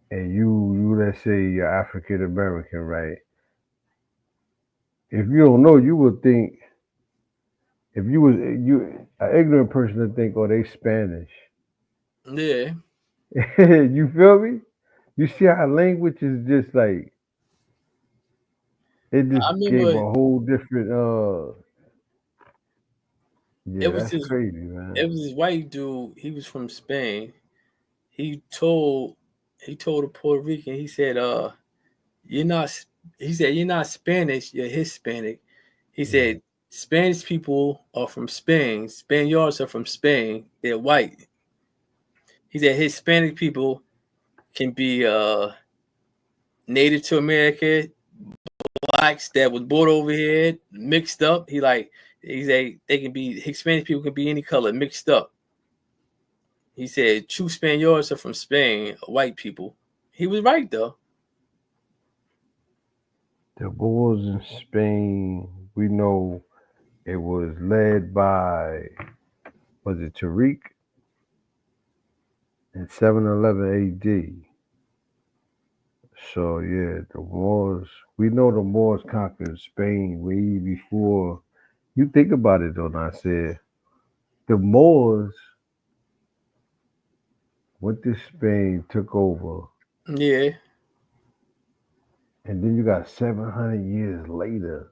and you let's say you're African American, right. If you don't know, you would think, if you was an ignorant person to think, oh, they Spanish. Yeah. You feel me? You see how language is just like, it just gave a whole different yeah, that's crazy, man. It was this white dude, he was from Spain. He told a Puerto Rican, he said, you're not Spanish, you're Hispanic. He said, Spanish people are from Spain. Spaniards are from Spain. They're white. He said Hispanic people can be native to America, blacks that was brought over here, mixed up. He said they can be Hispanic people can be any color, mixed up. He said true Spaniards are from Spain, white people. He was right though. The Moors in Spain, we know it was led by, was it Tariq in 711 AD. So yeah, the Moors, we know the Moors conquered Spain way before. You think about it though, Nasir. The Moors went to Spain, took over, Yeah. and then you got 700 years later.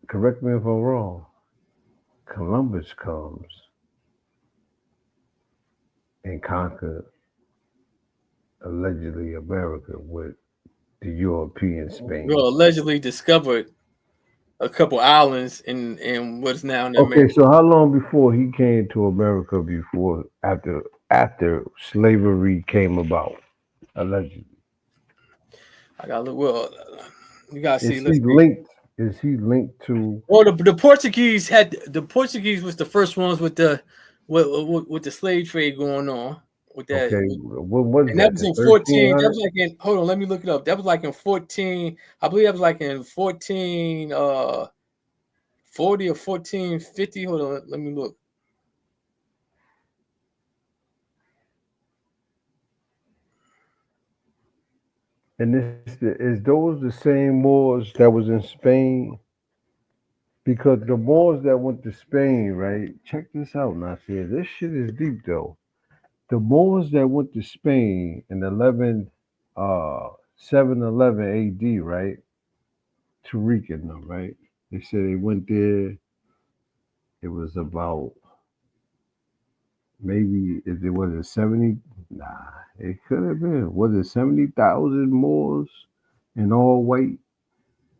Correct me if I'm wrong. Columbus comes and conquered allegedly America with the European Spain. Well, allegedly discovered a couple islands in what's now in America. Okay, so how long before he came to America? Before after slavery came about, allegedly. I gotta look. Well, you gotta see. Is Let's he see. linked? Is he linked to? Well, the Portuguese was the first ones with the slave trade going on with that. Okay, what was And that that? was The in 14. That 1300? was like in, hold on, let me look it up. That was like in 14. I believe that was like in 14 40 or 1450. Hold on, let me look. And is those the same Moors that was in Spain? Because the Moors that went to Spain, right? Check this out, Nasir. This shit is deep though. The Moors that went to Spain in 711 AD, right? Tariq and them, right? They said they went there. It was about maybe if it was a 70, nah, it could have been. Was it 70,000 Moors and all white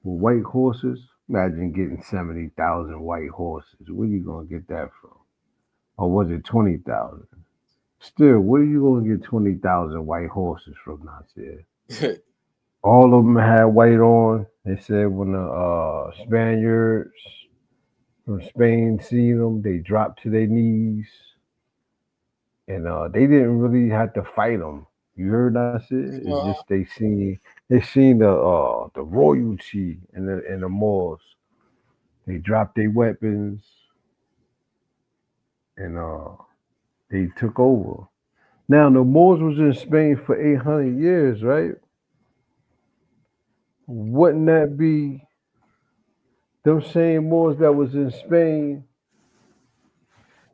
with white horses? Imagine getting 70,000 white horses. Where you gonna get that from? Or was it 20,000? Still, where you gonna get 20,000 white horses from, Nasir? All of them had white on. They said when the Spaniards from Spain seen them, they dropped to their knees, and they didn't really have to fight them. You heard that shit? It's just they seen the royalty in the Moors. They dropped their weapons and they took over. Now the Moors was in Spain for 800 years, right? Wouldn't that be them same Moors that was in Spain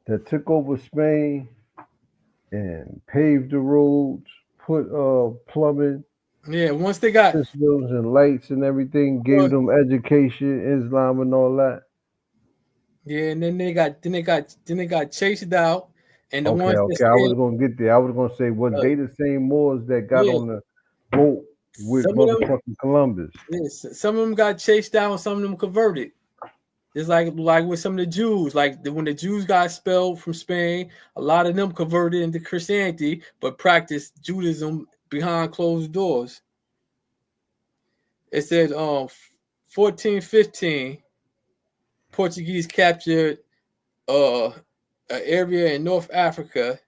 that took over Spain and paved the roads, put plumbing Yeah, once they got systems and lights and everything, gave them education, Islam and all that? yeah, and then they got chased out, and the Okay, ones that okay. I was stayed, gonna get there. I was gonna say, was they the same Moors that got yeah, on the boat with some of them, motherfucking Columbus? yes, some of them got chased down, some of them converted. It's like with some of the Jews, when the Jews got expelled from Spain, a lot of them converted into Christianity, but practiced Judaism behind closed doors. It said 1415, Portuguese captured an area in North Africa.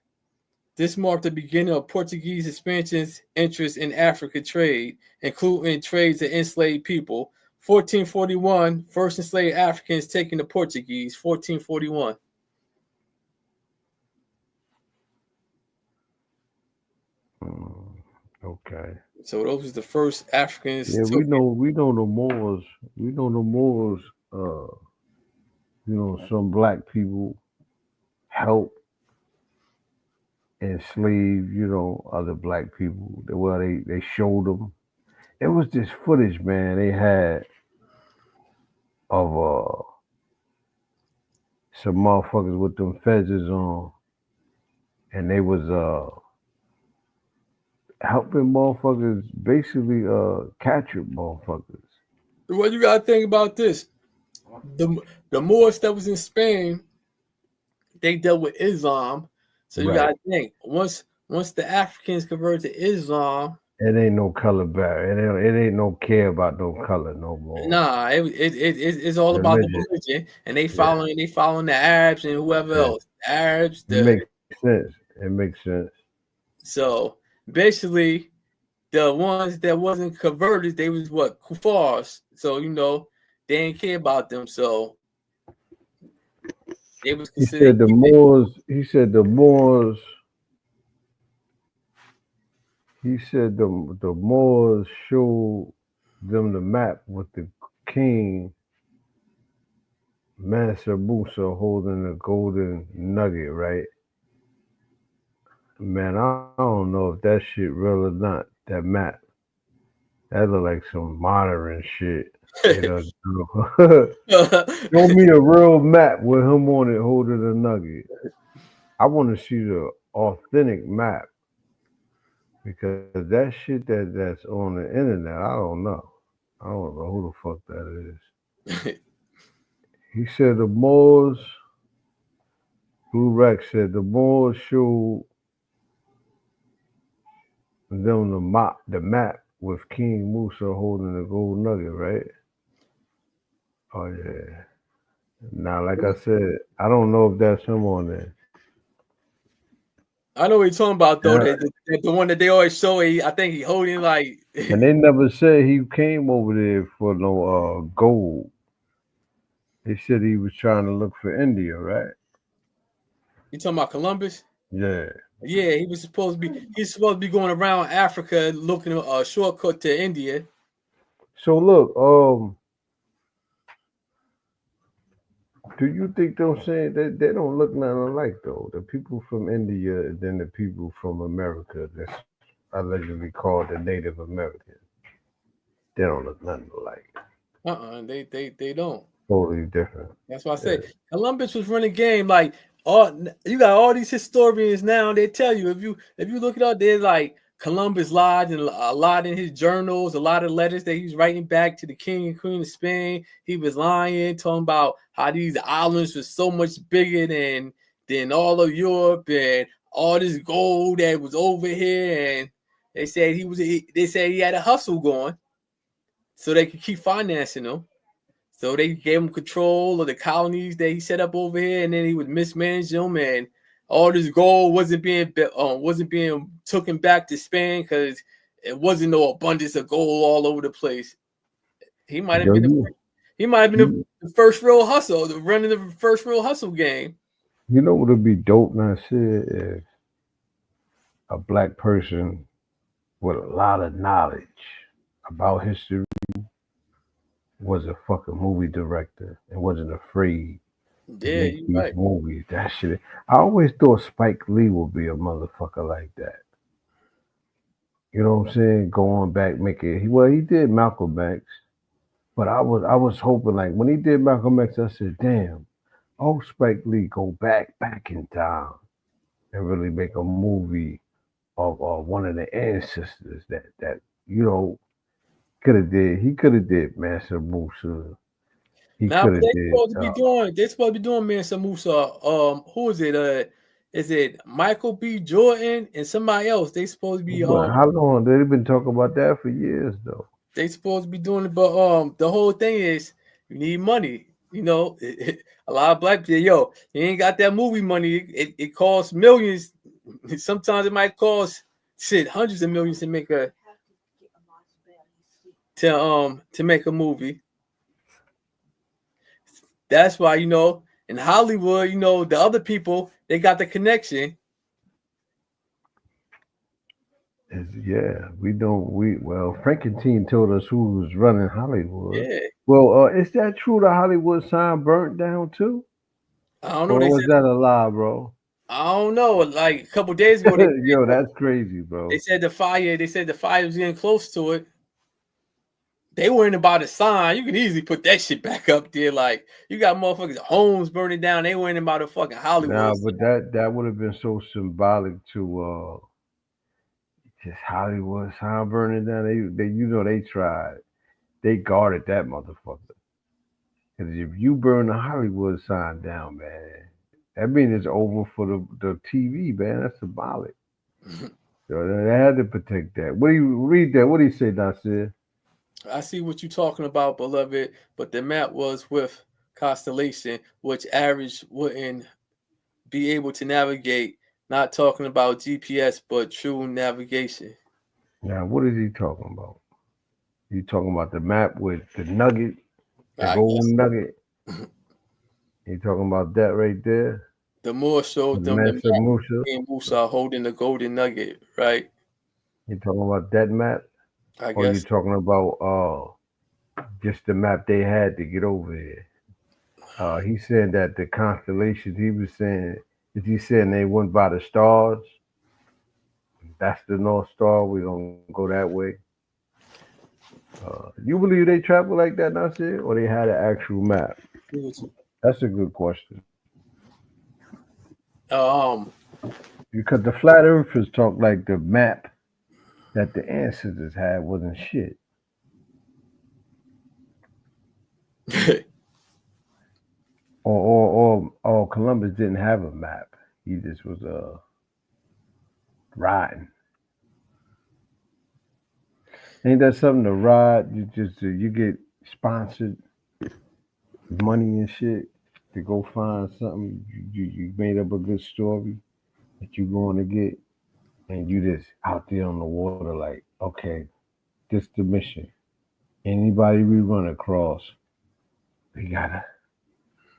This marked the beginning of Portuguese expansion's interest in Africa trade, including trades of enslaved people. 1441, first enslaved Africans taken to Portuguese. 1441. Okay. So those was the first Africans Yeah, took. we know the Moors. We know the Moors. Some black people help enslave. Other black people. Well, they showed them. It was this footage, man. They had of some motherfuckers with them feathers on, and they was helping motherfuckers basically capture motherfuckers. What you gotta think about this? The Moors that was in Spain, they dealt with Islam. So you Right. gotta think once the Africans converted to Islam. It ain't no color barrier. It ain't no care about no color no more. Nah, it's all about the religion, and they following the Arabs and whoever else. The Arabs, It makes sense. It makes sense. so basically, the ones that wasn't converted, they was what, kuffars. So they didn't care about them. So they was He considered said the Moors. He said the Moors. He said the Moors showed them the map with the king Mansa Musa holding the golden nugget, right? Man, I don't know if that shit real or not. That map. That look like some modern shit. They done do. Show me a real map with him on it holding a nugget. I want to see the authentic map because that shit that's on the internet, I don't know. I don't know who the fuck that is. He said the Moors. Blue Rex said the Moors showed them the map with King Musa holding the gold nugget, right? Oh yeah. Now, like I said, I don't know if that's him on there. I know what you're talking about though. Yeah. The one that they always show. I think he holding like. And they never said he came over there for no gold. They said he was trying to look for India, right? You talking about Columbus? Yeah. Yeah, he was supposed to be. He's supposed to be going around Africa looking a shortcut to India. So look, do you think they're saying that they don't look nothing alike though? The people from India and then the people from America that's allegedly called the Native Americans. They don't look nothing alike. They don't. Totally different. That's why I say Columbus was running game like you got all these historians now. They tell you if you look it up, they're like Columbus lied and a lot in his journals, a lot of letters that he's writing back to the king and queen of Spain. He was lying, talking about how these islands were so much bigger than all of Europe and all this gold that was over here. And they said they said he had a hustle going so they could keep financing him. So they gave him control of the colonies that he set up over here, and then he would mismanage them, and all this gold wasn't being taken back to Spain because it wasn't no abundance of gold all over the place. He might have been the first real hustle, running the first real hustle game. You know what would be dope now, shit, if a black person with a lot of knowledge about history was a fucking movie director and wasn't afraid to make these movies. That shit. I always thought Spike Lee would be a motherfucker like that. You know what I'm saying? Going back, he did Malcolm X, but I was hoping like when he did Malcolm X, I said, damn, Spike Lee go back in time and really make a movie of one of the ancestors that he could have did Mansa Musa. Now they're supposed to be doing Mansa Musa. Who is it? Is it Michael B. Jordan and somebody else? They supposed to be how long? They've been talking about that for years though. They supposed to be doing it, but the whole thing is you need money. A lot of black people, you ain't got that movie money. It costs millions. Sometimes it might cost hundreds of millions to make a movie. That's why, in Hollywood, the other people, they got the connection. Frankentine told us who was running Hollywood. Yeah. Well, is that true? The Hollywood sign burnt down too? I don't know. Or was that a lie, bro? I don't know. Like a couple days ago, that's crazy, bro. They said the fire was getting close to it. They weren't about a sign. You can easily put that shit back up there. Like you got motherfuckers' homes burning down. They weren't about a fucking Hollywood. Nah, but that would have been so symbolic to just Hollywood sign burning down. They tried. They guarded that motherfucker. Because if you burn the Hollywood sign down, man, that means it's over for the TV, man. That's symbolic. So they had to protect that. What do you read that? What do you say, Nasir? I see what you're talking about, beloved, but the map was with constellation, which average wouldn't be able to navigate. Not talking about GPS, but true navigation. Now, what is he talking about? You talking about the map with the nugget, the I golden guess nugget? You talking about that right there? the more so The them the Mansa map Musa? and Musa are holding the golden nugget, right? You talking about that map? I Or you guess. talking about just the map they had to get over here? He said that the constellations, he was saying, is he saying they went by the stars? That's the North Star. We're going to go that way. You believe they travel like that, Nasir? Or they had an actual map? That's a good question. Because the flat earthers talk like the map that the ancestors had wasn't shit. or Columbus didn't have a map. He just was riding. Ain't that something to ride? You get sponsored money and shit to go find something. You made up a good story that you going to get, and you just out there on the water like, okay, this the mission. Anybody we run across, we gotta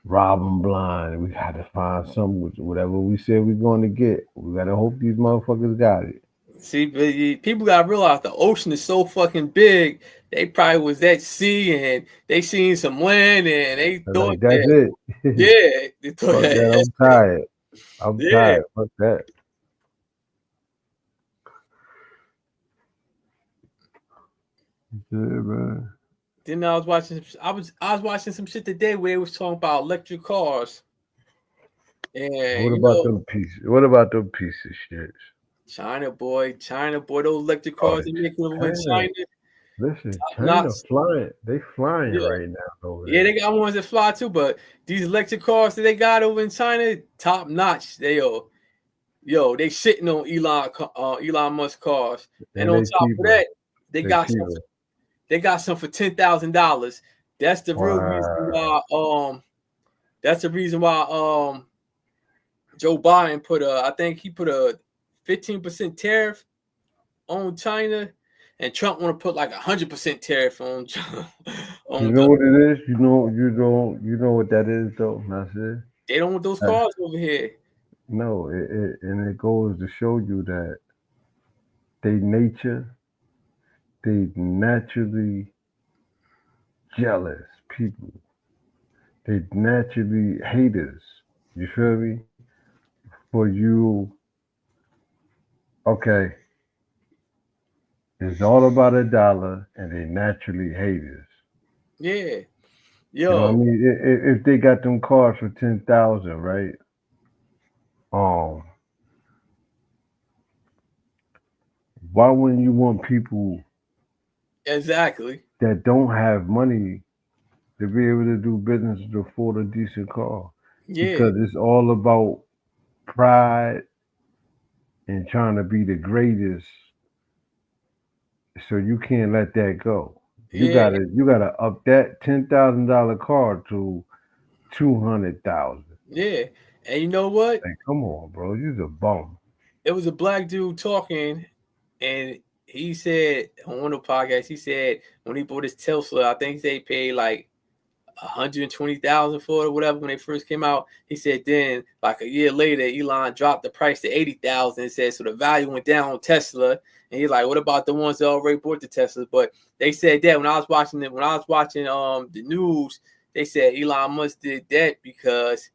rob them blind. We gotta find something with whatever we said we're going to get. We gotta hope these motherfuckers got it. See, people gotta realize the ocean is so fucking big. They probably was at sea and they seen some land and they thought Like, that's that, it. yeah, they thought Fuck that. that, I'm tired. I'm yeah. tired. Fuck that. Yeah, man. Then I was watching some shit today where it was talking about electric cars. And What about them pieces? What about them pieces of shit? China boy, those electric cars they make over in China. Listen, Top China notch. flying. They flying Yeah. right now over Yeah, there. they got ones that fly too, but these electric cars that they got over in China, top notch. They sitting on Elon Musk cars, and on they top of cheaper. that, they They got cheaper. some for $10,000. That's the real reason Wow. why. That's the reason why. Joe Biden I think he put a 15% tariff on China, and Trump want to put like 100% tariff on. You know what it is? You know what that is though, Nasir? They don't want those cars over here. No, it goes to show you that they naturally jealous people. They naturally haters. You feel me? For you, okay, it's all about a dollar, and they naturally haters. Yeah, You know what I mean? If they got them cars for 10,000, right? Why wouldn't you want people exactly that don't have money to be able to do business to afford a decent car? Yeah. Because it's all about pride and trying to be the greatest. So you can't let that go. You Yeah. gotta up that $10,000 car to 200,000. Yeah, and you know what? Like, come on, bro, you're a bum. It was a black dude talking, and he said on one of the podcasts, he said when he bought his Tesla, I think they paid like 120,000 for it or whatever when they first came out. He said then like a year later, Elon dropped the price to 80,000 and said so the value went down on Tesla. And he's like, what about the ones that already bought the Tesla? But they said that when I was watching the news, they said Elon Musk did that because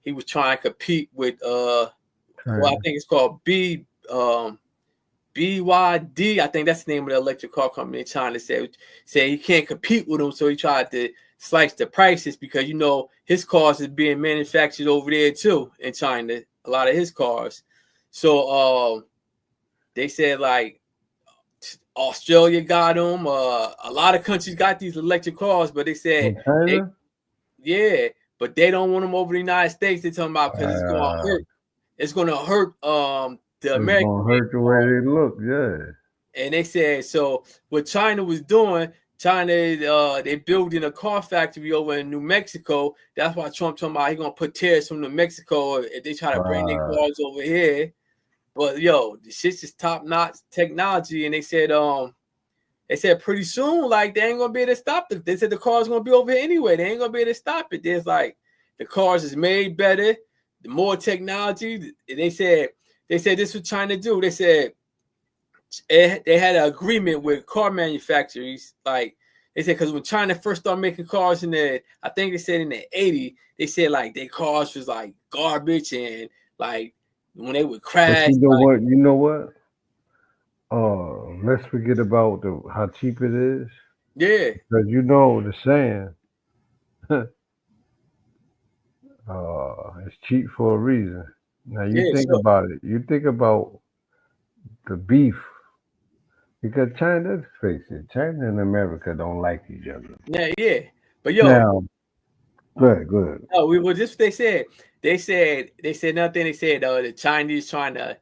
he was trying to compete with well, I think it's called BYD. I think that's the name of the electric car company in China. Said he can't compete with them, so he tried to slice the prices because his cars is being manufactured over there too in China. A lot of his cars. So they said like Australia got them. A lot of countries got these electric cars, but they said China? but they don't want them over the United States. They're talking about because it's going to hurt. It's going to hurt the American. It's gonna hurt the way they look, yeah. And they said so. What China was doing, they building a car factory over in New Mexico. That's why Trump talking about he gonna put tariffs from New Mexico if they try to bring their cars over here. But yo, the shit's just top notch technology, and they said pretty soon, like they ain't gonna be able to stop it. They said the car's gonna be over here anyway. They ain't gonna be able to stop it. There's like the cars is made better, the more technology. They said this was trying to do. They said they had an agreement with car manufacturers, like they said, because when China first started making cars I think they said in the 80s, they said like their cars was like garbage and like when they would crash. But you know like, what? You know what? Let's forget about how cheap it is. Yeah. Because you know the saying, it's cheap for a reason. Now you think about it. You think about the beef. Because China, let's face it, China and America don't like each other. Yeah. But yo, now, go ahead. No, we were just they said nothing. They said the Chinese trying to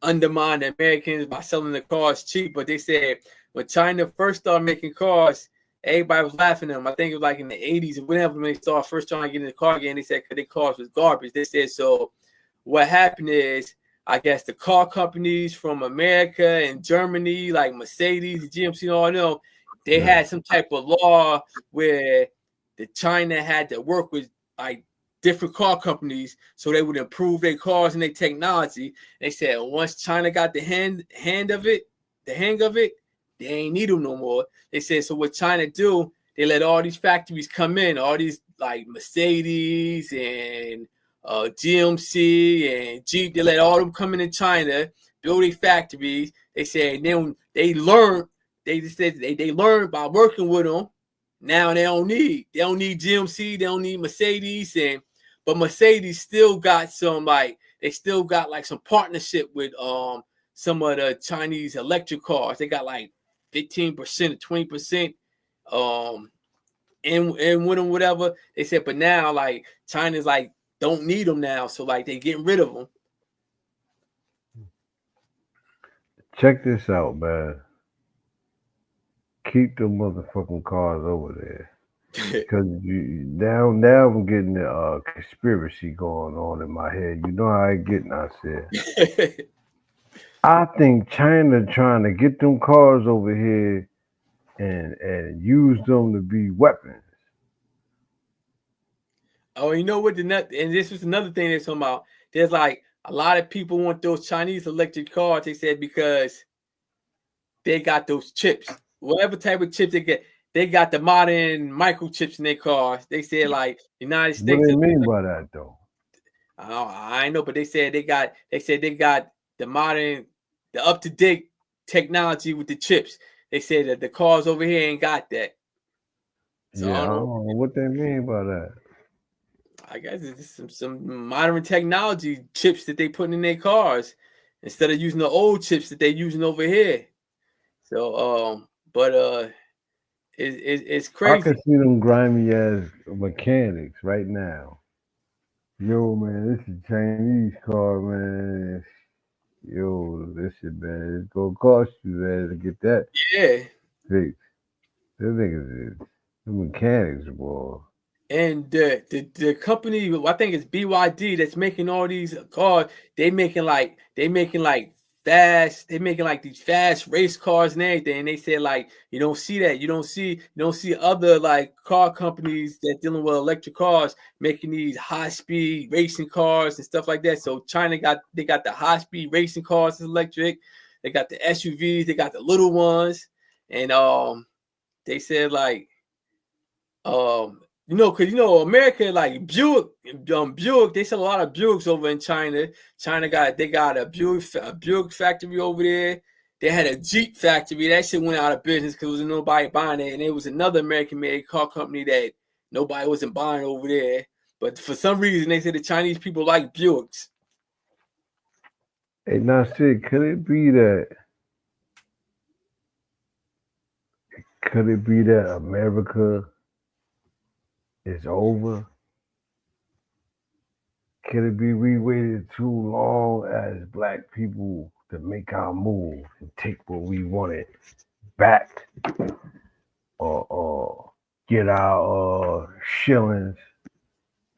undermine the Americans by selling the cars cheap. But they said when China first started making cars, everybody was laughing at them. I think it was like in the 80s or whenever when they started first trying to get in the car again, they said because their cars was garbage. They said so. What happened is, I guess the car companies from America and Germany, like Mercedes, GMC, and all them, they had some type of law where the China had to work with like different car companies so they would improve their cars and their technology. They said once China got the hang of it, they ain't need them no more. They said so. What China do? They let all these factories come in, all these like Mercedes and GMC and Jeep. They let all them come in China, build their factories. They said then they learned. They just said they learned by working with them. Now they don't need GMC, they don't need Mercedes, but Mercedes still got some some partnership with some of the Chinese electric cars. They got like 15% or 20% in with them, whatever. They said, but now like China's like don't need them now, so like they getting rid of them. Check this out, man. Keep the motherfucking cars over there. Because now I'm getting the conspiracy going on in my head. You know how I get, I said. I think China trying to get them cars over here and use them to be weapons. Oh, you know what? And this was another thing they're talking about. There's like a lot of people want those Chinese electric cars. They said because they got those chips, whatever type of chips they get. They got the modern microchips in their cars. They said like United States. What do you mean by that though? I know, but they said they got the modern, the up-to-date technology with the chips. They said that the cars over here ain't got that. So I don't know what they mean by that. I guess it's some modern technology chips that they put in their cars instead of using the old chips that they're using over here. So, it's crazy. I can see them grimy ass mechanics right now. Yo, man, this is a Chinese car, man. Yo, this shit, man, it's gonna cost you, man, to get that. Yeah. Fixed. Them niggas is the mechanics, boy. And the company, I think it's BYD, that's making all these cars. They making like fast. They making like these fast race cars and everything. And they said like you don't see that. You don't see other like car companies that dealing with electric cars making these high speed racing cars and stuff like that. So China got the high speed racing cars electric. They got the SUVs. They got the little ones. And they said like because America like Buick, they sell a lot of Buicks over in China. They got a Buick factory over there. They had a Jeep factory. That shit went out of business because there was nobody buying it. And it was another American-made car company that nobody wasn't buying over there. But for some reason, they said the Chinese people like Buicks. Hey, now, shit, could it be that America is over? Could it be we waited too long as black people to make our move and take what we wanted back, or get our shillings?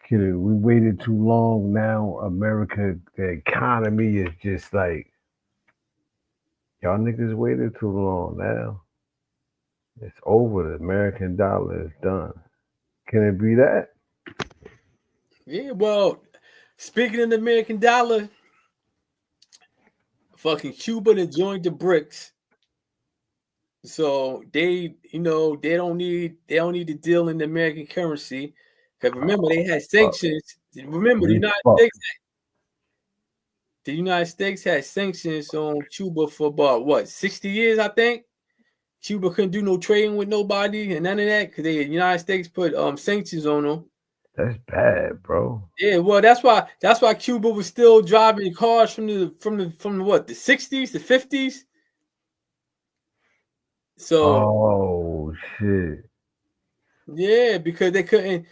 Kid, we waited too long. Now America, the economy is just like y'all niggas waited too long. Now it's over. The American dollar is done. Can it be that? Yeah, well, speaking of the American dollar, fucking Cuba that joined the BRICS. So they, they don't need to deal in the American currency. Because remember, they had sanctions. Remember, We fucked. The United States had sanctions on Cuba for about what 60 years, I think. Cuba couldn't do no trading with nobody and none of that because the United States put sanctions on them. That's bad, bro. Yeah, well, that's why Cuba was still driving cars from what the 60s, the 50s. So Oh shit. yeah, because they couldn't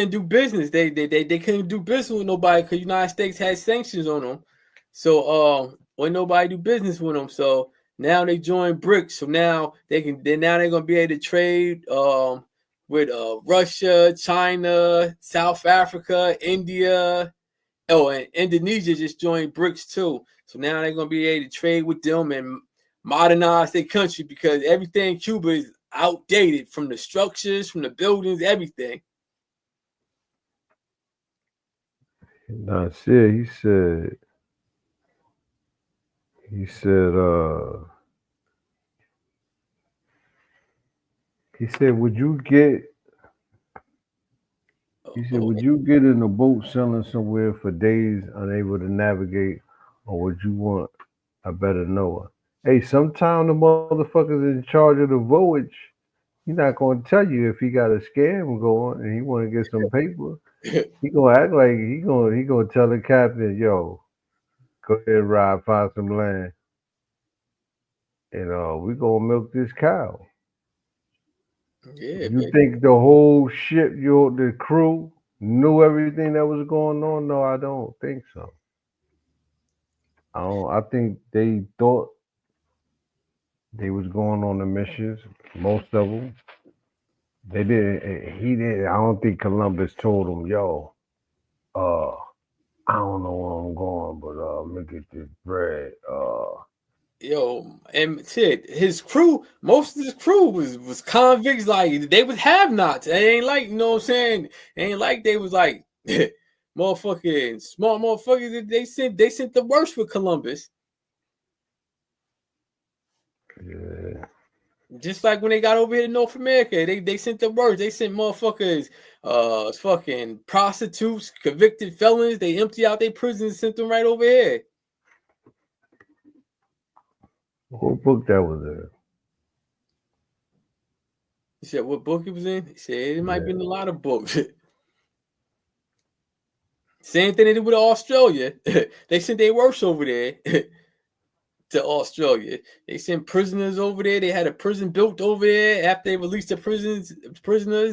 do business. They couldn't do business with nobody because United States had sanctions on them. So when nobody do business with them. So now they joined BRICS. So now they're gonna be able to trade with Russia, China, South Africa, India. Oh, and Indonesia just joined BRICS too. So now they're gonna be able to trade with them and modernize their country because everything in Cuba is outdated from the structures, from the buildings, everything. Nasir, he said he said would you get in a boat sailing somewhere for days unable to navigate, or would you want a better Noah? Hey, sometime the motherfuckers in charge of the voyage, he's not gonna tell you if he got a scam going and he wanna get some paper. He gonna act like he gonna tell the captain, yo, go ahead, ride, find some land. And we gonna milk this cow. Yeah, You think the whole ship, the crew knew everything that was going on? No, I don't think so. I think they thought they was going on the missions. Most of them, they didn't. He didn't. I don't think Columbus told him, "Yo, I don't know where I'm going, but let me get this bread." Yo, and shit, his crew, most of his crew was convicts. Like they was have-nots. They ain't like, you know what I'm saying? It ain't like they was like motherfucking smart motherfuckers. They sent the worst with Columbus. Yeah. Just like when they got over here to North America, they sent the worst. They sent motherfuckers, fucking prostitutes, convicted felons. They empty out their prisons and sent them right over here. What book that was in? He said, what book it was in? He said, it might be in a lot of books. Same thing they did with Australia. They sent their worst over there to Australia. They sent prisoners over there. They had a prison built over there after they released the prisoners.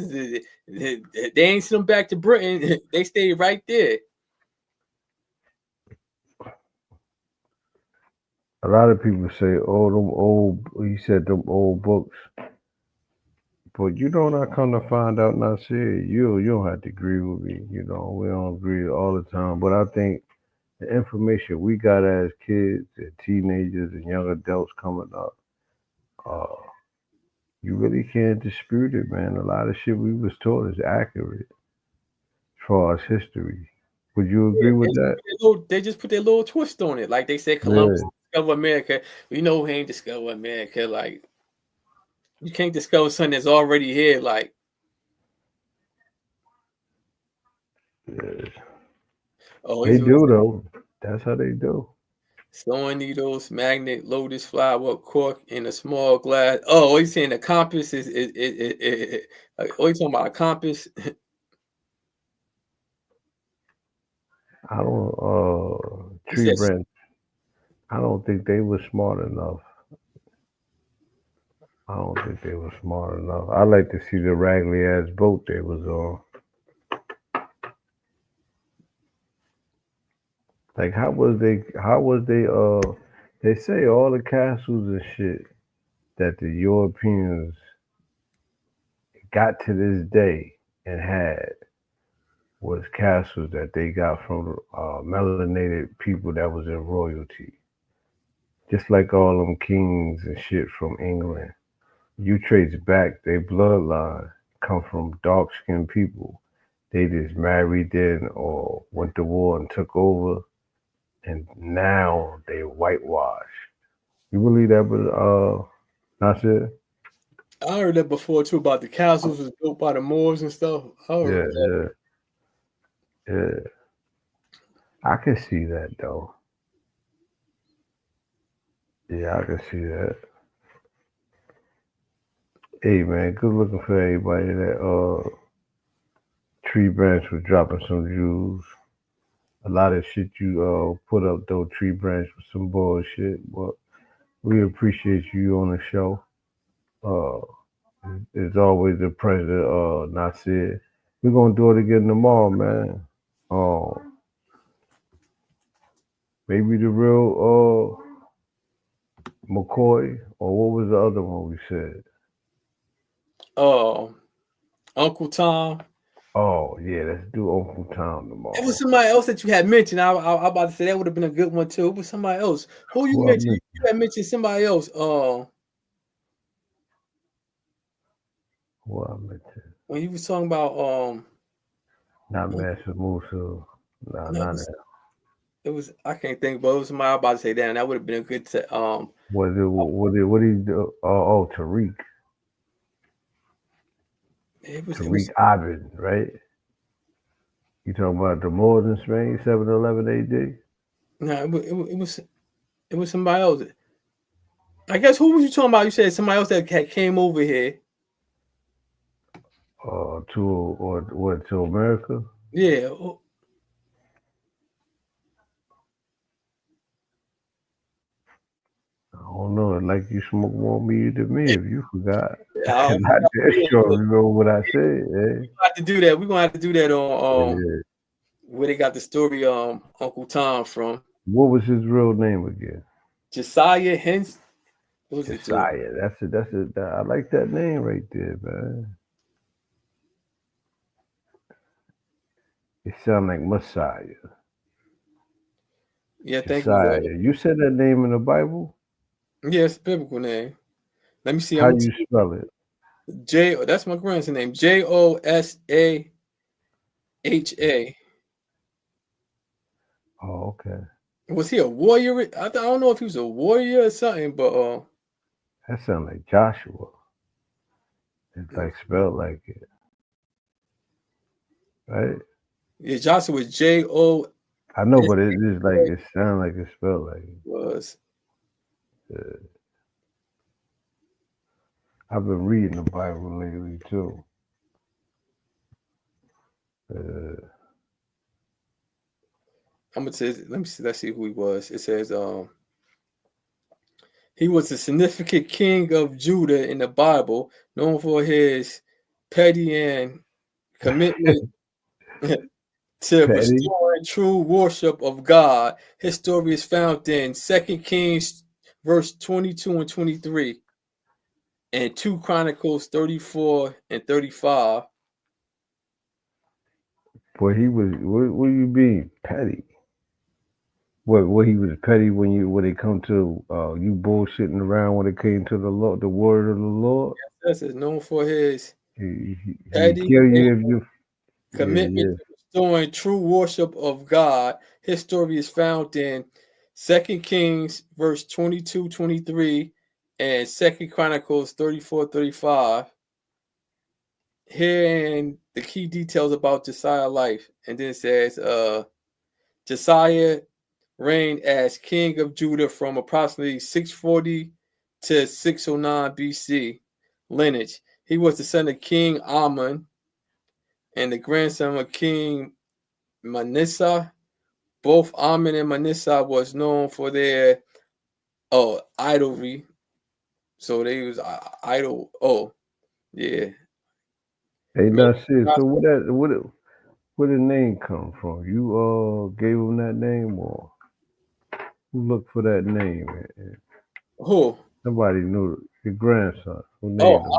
They ain't sent them back to Britain. They stayed right there. A lot of people say, "Oh, them old." He said, "Them old books." But I come to find out, Nasir, you don't have to agree with me. We don't agree all the time. But I think the information we got as kids and teenagers and young adults coming up, you really can't dispute it, man. A lot of shit we was taught is accurate as far as history. Would you agree with that? They just put their little twist on it. Like they said, Columbus discovered America. We know he ain't discovered America. Like, you can't discover something that's already here. Like, They do though. That's how they do. Sewing needles, magnet, lotus flower, cork, in a small glass. Oh, he's saying the compass is oh, he's talking about a compass. I don't tree branch. I don't think they were smart enough. I don't think they were smart enough. I like to see the raggedy ass boat they was on. Like how was they they say all the castles and shit that the Europeans got to this day and had was castles that they got from melanated people that was in royalty. Just like all them kings and shit from England. You trace back, their bloodline come from dark skinned people. They just married in or went to war and took over, and now they whitewashed. You believe that, but Nasir? I heard that before too about the castles was built by the Moors and stuff. I heard that. Yeah. I can see that though. Yeah, I can see that. Hey man, good looking for everybody that Tree Branch was dropping some jewels. A lot of shit you put up though, Tree Branch, was some bullshit, but we appreciate you on the show. It's always a pleasure, Nasir. We're gonna do it again tomorrow, man. Maybe the real McCoy, or what was the other one we said? Uncle Tom. Oh yeah, let's do Uncle Tom tomorrow. It was somebody else that you had mentioned. I about to say that would have been a good one too. It was somebody else. Who you mentioned? You had mentioned somebody else. What I mentioned? When you was talking about not Master Musa. Nah, no, not that. it was I can't think, but it was somebody I was about to say that, and that would have been a good What did he do? Oh, Tariq. Tariq Abed, right? You talking about the Moors in Spain, 711 AD? No, it was somebody else. I guess who was you talking about? You said somebody else that came over here. To America? Yeah. I don't know. Like you smoke more weed than me if you forgot. Yeah, Not that sure remember what I said. We're gonna have to do that. We're gonna have to do that on where they got the story Uncle Tom from. What was his real name again? Josiah Hens. Josiah. That's it. I like that name right there, man. It sounds like Messiah. Yeah, thank Josiah. you. You said that name in the Bible? Yeah, it's a biblical name. Let me see. How you spell it? That's my grandson's name. Josahha. Oh, okay. Was he a warrior? I don't know if he was a warrior or something, but that sounds like Joshua. It's like spelled like it, right? Yeah, Joshua was J-O. I know, but it is like it sounds like it's spelled like it. Was. Yeah. I've been reading the Bible lately too. I'm gonna say. Let me see. Let's see who he was. It says he was a significant king of Judah in the Bible, known for his petty and commitment to restoring true worship of God. His story is found in 2 Kings verse 22 and 23 and 2 Chronicles 34 and 35. Boy, he was what do you mean petty? What he was petty when it come to you bullshitting around when it came to the Lord, the word of the Lord? Yes, is known for his he petty kill you if you commitment to restoring true worship of God. His story is found in 2 Kings verse 22, 23 and 2 Chronicles 34, 35. Herein the key details about Josiah's life. And then it says Josiah reigned as king of Judah from approximately 640 to 609 BC. Lineage. He was the son of King Ammon and the grandson of King Manasseh. Both Ammon and Manasseh was known for their idolatry. So they was idol. Oh, yeah. Hey, that's it. So where the name come from? You gave him that name, or who looked for that name? Who? Somebody knew your grandson. Who named him?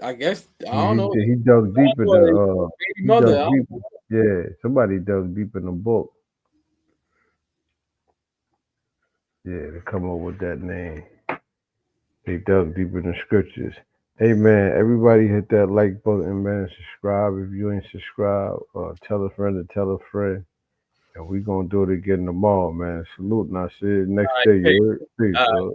I guess I don't know. He dug deep in the Baby he mother. dug deep. Yeah, somebody dug deep in the book. Yeah, to come up with that name. They dug deep in the scriptures. Hey man, everybody hit that like button, man. Subscribe if you ain't subscribed. Tell a friend to tell a friend. And we gonna do it again tomorrow, man. Salute, and I see you next day. You heard? Peace, bro.